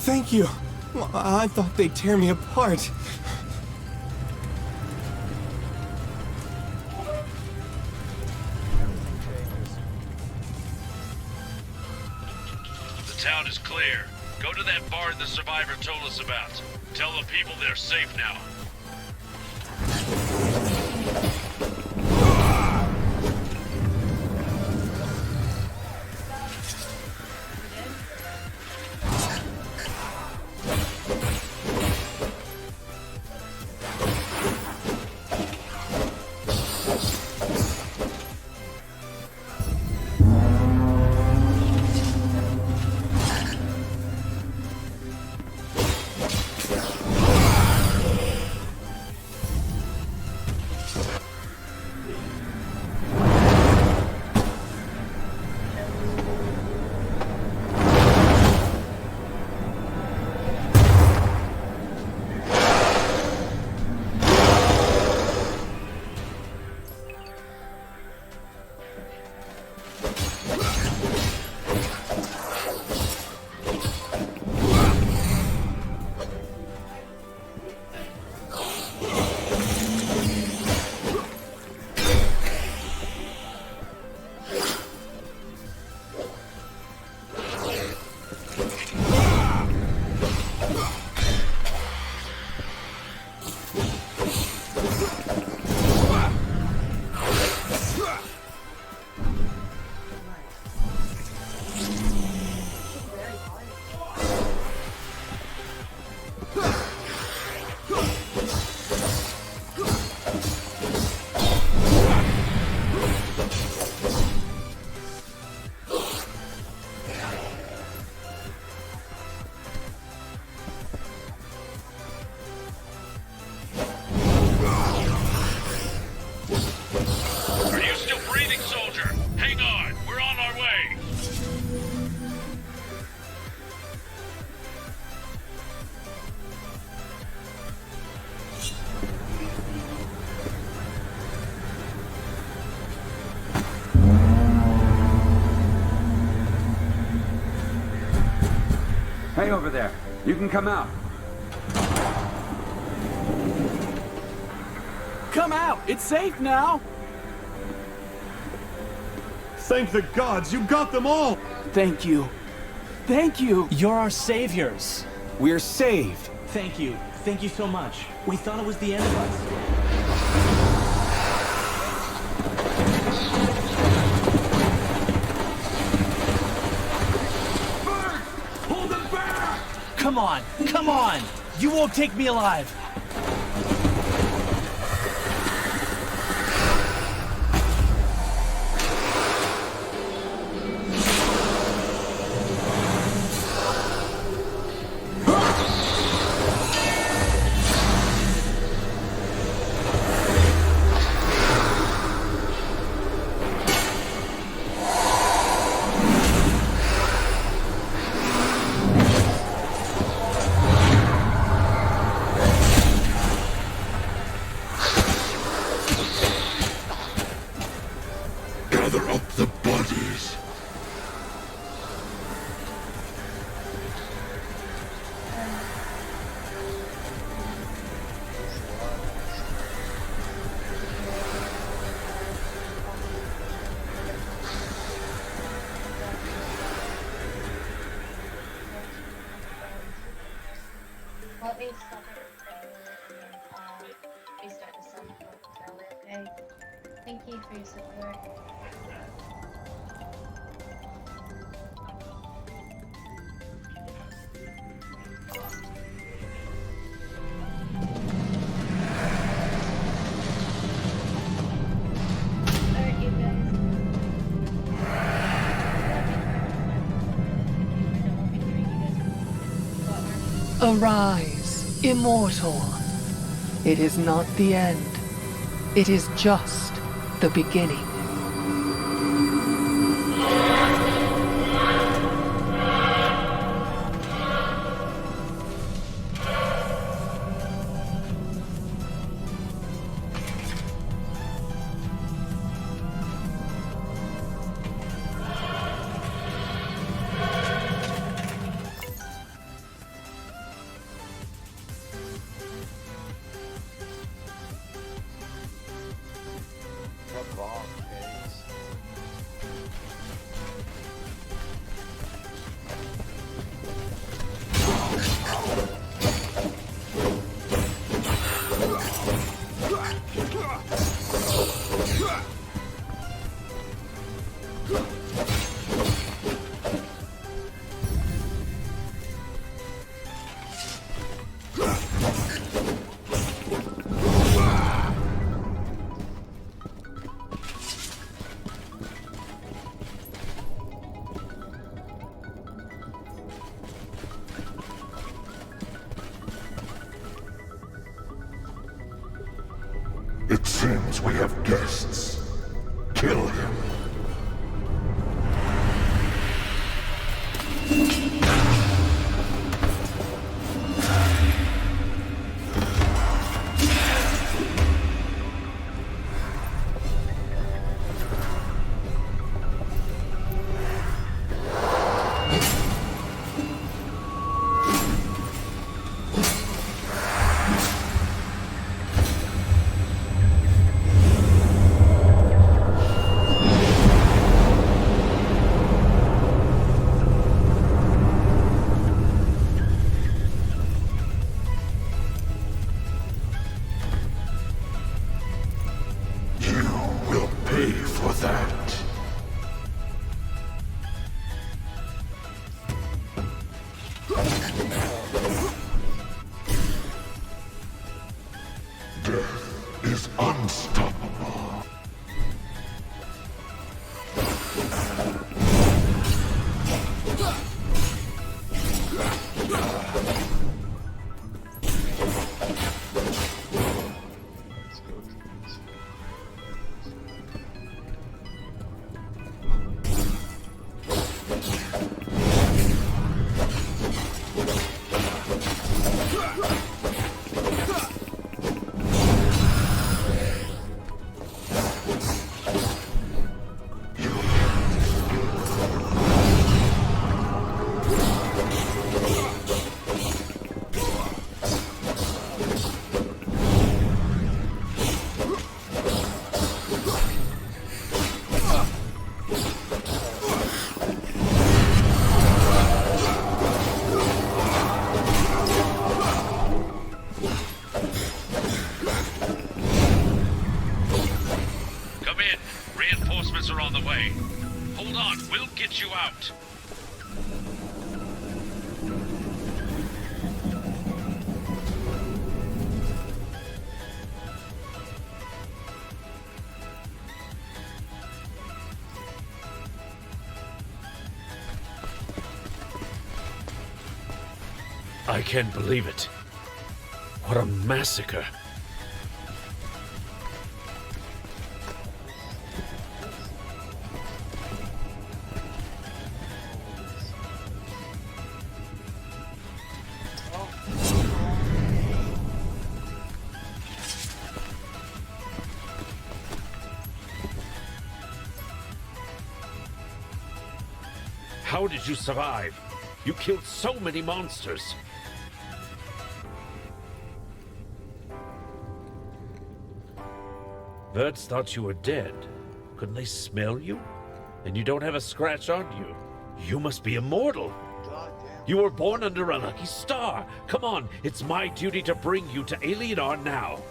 Thank you. I thought they'd tear me apart. The town is clear. Go to that bar the survivor told us about. Tell the people they're safe now. Hey, over there. You can come out. Come out! It's safe now! Thank the gods, you got them all! Thank you. Thank you! You're our saviors. We're saved. Thank you. Thank you so much. We thought it was the end of us. Come on! Come on! You won't take me alive! Let me stop it and restart the sun for okay? Thank you for your support. Alright, you guys. Arise, immortal. It is not the end. It is just the beginning. Since we have guests, kill him. Are on the way. Hold on, we'll get you out. I can't believe it. What a massacre. How did you survive? You killed so many monsters. Birds thought you were dead. Couldn't they smell you? And you don't have a scratch on you. You must be immortal. You were born under a lucky star. Come on, it's my duty to bring you to Alienor now.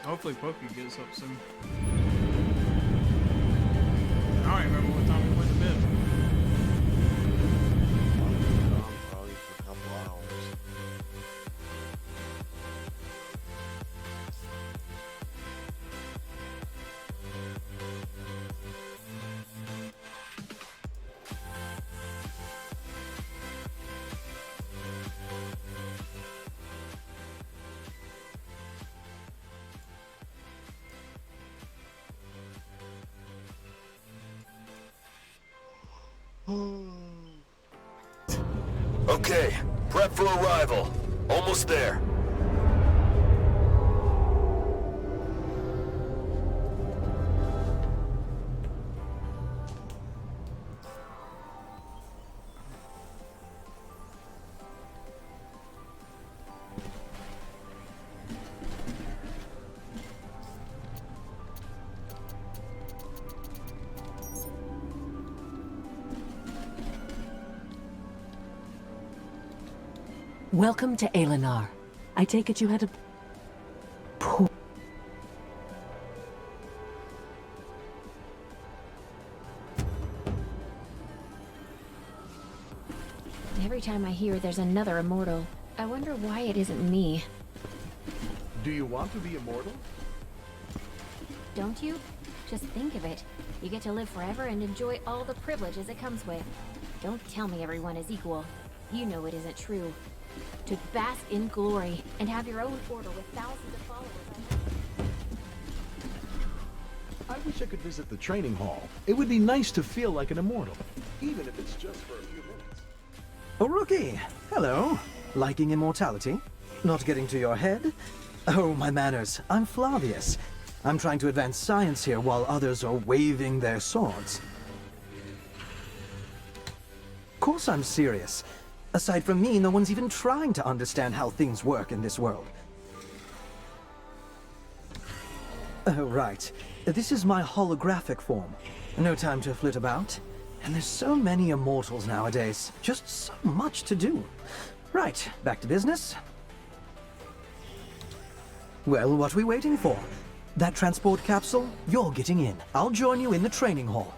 Hopefully Pokey gets up soon. I don't even remember what time we went to bed. Probably for a couple hours. Okay, prep for arrival. Almost there. Welcome to Alienor. I take it you had a poor... Every time I hear there's another immortal, I wonder why it isn't me. Do you want to be immortal? Don't you? Just think of it. You get to live forever and enjoy all the privileges it comes with. Don't tell me everyone is equal. You know it isn't true. To bask in glory and have your own order with thousands of followers. I wish I could visit the training hall. It would be nice to feel like an immortal, even if it's just for a few minutes. Oh, Rookie! Hello. Liking immortality? Not getting to your head? Oh, my manners. I'm Flavius. I'm trying to advance science here while others are waving their swords. Of course I'm serious. Aside from me, no one's even trying to understand how things work in this world. Oh, right. This is my holographic form. No time to flit about. And there's so many immortals nowadays. Just so much to do. Right, back to business. Well, what are we waiting for? That transport capsule? You're getting in. I'll join you in the training hall.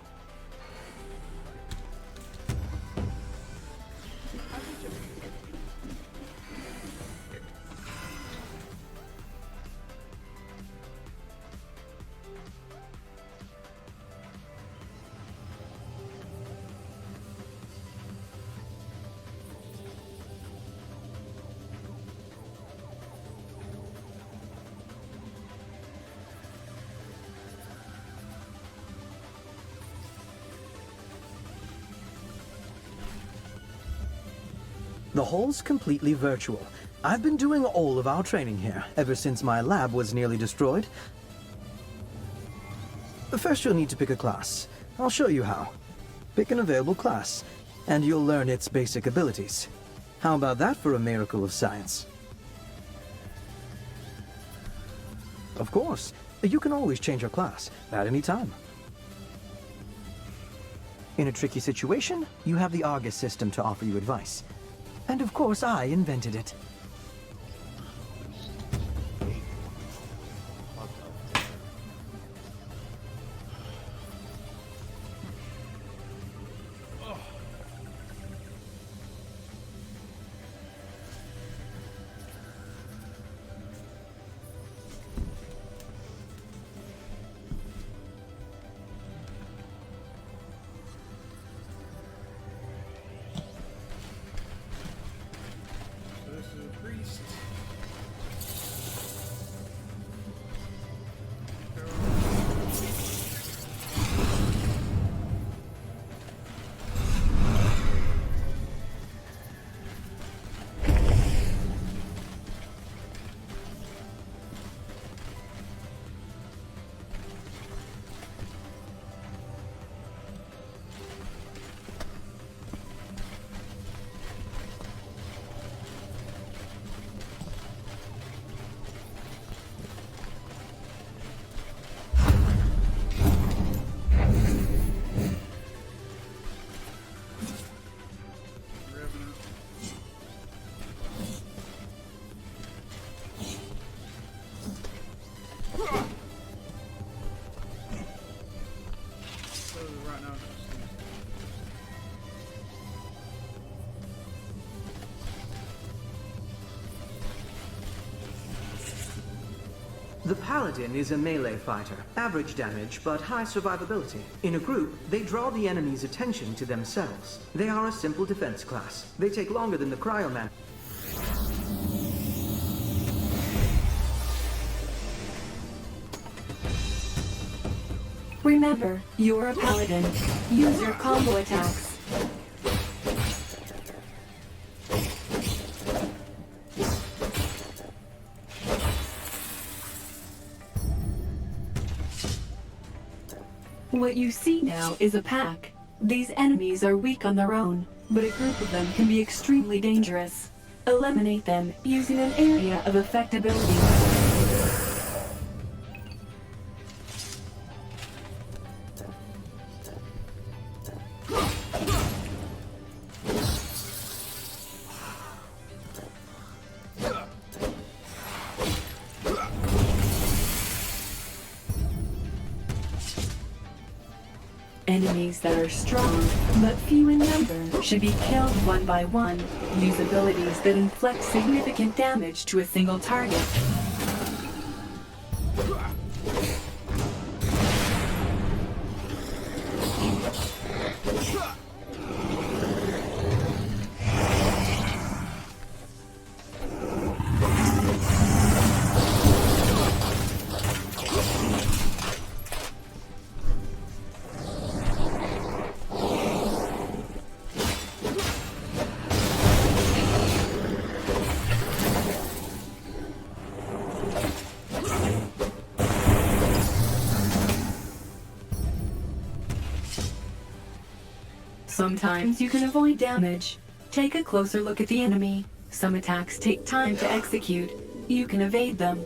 The hall's completely virtual. I've been doing all of our training here, ever since my lab was nearly destroyed. First you'll need to pick a class. I'll show you how. Pick an available class, and you'll learn its basic abilities. How about that for a miracle of science? Of course, you can always change your class, at any time. In a tricky situation, you have the Argus system to offer you advice. And of course, I invented it. The Paladin is a melee fighter. Average damage, but high survivability. In a group, they draw the enemy's attention to themselves. They are a simple defense class. They take longer than the Cryoman. Remember, you're a Paladin. Use your combo attacks. What you see now is a pack. These enemies are weak on their own, but a group of them can be extremely dangerous. Eliminate them using an area of effectability. Enemies that are strong, but few in number, should be killed one by one. Use abilities that inflict significant damage to a single target. Sometimes you can avoid damage. Take a closer look at the enemy. Some attacks take time to execute. You can evade them.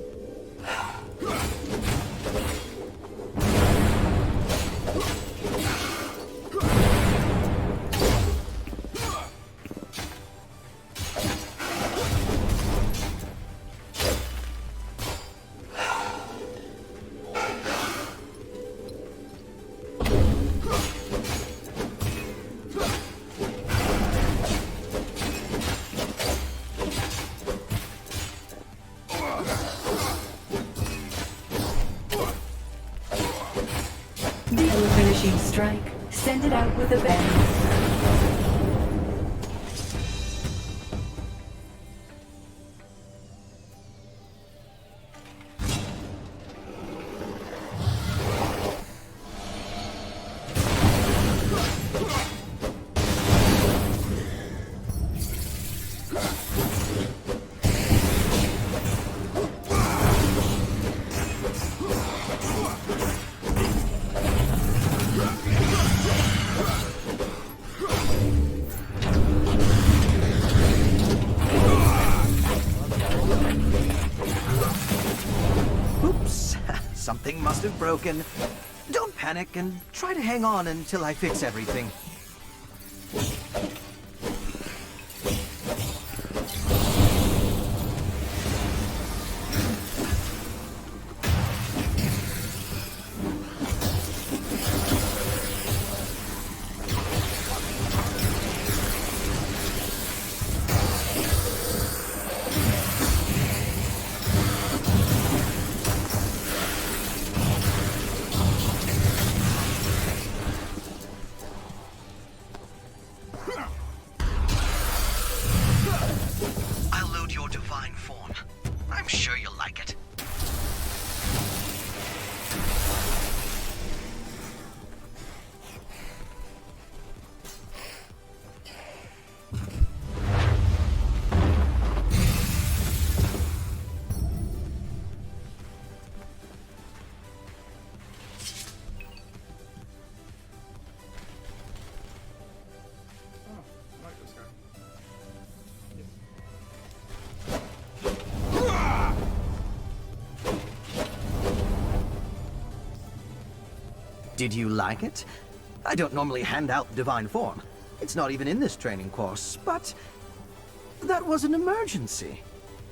Deal a finishing strike. Send it out with a bang. Oops, something must have broken. Don't panic and try to hang on until I fix everything. I'll load your divine form. I'm sure you'll like it. Did you like it? I don't normally hand out divine form. It's not even in this training course, but that was an emergency.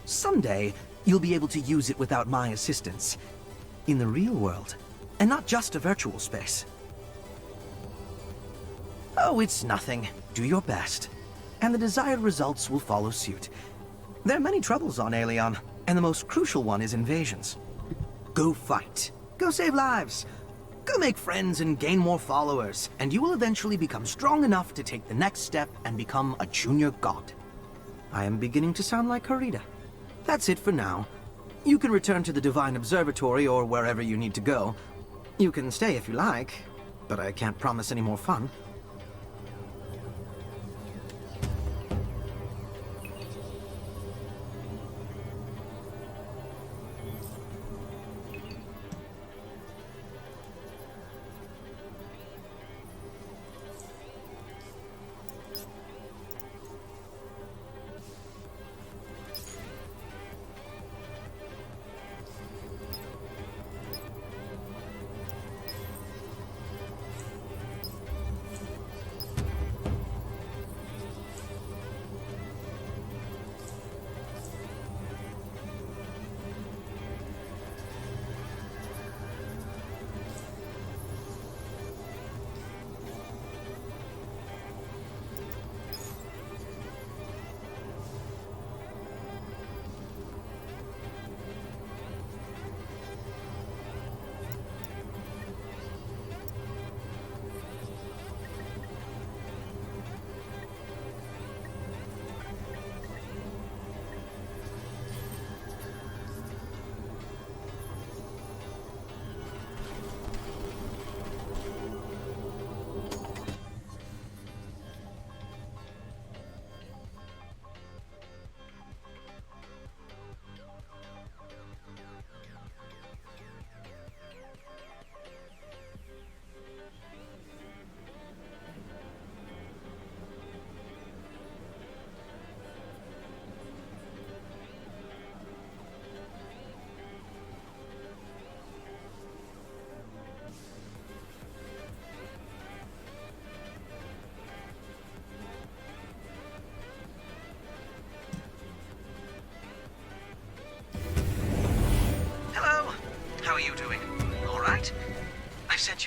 Someday, you'll be able to use it without my assistance. In the real world, and not just a virtual space. Oh, it's nothing. Do your best. And the desired results will follow suit. There are many troubles on Aelion, and the most crucial one is invasions. Go fight. Go save lives. Go make friends and gain more followers, and you will eventually become strong enough to take the next step and become a junior god. I am beginning to sound like Harita. That's it for now. You can return to the Divine Observatory or wherever you need to go. You can stay if you like, but I can't promise any more fun.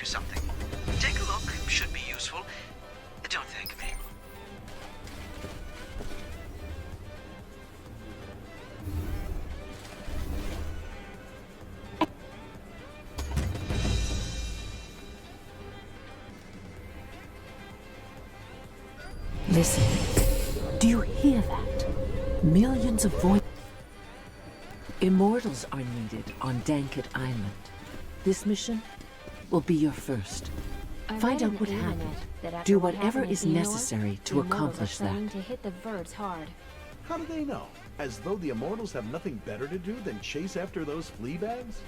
you something. Take a look. Should be useful. Don't thank me. Listen. Do you hear that? Millions of voices. Immortals are needed on Danket Island. This mission will be your first. I Find read out in what the happened. internet that after Do what whatever happened in is Theonor, necessary to the Immortals accomplish are planning that. to hit the Verbs hard. How do they know? As though the Immortals have nothing better to do than chase after those flea bags?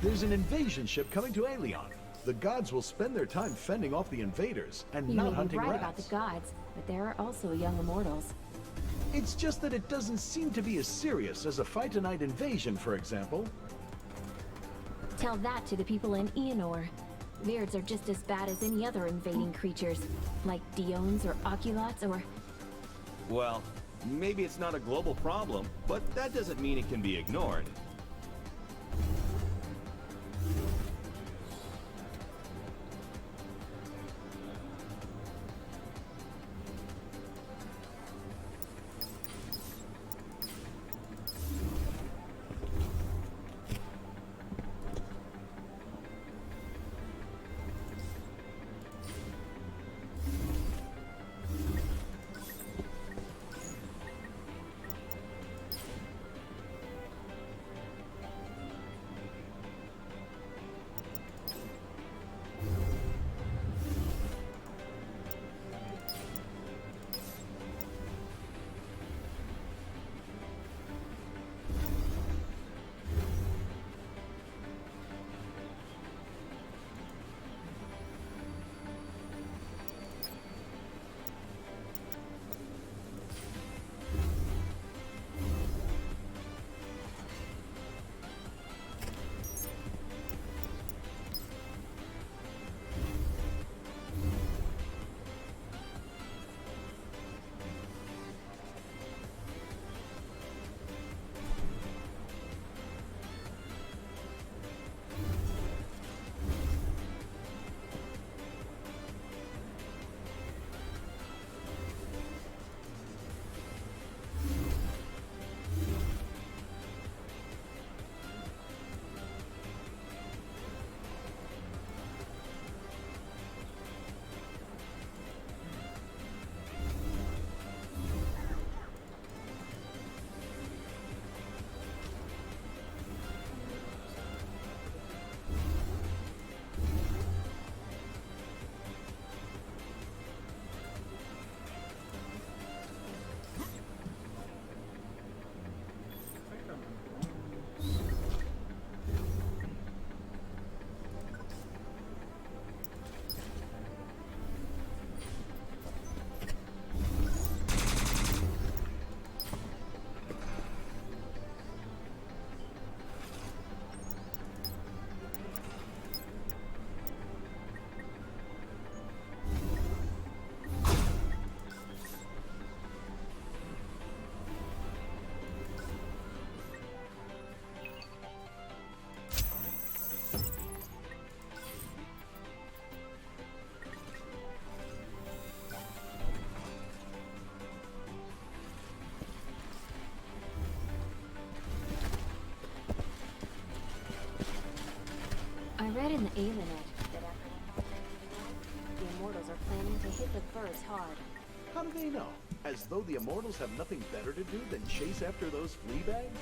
There's an invasion ship coming to Aelion. The gods will spend their time fending off the invaders and You not may be hunting right rats. about the gods, but there are also young Immortals. It's just that it doesn't seem to be as serious as a Phytonite invasion, for example. Tell that to the people in Eonor. Beards are just as bad as any other invading creatures, like Diones or Oculots or... Well, maybe it's not a global problem, but that doesn't mean it can be ignored. I read in the Alienate that after what happened in Theonor, the Immortals are planning to hit the Verbs hard. How do they know? As though the Immortals have nothing better to do than chase after those flea bags?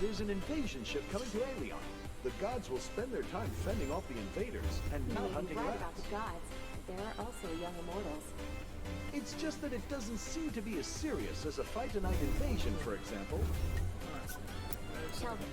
There's an invasion ship coming to Aelion. The gods will spend their time fending off the invaders and You not may be hunting right rats. about the gods, but there are also young Immortals. It's just that it doesn't seem to be as serious as a Phytonite invasion, for example. Tell them.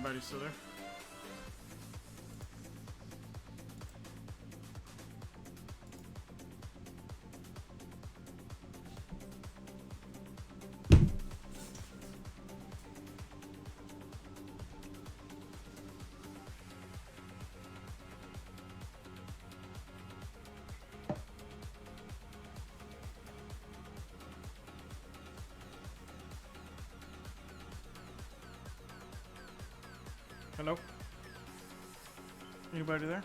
Anybody still there? Hello? Anybody there?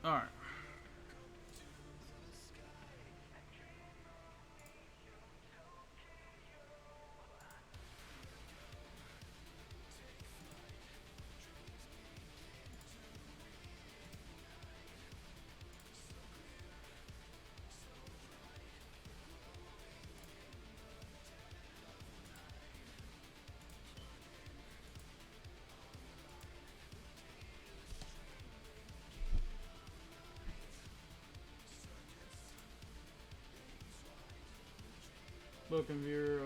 Alright. Looking for your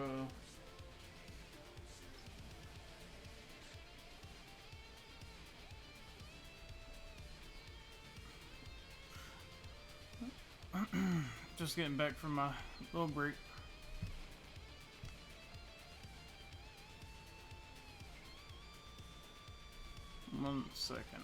just getting back from my little break. One second.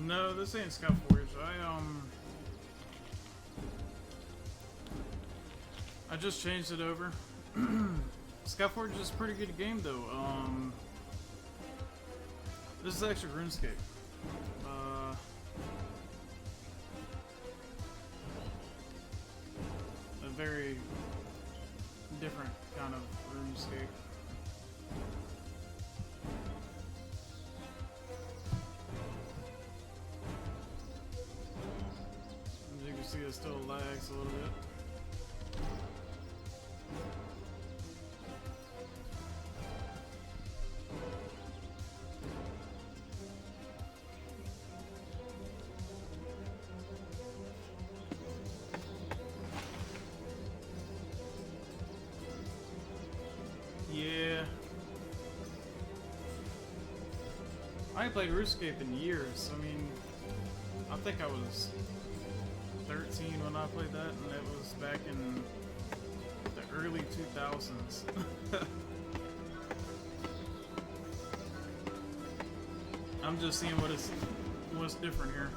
No, this ain't Skyforge. I just changed it over. Skyforge is a pretty good game though. This is actually RuneScape. A very different kind of RuneScape. As you can see, it still lags a little bit. Yeah. I ain't played RuneScape in years. I mean, I think I was 13 when I played that, and it was back in the early 2000s. I'm just seeing what's different here.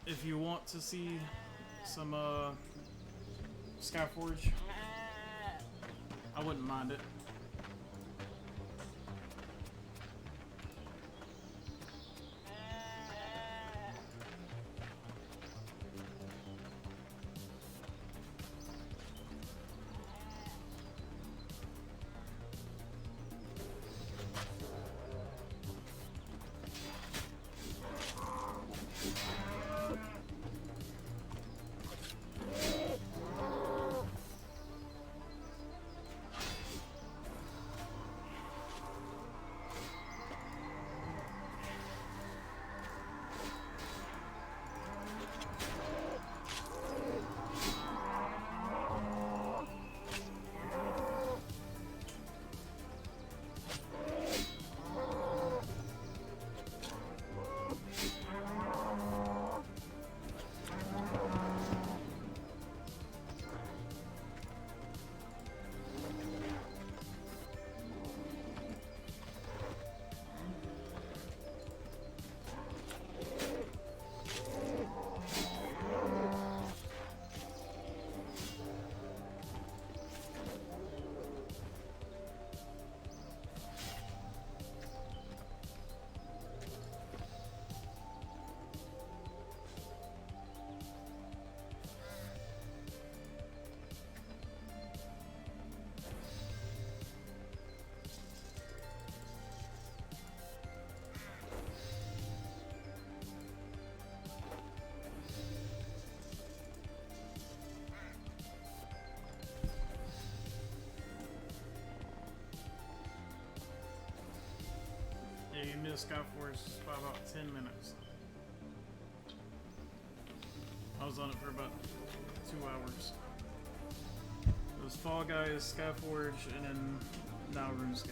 If you want to see some Skyforge, I wouldn't mind it. Yeah, you missed Skyforge by about 10 minutes. I was on it for about 2 hours. It was Fall Guys, Skyforge, and then now RuneScape.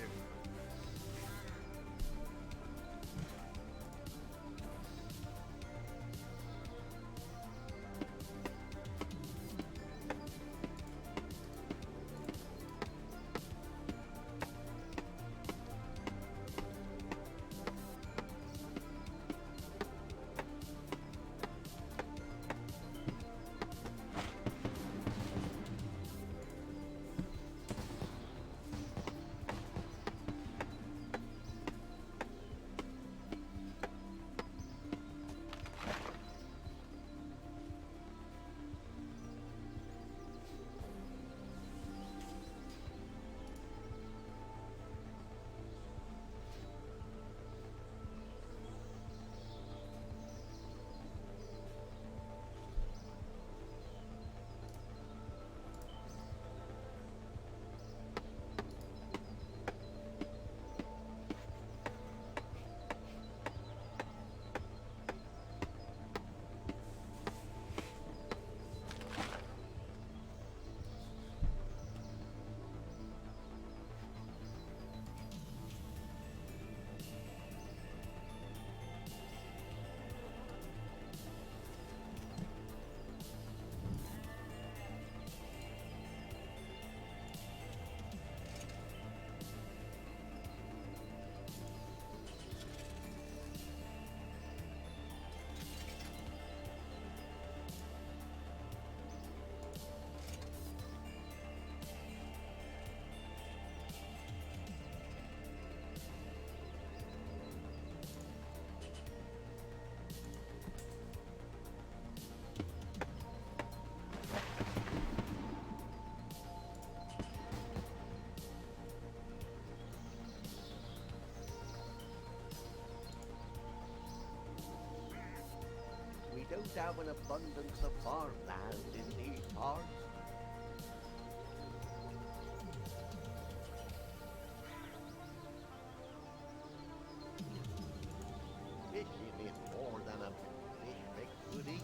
have an abundance of farmland in these parts. Fishing is more than a fish makes good eat.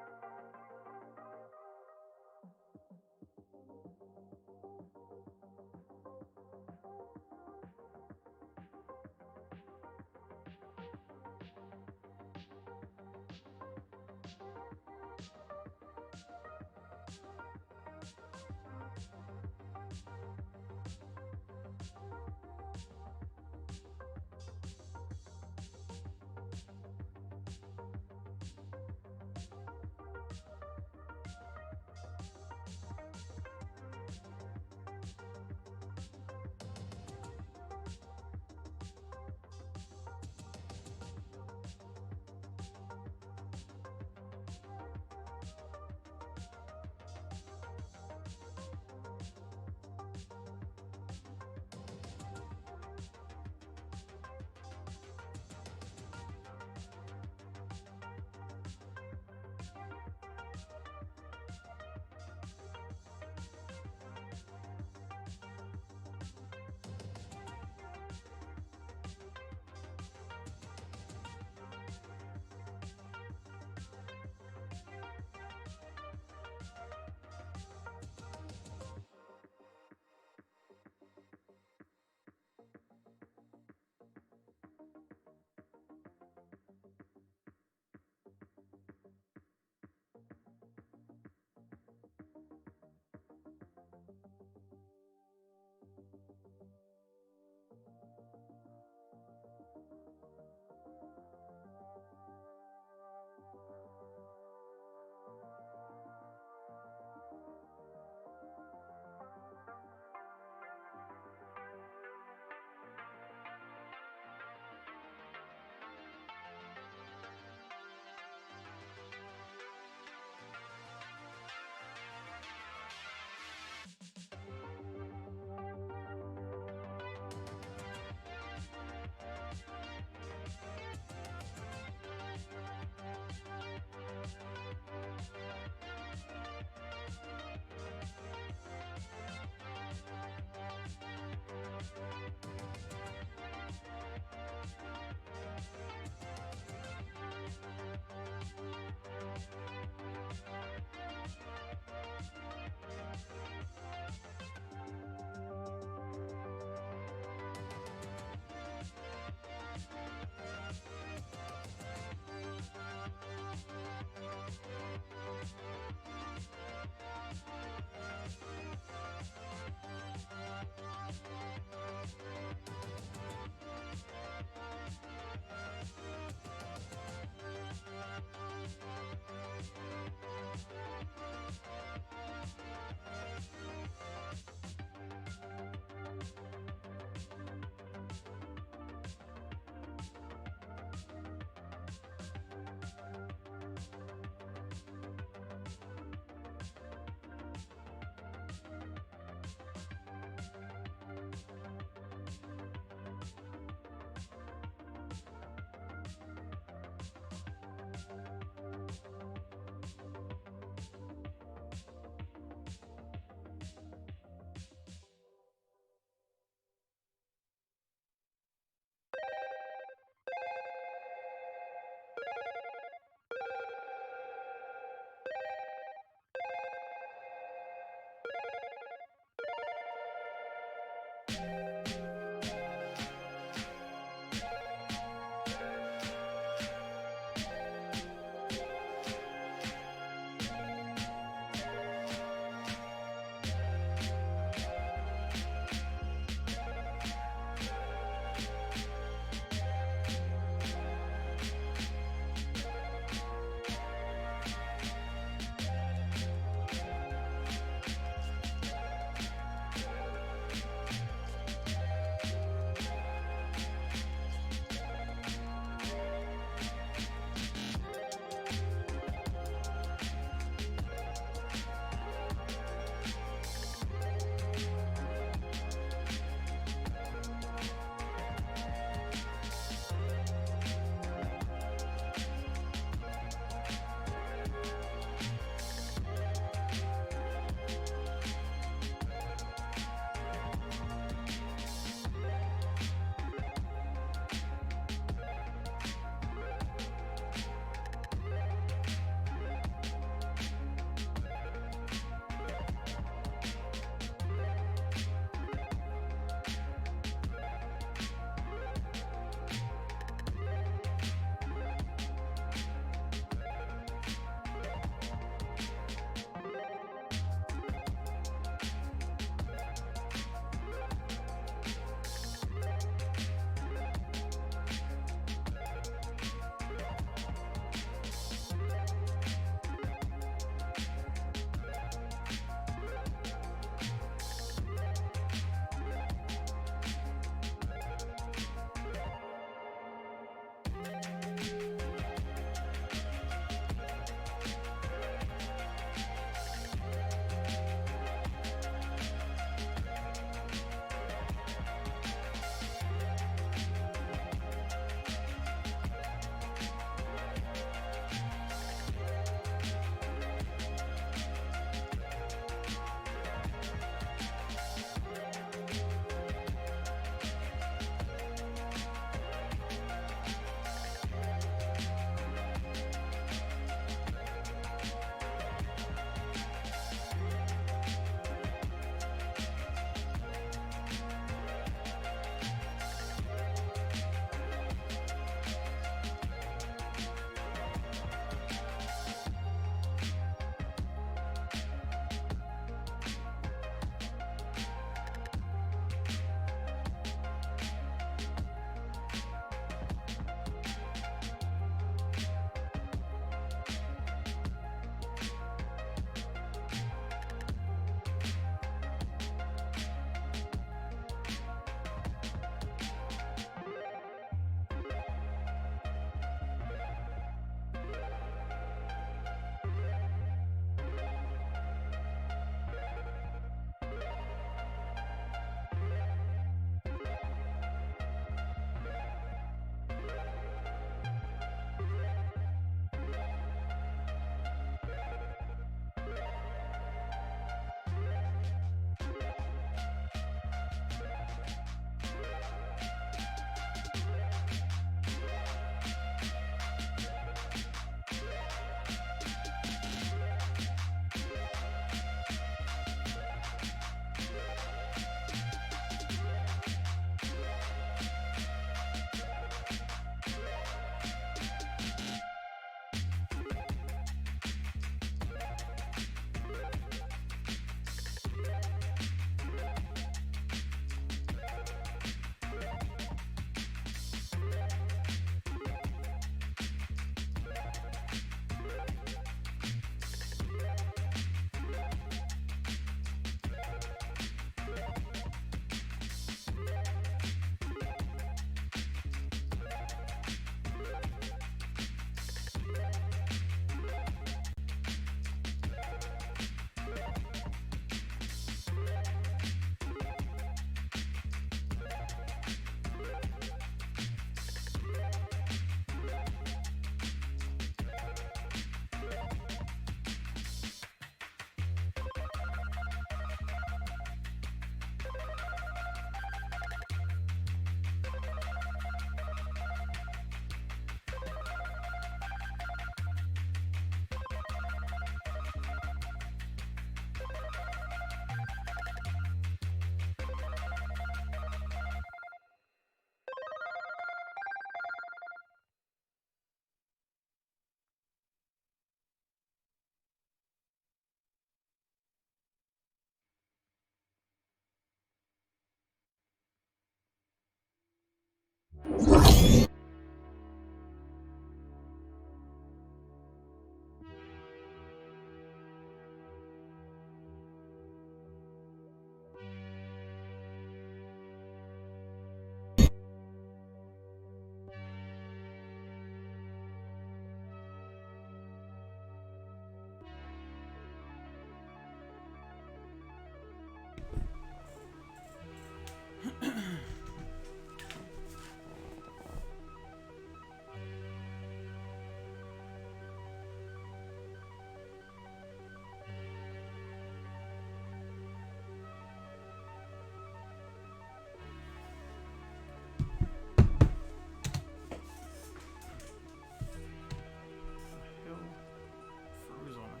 Froze on me.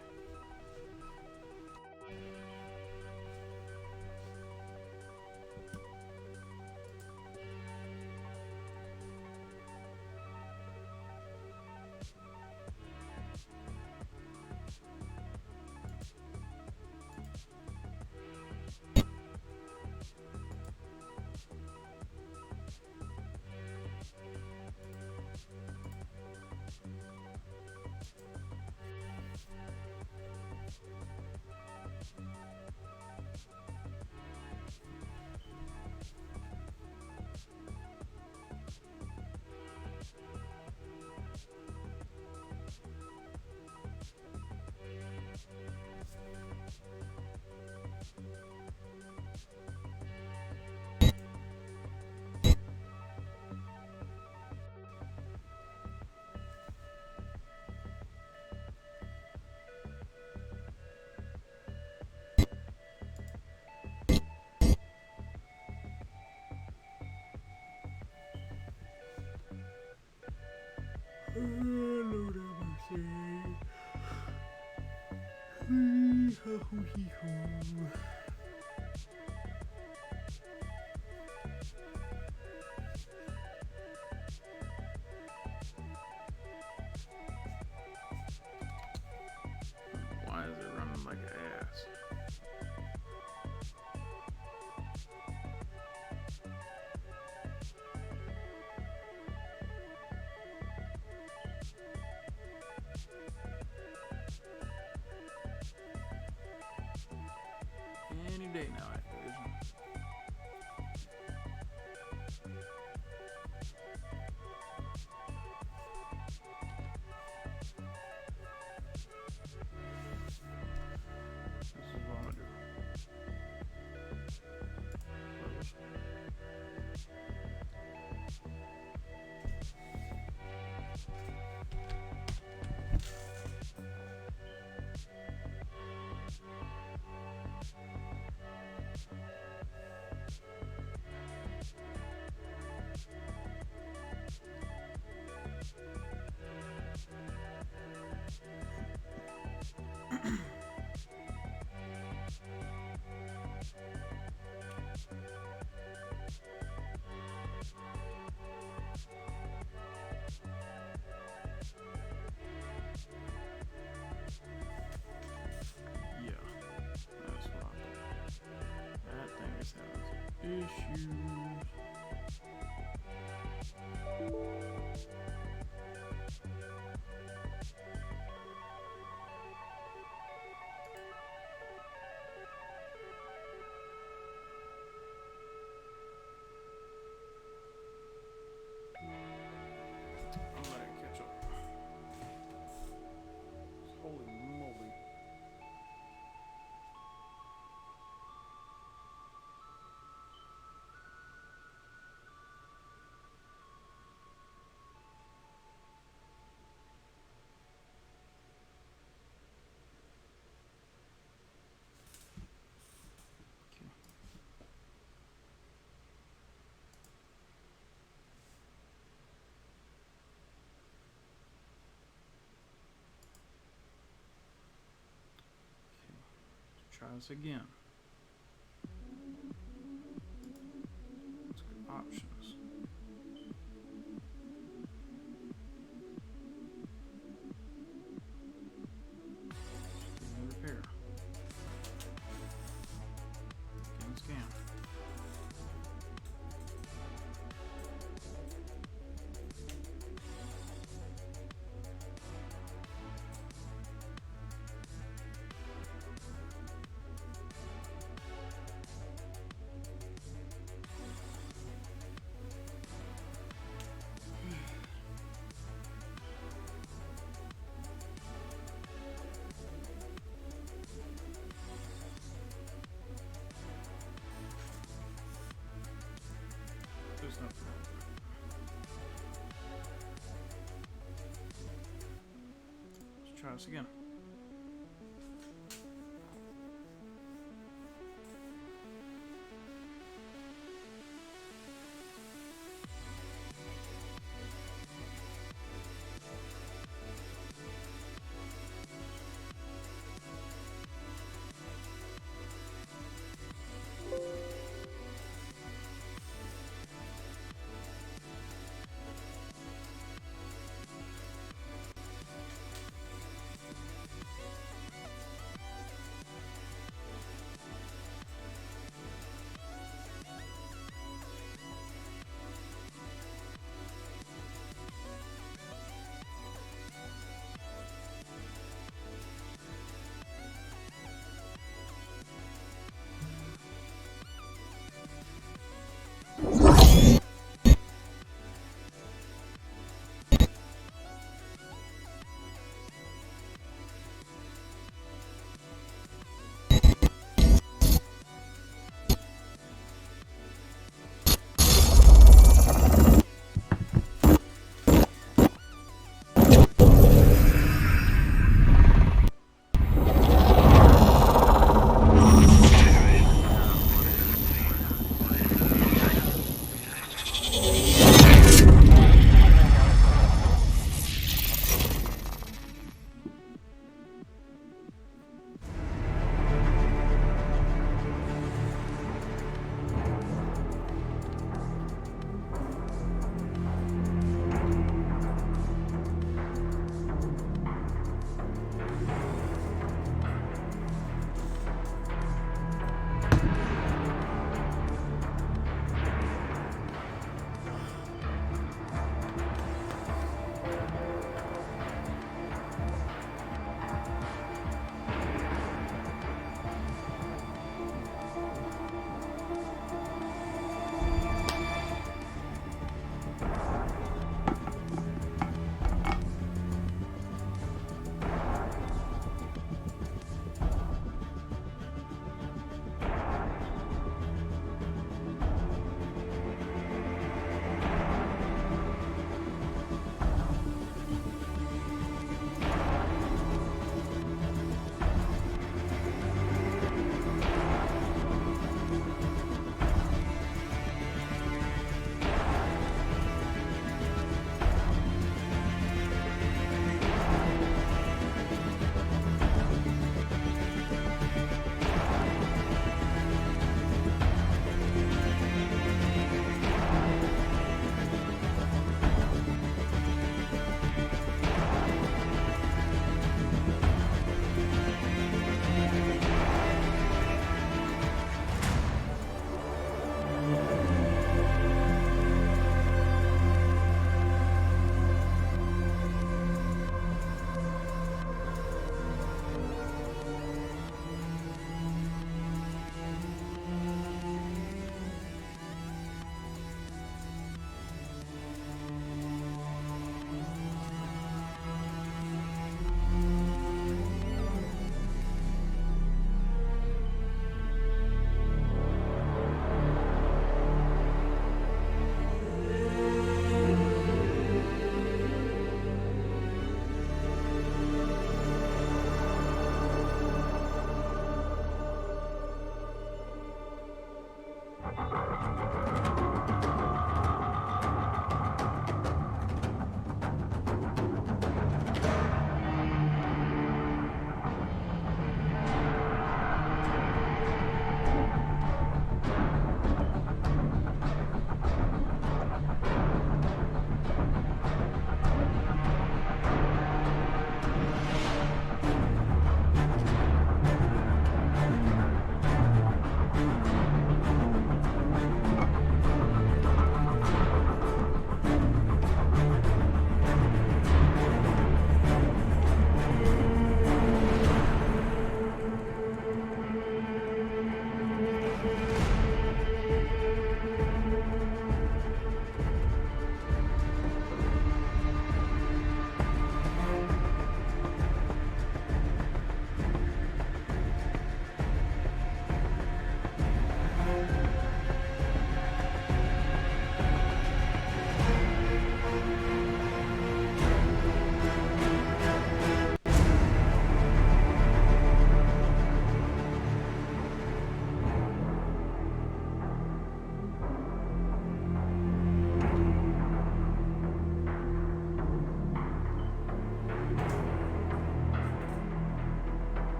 Lord have mercy. Hee-ha-hoo-hee-hoo. Why is it running like ass? Any day now, Activision. This is what I'm gonna do. Yeah, that's what I'm doing. That thing is having issues. I'm gonna catch up. Holy moly. Try this again. Let's go options. Repair. Again, scan. try this again.